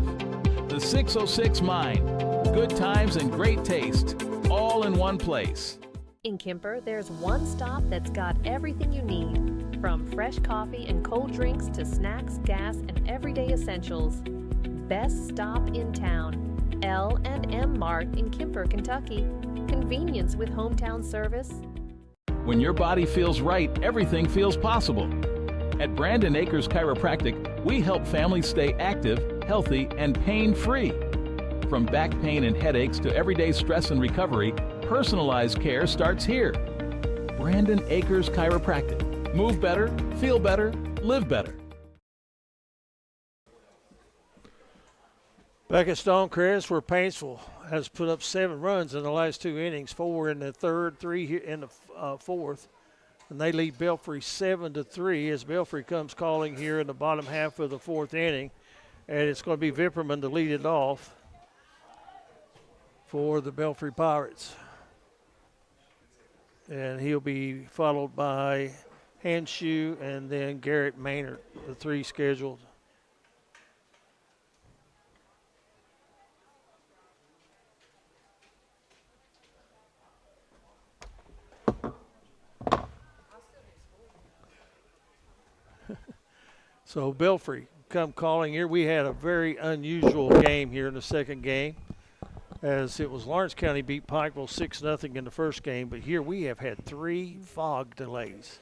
The 606 Mine. Good times and great taste, all in one place. In Kemper, there's one stop that's got everything you need, from fresh coffee and cold drinks to snacks, gas, and everyday essentials. Best stop in town. L&M Mart in Kemper, Kentucky. Convenience with hometown service. When your body feels right, everything feels possible. At Brandon Acres Chiropractic, we help families stay active, healthy, and pain-free. From back pain and headaches to everyday stress and recovery, personalized care starts here. Brandon Acres Chiropractic. Move better, feel better, live better. Back at Stonecrest, where Paintsville has put up 7 runs in the last 2 innings, 4 in the 3rd, 3 in the 4th, and they lead Belfry 7-3 as Belfry comes calling here in the bottom half of the 4th inning, and it's going to be Vipperman to lead it off for the Belfry Pirates. And he'll be followed by Hanshoe and then Garrett Maynard, the 3 scheduled. So Belfry come calling here. We had a very unusual game here in the 2nd game, as it was Lawrence County beat Pikeville 6-0 in the 1st game, but here we have had 3 fog delays.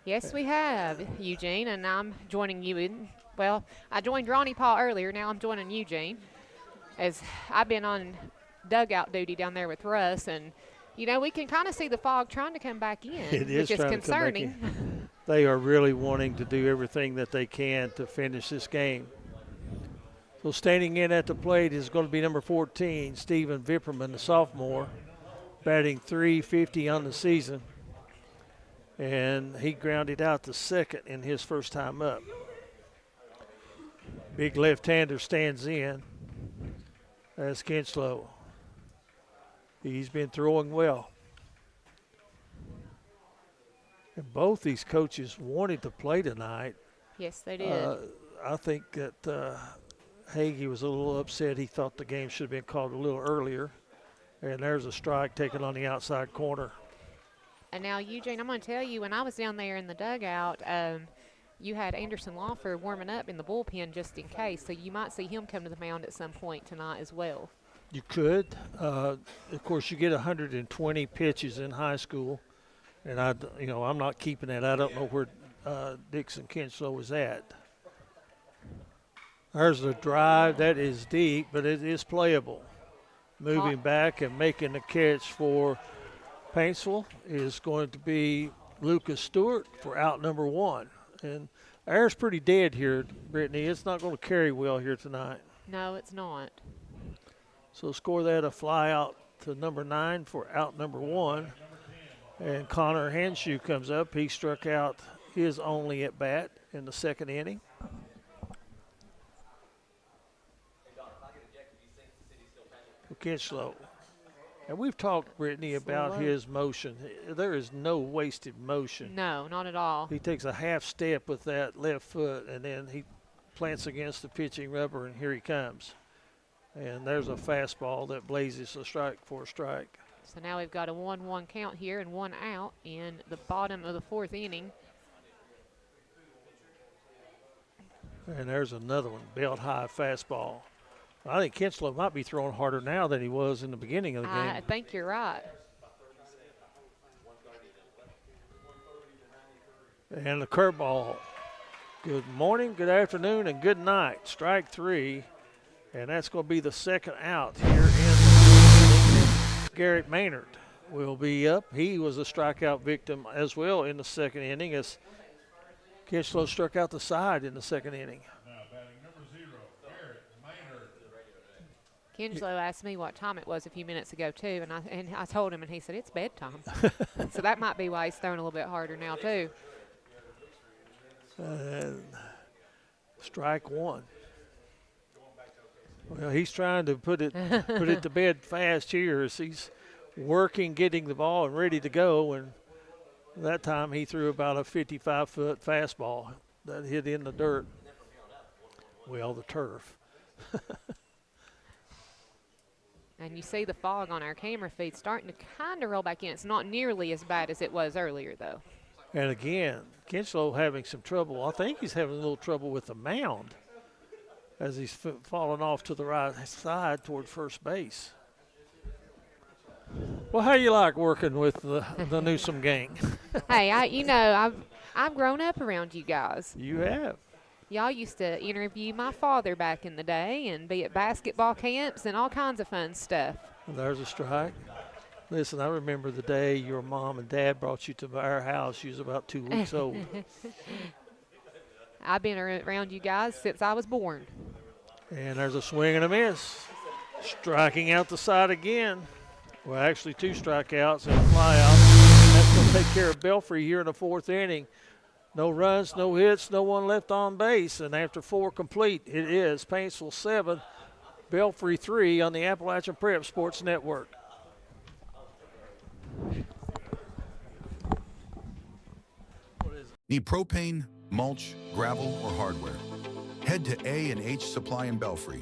Yes, we have, Eugene, and I'm joining you in. Well, I joined Ronnie Paul earlier. Now I'm joining Eugene, as I've been on dugout duty down there with Russ, and you know we can kind of see the fog trying to come back in, which is concerning. They are really wanting to do everything that they can to finish this game. So standing in at the plate is going to be number 14, Stephen Vipperman, the sophomore, batting .350 on the season. And he grounded out to second in his first time up. Big left-hander stands in. That's Kinslow. He's been throwing well. And both these coaches wanted to play tonight. Yes, they did. I think that Hagee was a little upset. He thought the game should have been called a little earlier. And there's a strike taken on the outside corner. And now, Eugene, I'm going to tell you, when I was down there in the dugout, you had Anderson Lawford warming up in the bullpen just in case, so you might see him come to the mound at some point tonight as well. You could. Of course, you get 120 pitches in high school, and I'm not keeping that. I don't know where Dixon Kinchlow is at. There's the drive. That is deep, but it is playable. Moving back and making the catch for Paintsville is going to be Lucas Stewart for out number 1. And air's pretty dead here, Brittany. It's not going to carry well here tonight. No, it's not. So score that a fly out to number 9 for out number 1. And Connor Henshaw comes up. He struck out his only at bat in the second inning. Kinchlow. And we've talked, Brittany, about his motion. There is no wasted motion. No, not at all. He takes a half step with that left foot, and then he plants against the pitching rubber, and here he comes. And there's a fastball that blazes a strike for a strike. So now we've got a 1-1 count here and 1 out in the bottom of the 4th inning. And there's another one, belt high fastball. I think Kinchlow might be throwing harder now than he was in the beginning of the game. I think you're right. And the curveball. Good morning, good afternoon, and good night. Strike 3. And that's going to be the second out here in Garrett Maynard will be up. He was a strikeout victim as well in the second inning as Kinchlow struck out the side in the second inning. Kinchlow asked me what time it was a few minutes ago, too, and I told him, and he said, it's bedtime. So that might be why he's throwing a little bit harder now, too. Strike 1. Well, he's trying to put it to bed fast here as he's working, getting the ball and ready to go. And that time he threw about a 55-foot fastball that hit in the dirt. Well, the turf. And you see the fog on our camera feed starting to kind of roll back in. It's not nearly as bad as it was earlier, though. And again, Kinchlow having some trouble. I think he's having a little trouble with the mound as he's falling off to the right side toward first base. Well, how you like working with the Newsom gang? Hey, I've grown up around you guys. You have. Y'all used to interview my father back in the day and be at basketball camps and all kinds of fun stuff. There's a strike. Listen, I remember the day your mom and dad brought you to our house. You was about 2 weeks old. I've been around you guys since I was born. And there's a swing and a miss. Striking out the side again. Well, actually 2 strikeouts and a fly out. That's going to take care of Belfry here in the 4th inning. No runs, no hits, no one left on base. And after 4 complete, it is Paintsville 7, Belfry 3 on the Appalachian Prep Sports Network. Need propane, mulch, gravel, or hardware? Head to A&H Supply in Belfry.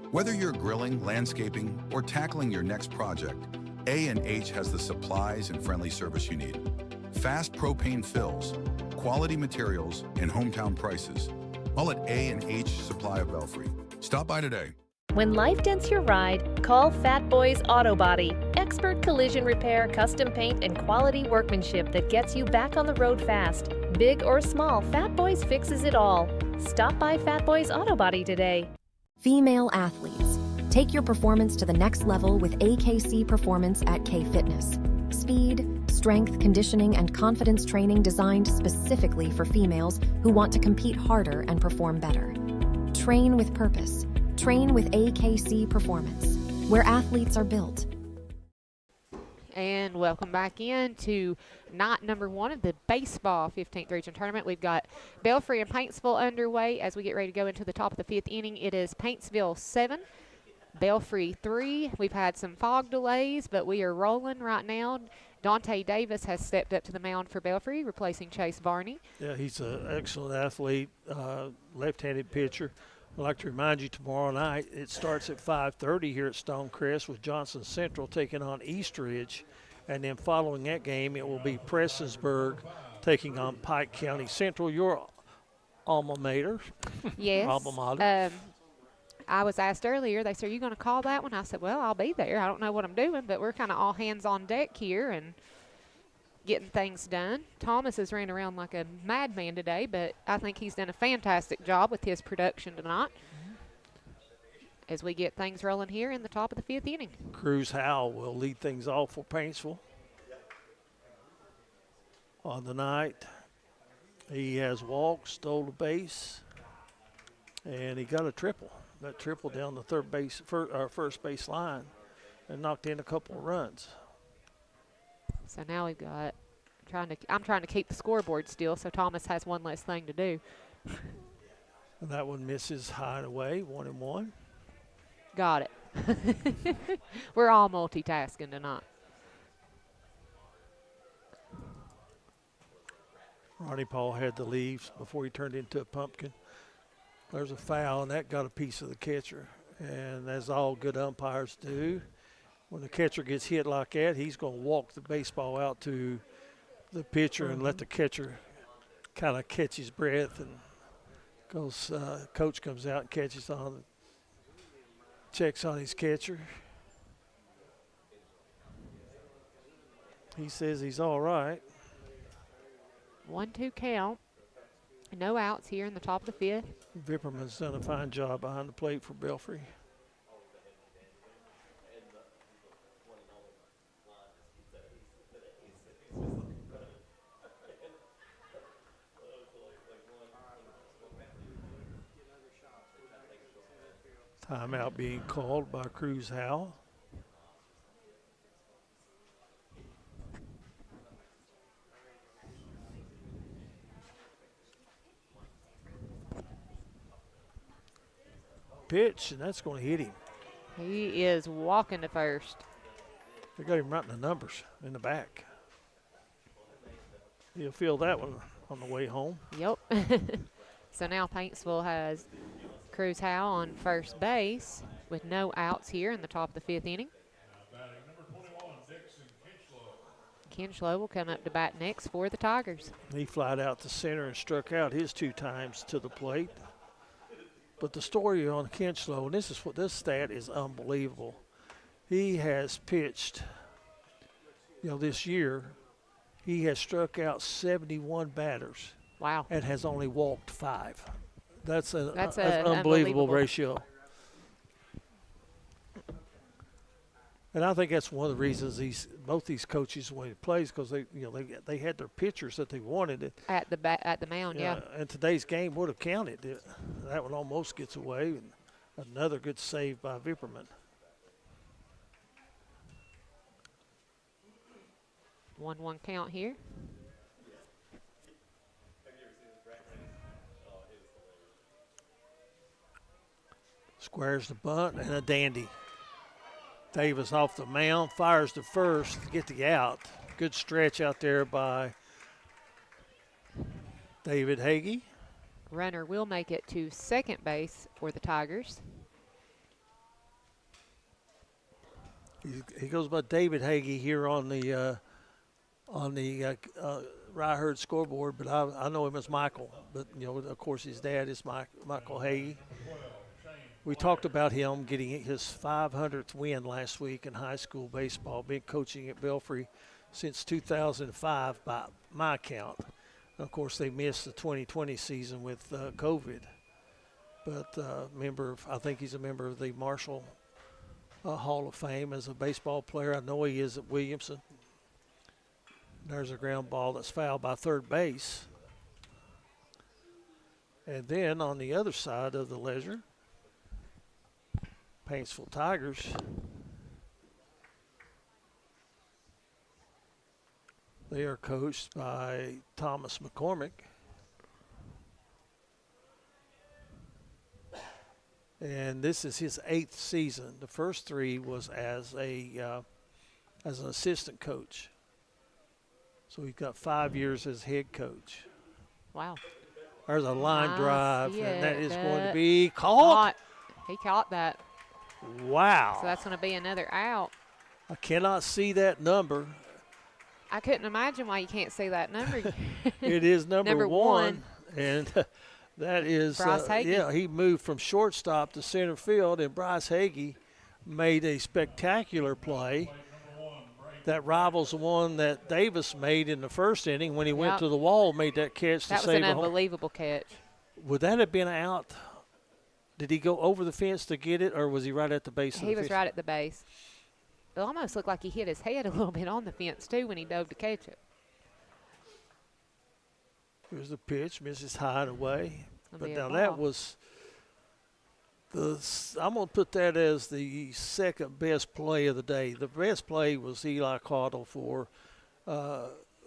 Whether you're grilling, landscaping, or tackling your next project, A&H has the supplies and friendly service you need. Fast propane fills, quality materials, and hometown prices. All at A&H Supply of Belfry. Stop by today. When life dents your ride, call Fat Boys Auto Body. Expert collision repair, custom paint, and quality workmanship that gets you back on the road fast. Big or small, Fat Boys fixes it all. Stop by Fat Boys Auto Body today. Female athletes. Take your performance to the next level with AKC Performance at K Fitness. Speed, strength, conditioning, and confidence training designed specifically for females who want to compete harder and perform better. Train with purpose. Train with AKC Performance, where athletes are built. And welcome back in to night number 1 of the baseball 15th region tournament. We've got Belfry and Paintsville underway as we get ready to go into the top of the 5th inning. It is Paintsville 7, Belfry 3. We've had some fog delays, but we are rolling right now. Dante Davis has stepped up to the mound for Belfry, replacing Chase Varney. Yeah, he's an excellent athlete, left-handed pitcher. I'd like to remind you tomorrow night it starts at 5:30 here at Stonecrest with Johnson Central taking on Eastridge. And then following that game, it will be Prestonsburg taking on Pike County Central. Your alma mater. Yes. Alma mater. I was asked earlier, they said, are you going to call that one? I said, well, I'll be there. I don't know what I'm doing, but we're kind of all hands on deck here and getting things done. Thomas has ran around like a madman today, but I think he's done a fantastic job with his production tonight as we get things rolling here in the top of the 5th inning. Cruz Howell will lead things off for Paintsville. On the night, he has walked, stole a base, and he got a triple. That triple down the first base line and knocked in a couple of runs. So now we've got I'm trying to keep the scoreboard still, so Thomas has one less thing to do. And that one misses high and away, 1-1. Got it. We're all multitasking tonight. Ronnie Paul had the leaves before he turned into a pumpkin. There's a foul, and that got a piece of the catcher. And as all good umpires do, when the catcher gets hit like that, he's going to walk the baseball out to the pitcher and let the catcher kind of catch his breath. And goes, coach comes out and checks on his catcher. He says he's all right. 1-2 count. No outs here in the top of the 5th. Vipperman's done a fine job behind the plate for Belfry. Timeout being called by Cruz Howell. Pitch, and that's going to hit him. He is walking to first. They got him writing the numbers in the back. He'll feel that one on the way home. Yep. So now Paintsville has Cruz Howell on first base with no outs here in the top of the 5th inning. Kinchlow will come up to bat next for the Tigers. He flied out to center and struck out his 2 times to the plate. But the story on Kinchlow, and this stat is unbelievable. He has pitched, this year, he has struck out 71 batters. Wow. And has only walked 5. That's an unbelievable ratio. And I think that's one of the reasons both these coaches when he plays, because they had their pitchers that they wanted at the mound. Yeah. And today's game would have counted. That one almost gets away. And another good save by Vipperman. 1-1 count here. Squares the bunt and a dandy. Davis off the mound, fires to first to get the out. Good stretch out there by David Hagee. Runner will make it to second base for the Tigers. He goes by David Hagee here on the Rye-Herd scoreboard, but I know him as Michael. But of course, his dad is Michael Hagee. We talked about him getting his 500th win last week in high school baseball, been coaching at Belfry since 2005 by my count. And of course, they missed the 2020 season with COVID. But I think he's a member of the Marshall Hall of Fame as a baseball player. I know he is at Williamson. There's a ground ball that's fouled by third base. And then on the other side of the ledger, Paintsville Tigers. They are coached by Thomas McCormick. And this is his 8th season. The first 3 was as an assistant coach. So he's got 5 years as head coach. Wow. There's a line Nice. drive, Yeah, and that is going to that be caught. He caught that. Wow. So that's going to be another out. I cannot see that number. I couldn't imagine why you can't see that number. It is number 1. And That is, Bryce Hagee. yeah, he moved from shortstop to center field, and Bryce Hagee made a spectacular play that rivals the one that Davis made in the first inning when he went to the wall, made that catch that to was save an a home. unbelievable catch. Would that have been out? Did he go over the fence to get it, or was he right at the base of the He fence? was right at the base. It almost looked like he hit his head a little bit on the fence, too, when he dove to catch it. Here's the pitch, misses high and away. It'll But be a now ball. that was I'm going to put that as the second best play of the day. The best play was Eli Caudle for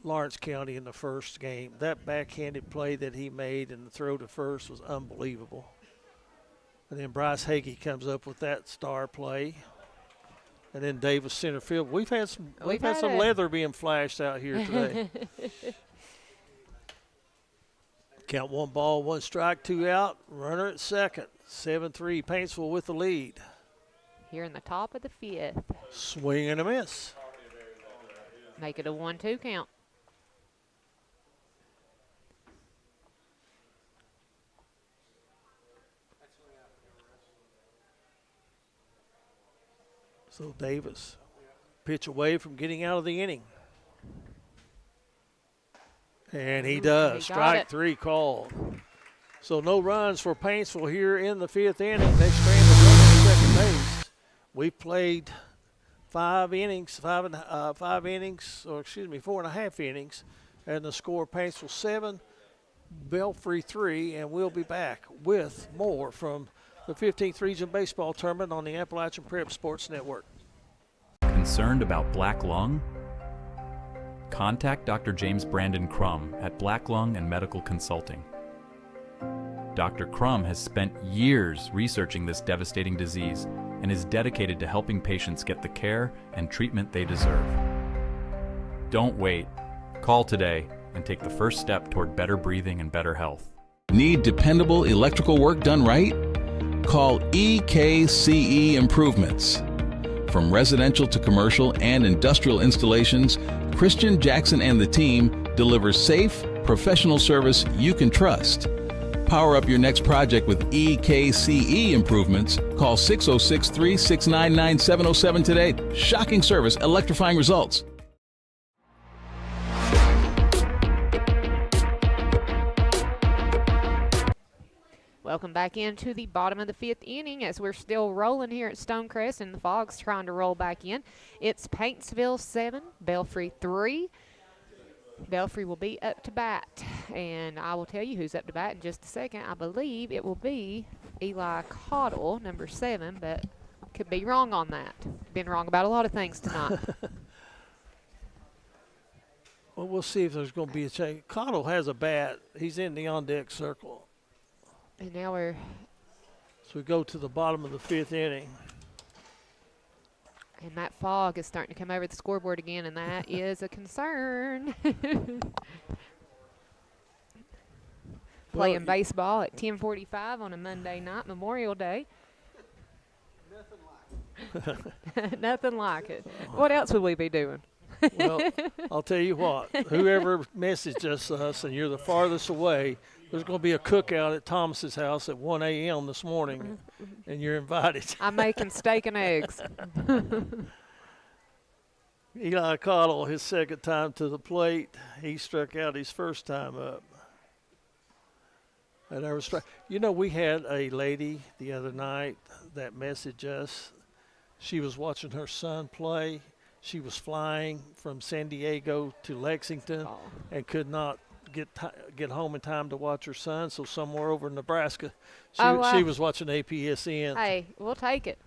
Lawrence County in the first game. That backhanded play that he made and the throw to first was unbelievable. And then Bryce Hagee comes up with that star play. And then Davis center field. We've had some leather being flashed out here today. Count 1 ball, 1 strike, 2 out. Runner at second. 7-3, Paintsville with the lead. Here in the top of the 5th. Swing and a miss. Make it a 1-2 count. So Davis, pitch away from getting out of the inning. And he does. Strike 3 called. So no runs for Paintsville here in the 5th inning. They stranded runner at second base. We played 4.5 innings, and the score Paintsville 7, Belfry 3, and we'll be back with more from the 15th Region Baseball Tournament on the Appalachian Prep Sports Network. Concerned about black lung? Contact Dr. James Brandon Crum at Black Lung and Medical Consulting. Dr. Crum has spent years researching this devastating disease and is dedicated to helping patients get the care and treatment they deserve. Don't wait. Call today and take the first step toward better breathing and better health. Need dependable electrical work done right? Call EKCE Improvements. From residential to commercial and industrial installations, Christian Jackson and the team deliver safe, professional service you can trust. Power up your next project with EKCE Improvements. Call 606-369-9707 today. Shocking service, electrifying results. Welcome back into the bottom of the 5th inning as we're still rolling here at Stonecrest and the fog's trying to roll back in. It's Paintsville 7, Belfry 3. Belfry will be up to bat, and I will tell you who's up to bat in just a second. I believe it will be Eli Caudle, number 7, but could be wrong on that. Been wrong about a lot of things tonight. Well, we'll see if there's going to be a change. Caudle has a bat. He's in the on-deck circle. And now we're... So we go to the bottom of the 5th inning. And that fog is starting to come over the scoreboard again, and that is a concern. Playing baseball at 10:45 on a Monday night, Memorial Day. Nothing like it. What else would we be doing? Well, I'll tell you what. Whoever messaged us and you're the farthest away, there's going to be a cookout at Thomas's house at 1 a.m. this morning, and you're invited. I'm making steak and eggs. Eli Caudle, his second time to the plate. He struck out his first time up. And I was we had a lady the other night that messaged us. She was watching her son play. She was flying from San Diego to Lexington and could not get home in time to watch her son, so somewhere over in Nebraska, she was watching APSN. Hey, we'll take it.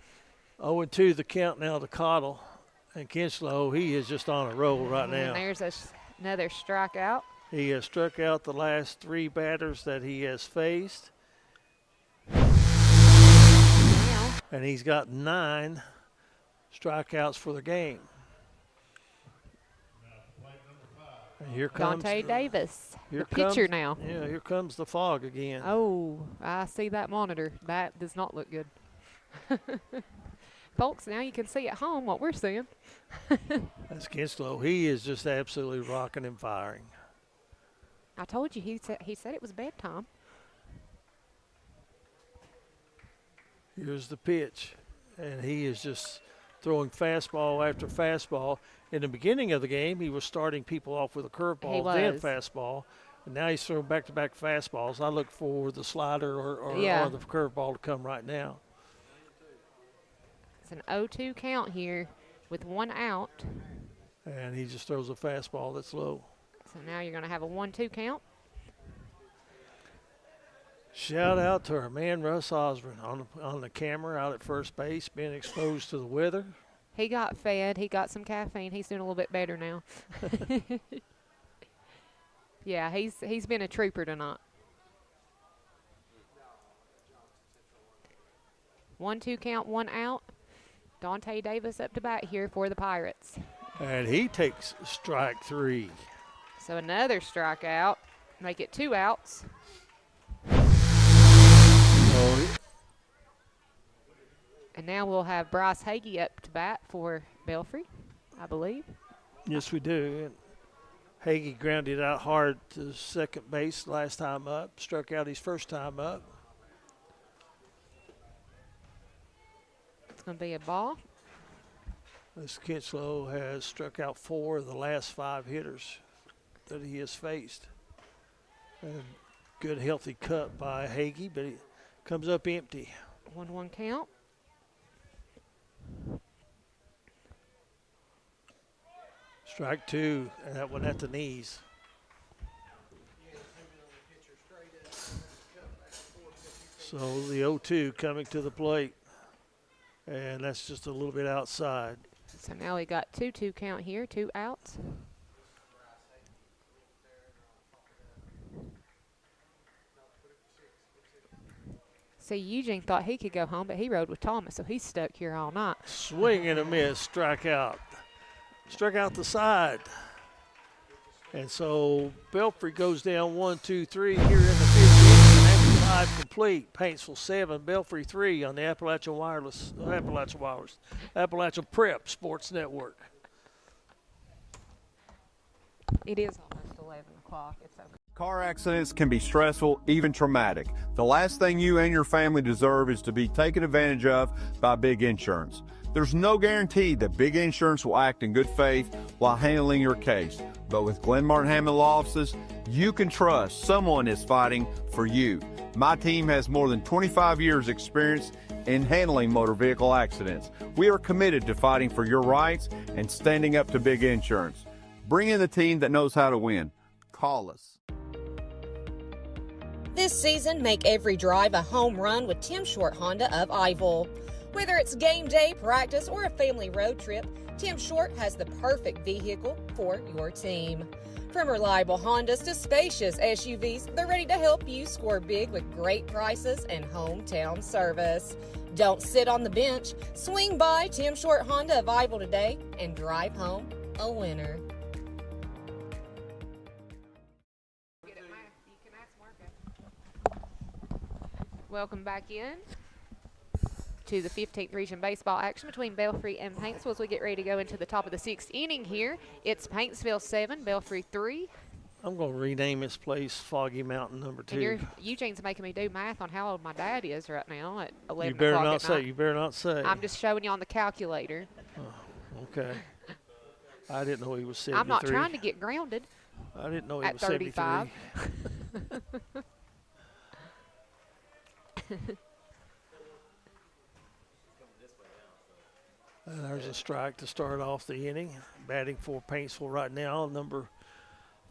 0-2 the count now to Caudle. And Kinchlow, he is just on a roll right now. And there's another strikeout. He has struck out the last 3 batters that he has faced. And he's got 9 strikeouts for the game. And here comes Dante Davis, the pitcher now. Yeah, here comes the fog again. Oh, I see that monitor. That does not look good. Folks, now you can see at home what we're seeing. That's Kinchlow. He is just absolutely rocking and firing. I told you he said it was bedtime. Here's the pitch, and he is just throwing fastball after fastball. In the beginning of the game, he was starting people off with a curveball, then fastball, and now he's throwing back-to-back fastballs. I look for the slider or the curveball to come right now. It's an 0-2 count here with 1 out. And he just throws a fastball that's low. So now you're going to have a 1-2 count. Shout out to our man Russ Osborne on the camera out at first base, being exposed to the weather. He got fed. He got some caffeine. He's doing a little bit better now. Yeah, he's been a trooper tonight. 1-2 count, 1 out. Dante Davis up to bat here for the Pirates. And he takes strike 3. So another strikeout. Make it 2 outs. And now we'll have Bryce Hagee up to bat for Belfry, I believe. Yes, we do. And Hagee grounded out hard to second base last time up, struck out his first time up. It's going to be a ball. This Kinslow has struck out 4 of the last 5 hitters that he has faced. And good healthy cut by Hagee, but he comes up empty. 1-1 count. Strike 2, and that one at the knees. So the 0-2 coming to the plate, and that's just a little bit outside. So now we got 2-2 count here, 2 outs. See, Eugene thought he could go home, but he rode with Thomas, so he's stuck here all night. Swing and a miss, strike out. Struck out the side. And so Belfry goes down 1-2-3 here in the 5th inning, and that's 5 complete. Paintsville 7, Belfry 3 on the Appalachian Prep Sports Network. It is almost 11 o'clock. It's okay. Car accidents can be stressful, even traumatic. The last thing you and your family deserve is to be taken advantage of by Big Insurance. There's no guarantee that Big Insurance will act in good faith while handling your case. But with Glenn Martin Hammond Law Offices, you can trust someone is fighting for you. My team has more than 25 years experience in handling motor vehicle accidents. We are committed to fighting for your rights and standing up to Big Insurance. Bring in the team that knows how to win. Call us. This season, make every drive a home run with Tim Short Honda of Ivell. Whether it's game day, practice, or a family road trip, Tim Short has the perfect vehicle for your team. From reliable Hondas to spacious SUVs, they're ready to help you score big with great prices and hometown service. Don't sit on the bench. Swing by Tim Short Honda of Ivell today and drive home a winner. Welcome back in to the 15th Region Baseball action between Belfry and Paintsville as we get ready to go into the top of the 6th inning here. It's Paintsville 7, Belfry 3. I'm going to rename this place Foggy Mountain number 2. And Eugene's making me do math on how old my dad is right now at 11 You better o'clock not at say. night. You better not say. I'm just showing you on the calculator. Oh, okay. I didn't know he was 73. I'm not trying to get grounded. I didn't know he at was 35. 73. And there's a strike to start off the inning. Batting for Paintsville right now, number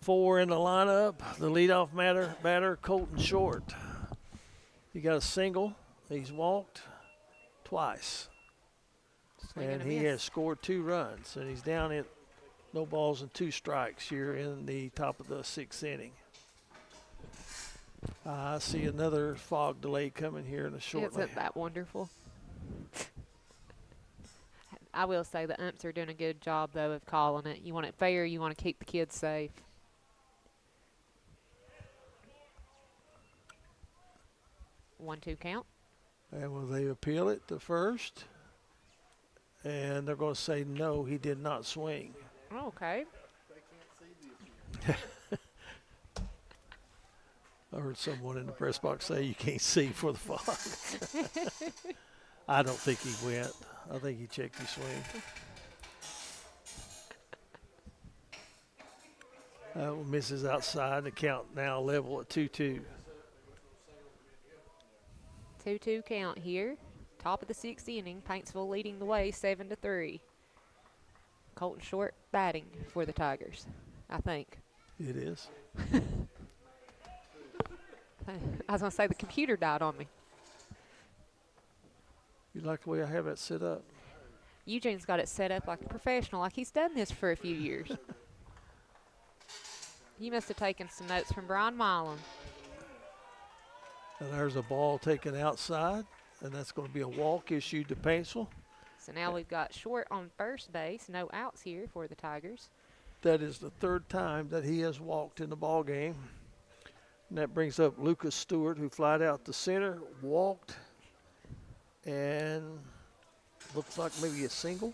4 in the lineup, the leadoff batter, Colton Short. He got a single. He's walked twice. And he has scored 2 runs. And he's down at no balls and 2 strikes here in the top of the 6th inning. I see another fog delay coming here in a short. Isn't that wonderful? I will say the umps are doing a good job, though, of calling it. You want it fair. You want to keep the kids safe. One-two count. And will they appeal it to first? And they're going to say no, he did not swing. Okay. I heard someone in the press box say you can't see for the fog. I don't think he went. I think he checked his swing. Misses outside. The count now level at 2-2. 2-2 count here. Top of the 6th inning. Paintsville leading the way 7-3. Colton Short batting for the Tigers, I think. It is. I was going to say the computer died on me. You like the way I have it set up? Eugene's got it set up like a professional, like he's done this for a few years. You must have taken some notes from Brian Milam. And there's a ball taken outside, and that's going to be a walk issued to Paintsville. So now we've got Short on first base. No outs here for the Tigers. That is the 3rd time that he has walked in the ball game. And that brings up Lucas Stewart, who flied out to center, walked, and looks like maybe a single.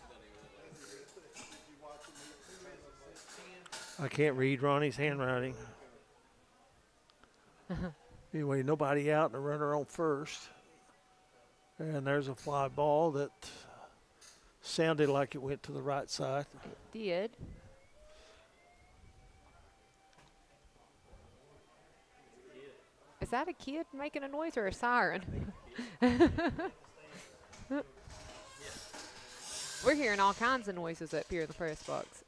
I can't read Ronnie's handwriting. Anyway, nobody out and a runner on first. And there's a fly ball that sounded like it went to the right side. It did. Is that a kid making a noise or a siren? We're hearing all kinds of noises up here in the press box.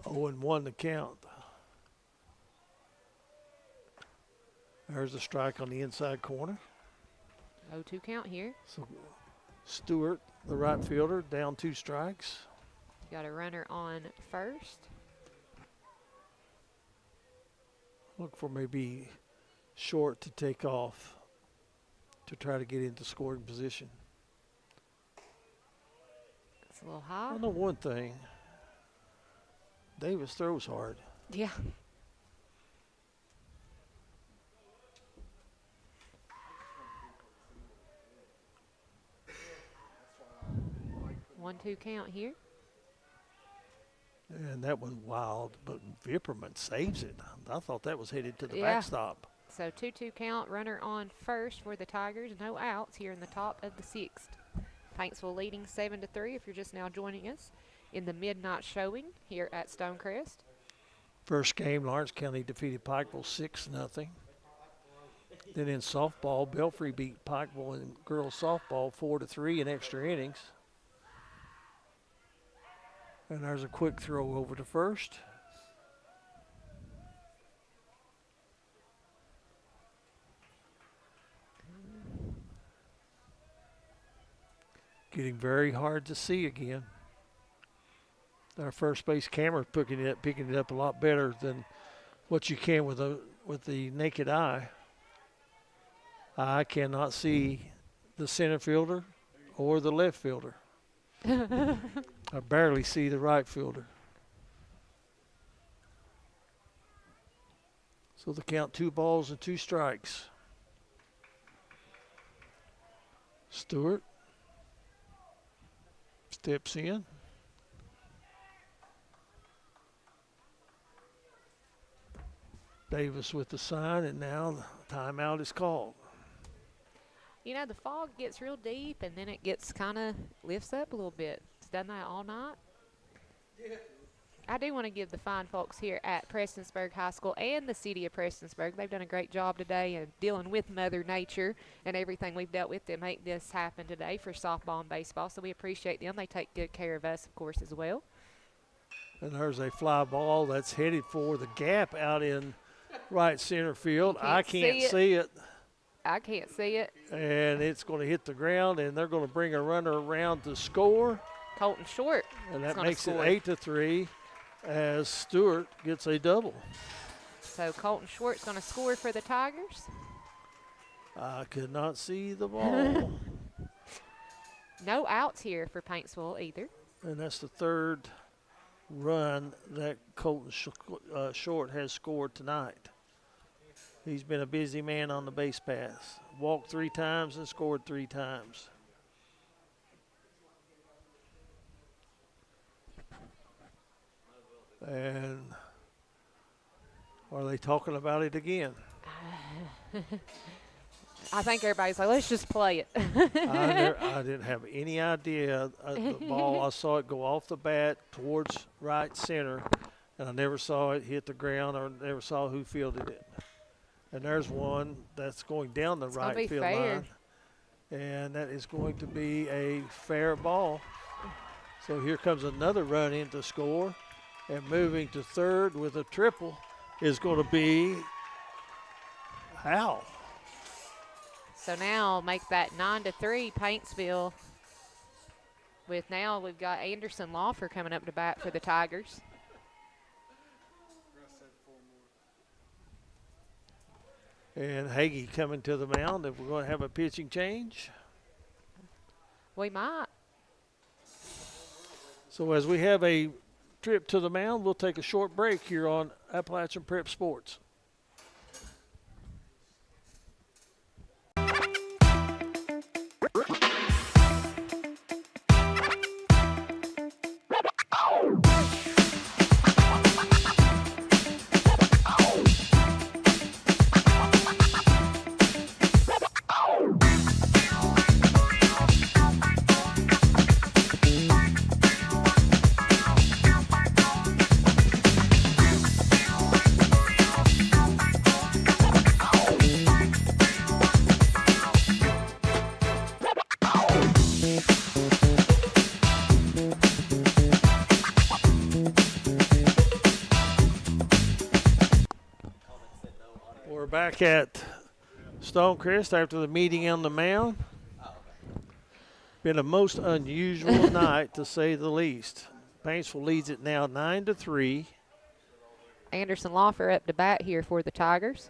0-1 the count. There's a strike on the inside corner. 0-2 count here. So Stewart, the right fielder, down 2 strikes. Got a runner on first. Look for maybe Short to take off to try to get into scoring position. It's a little high. I know one thing. Davis throws hard. Yeah. One-two count here. And that was wild, but Vipperman saves it. I thought that was headed to the Yeah. backstop. So 2-2 count, runner on first for the Tigers. No outs here in the top of the 6th. Paintsville leading 7-3 if you're just now joining us in the midnight showing here at Stonecrest. First game, Lawrence County defeated Pikeville 6-0. Then in softball, Belfry beat Pikeville in girls softball 4-3 in extra innings. And there's a quick throw over to first. Getting very hard to see again. Our first base camera picking it up a lot better than what you can with the naked eye. I cannot see the center fielder or the left fielder. I barely see the right fielder. So the count 2 balls and 2 strikes. Stewart steps in. Davis with the sign, and now the timeout is called. You know, the fog gets real deep, and then it gets kind of lifts up a little bit. It's done that all night. Yeah. I do want to give the fine folks here at Prestonsburg High School and the city of Prestonsburg, they've done a great job today in dealing with Mother Nature and everything we've dealt with to make this happen today for softball and baseball. So we appreciate them. They take good care of us, of course, as well. And there's a fly ball that's headed for the gap out in right center field. I can't see it. I can't see it. And it's going to hit the ground, and they're going to bring a runner around to score. Colton Short. And that makes it 8-3 as Stewart gets a double. So Colton Short's going to score for the Tigers. I could not see the ball. No outs here for Paintsville either. And that's the 3rd run that Colton Short has scored tonight. He's been a busy man on the base paths. Walked 3 times and scored 3 times. And are they talking about it again? I think everybody's like, let's just play it. I didn't have any idea. The ball, I saw it go off the bat towards right center, and I never saw it hit the ground or never saw who fielded it. And there's one that's going down the right field line. And that is going to be a fair ball. So here comes another run in to score. And moving to third with a triple is going to be Hal. So now make that 9-3 Paintsville. With now we've got Anderson Lawfer coming up to bat for the Tigers. And Hagee coming to the mound. If we're going to have a pitching change. We might. So as we have a trip to the mound, we'll take a short break here on Appalachian Prep Sports. Back at Stonecrest after the meeting on the mound. Been a most unusual night, to say the least. Paintsville leads it now 9-3. Anderson Lawfer up to bat here for the Tigers.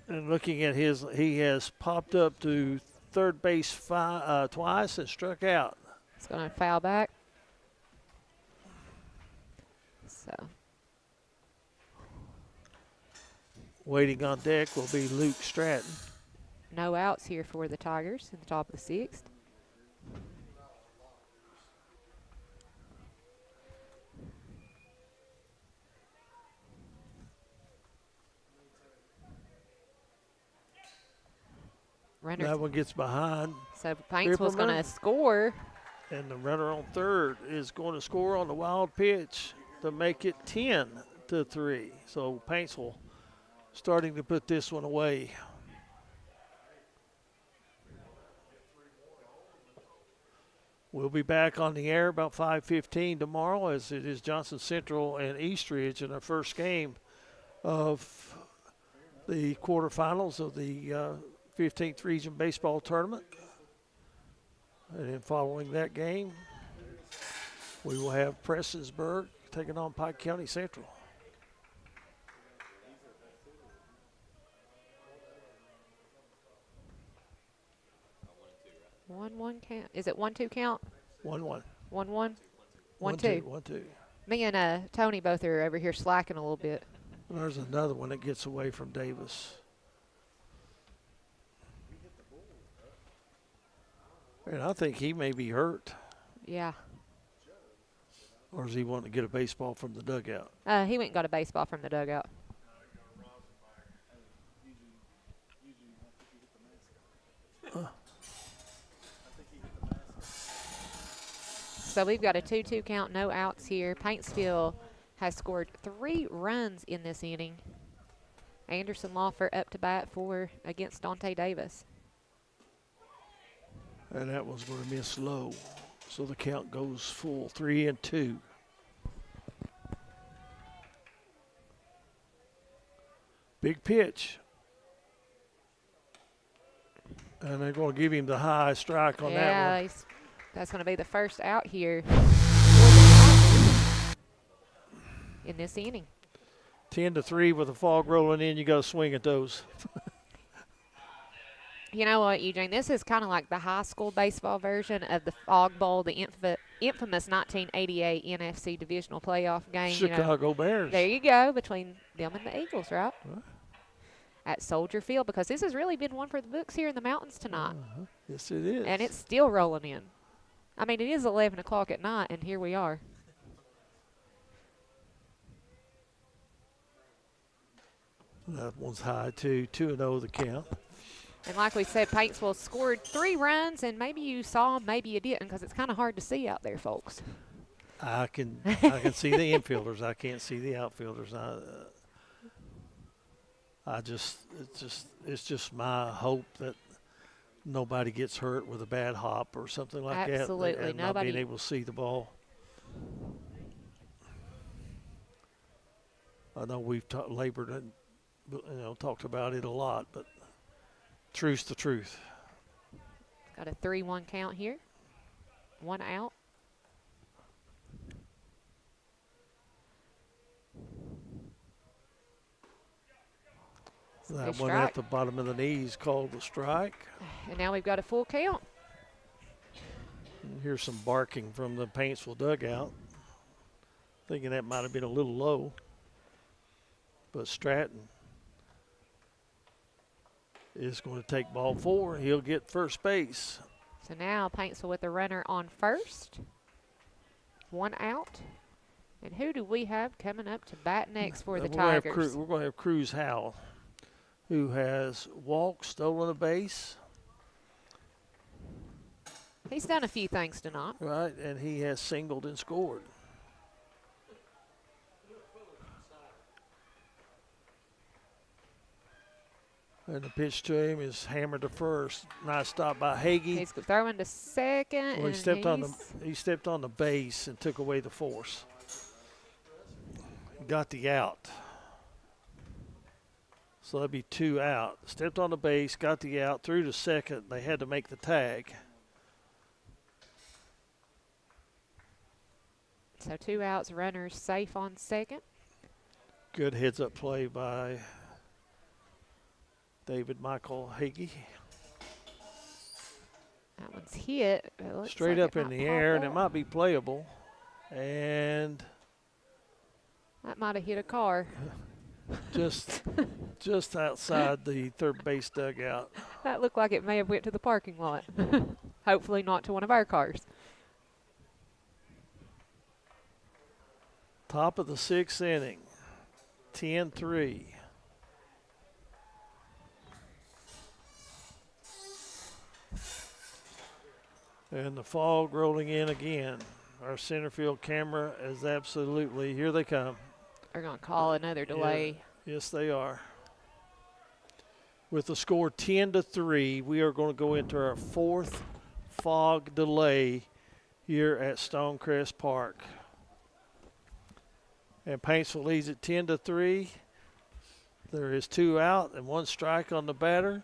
And looking at his, he has popped up to third base twice and struck out. It's going to foul back. So. Waiting on deck will be Luke Stratton. No outs here for the Tigers in the top of the sixth. Runners. That one gets behind. So Paintsville's going to score. And the runner on third is going to score on the wild pitch to make it 10-3. So Paintsville starting to put this one away. We'll be back on the air about 5:15 tomorrow, as it is Johnson Central and Eastridge in our first game of the quarterfinals of the 15th Region Baseball Tournament. And then following that game, we will have Prestonsburg taking on Pike County Central. 1-1 count. Is it 1-2 count? 1-1. 1-1? 1-2. 1-2. 1-2. Me and Tony both are over here slacking a little bit. There's another one that gets away from Davis. And I think he may be hurt. Yeah. Or is he wanting to get a baseball from the dugout? He went and got a baseball from the dugout. So we've got a 2-2 count, no outs here. Paintsville has scored 3 runs in this inning. Anderson Lawfer up to bat against Dante Davis. And that was going to miss low. So the count goes full, 3-2. Big pitch. And they're going to give him the high strike on that one. That's going to be the first out here in this inning. 10-3 with the fog rolling in. You got to swing at those. You know what, Eugene? This is kind of like the high school baseball version of the Fog Bowl, the infamous 1988 NFC Divisional Playoff game. Chicago Bears. There you go, between them and the Eagles, right? At Soldier Field, because this has really been one for the books here in the mountains tonight. Yes, it is. And it's still rolling in. I mean, it is 11 o'clock at night, and here we are. That one's high too. 2-0 the count. And like we said, Paintsville scored 3 runs, and maybe you saw them, maybe you didn't, because it's kind of hard to see out there, folks. I can see the infielders. I can't see the outfielders. It's just my hope that nobody gets hurt with a bad hop or something like that. Absolutely, And not being able to see the ball. I know we've labored and talked about it a lot, but truth's the truth. Got a 3-1 count here. 1 out. That one at the bottom of the knees called the strike. And now we've got a full count. And here's some barking from the Paintsville dugout. Thinking that might have been a little low. But Stratton is going to take ball 4. He'll get first base. So now Paintsville with the runner on first. 1 out. And who do we have coming up to bat next for the Tigers? We're going to have Cruz Howell, who has walked, stolen a base. He's done a few things tonight. Right, and he has singled and scored. And the pitch to him is hammered to first. Nice stop by Hagee. He's throwing to second. Well, he stepped on the base and took away the force. Got the out. So that'd be 2 out. Stepped on the base, got the out, threw to second. They had to make the tag. So 2 outs, runners safe on second. Good heads-up play by David Michael Hagee. That one's hit. Straight up in the air, and it might be playable. And that might have hit a car. just outside the third base dugout. That looked like it may have went to the parking lot. Hopefully not to one of our cars. Top of the 6th inning, 10-3. And the fog rolling in again. Our center field camera is absolutely, here they come. They're going to call another delay. Yeah, yes, they are. With the score 10-3, we are going to go into our 4th fog delay here at Stonecrest Park. And Paintsville leads at 10-3. There is 2 out and 1 strike on the batter.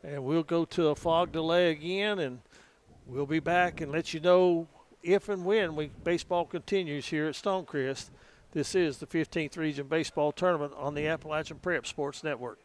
And we'll go to a fog delay again, and we'll be back and let you know if and when baseball continues here at Stonecrest. This is the 15th Region Baseball Tournament on the Appalachian Prep Sports Network.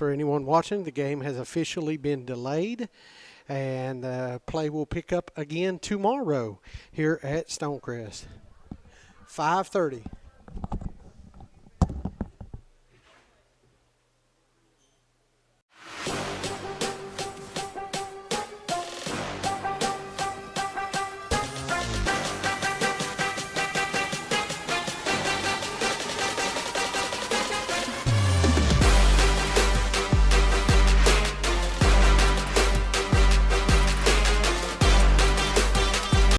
for anyone watching, the game has officially been delayed, and play will pick up again tomorrow here at Stonecrest. 5:30.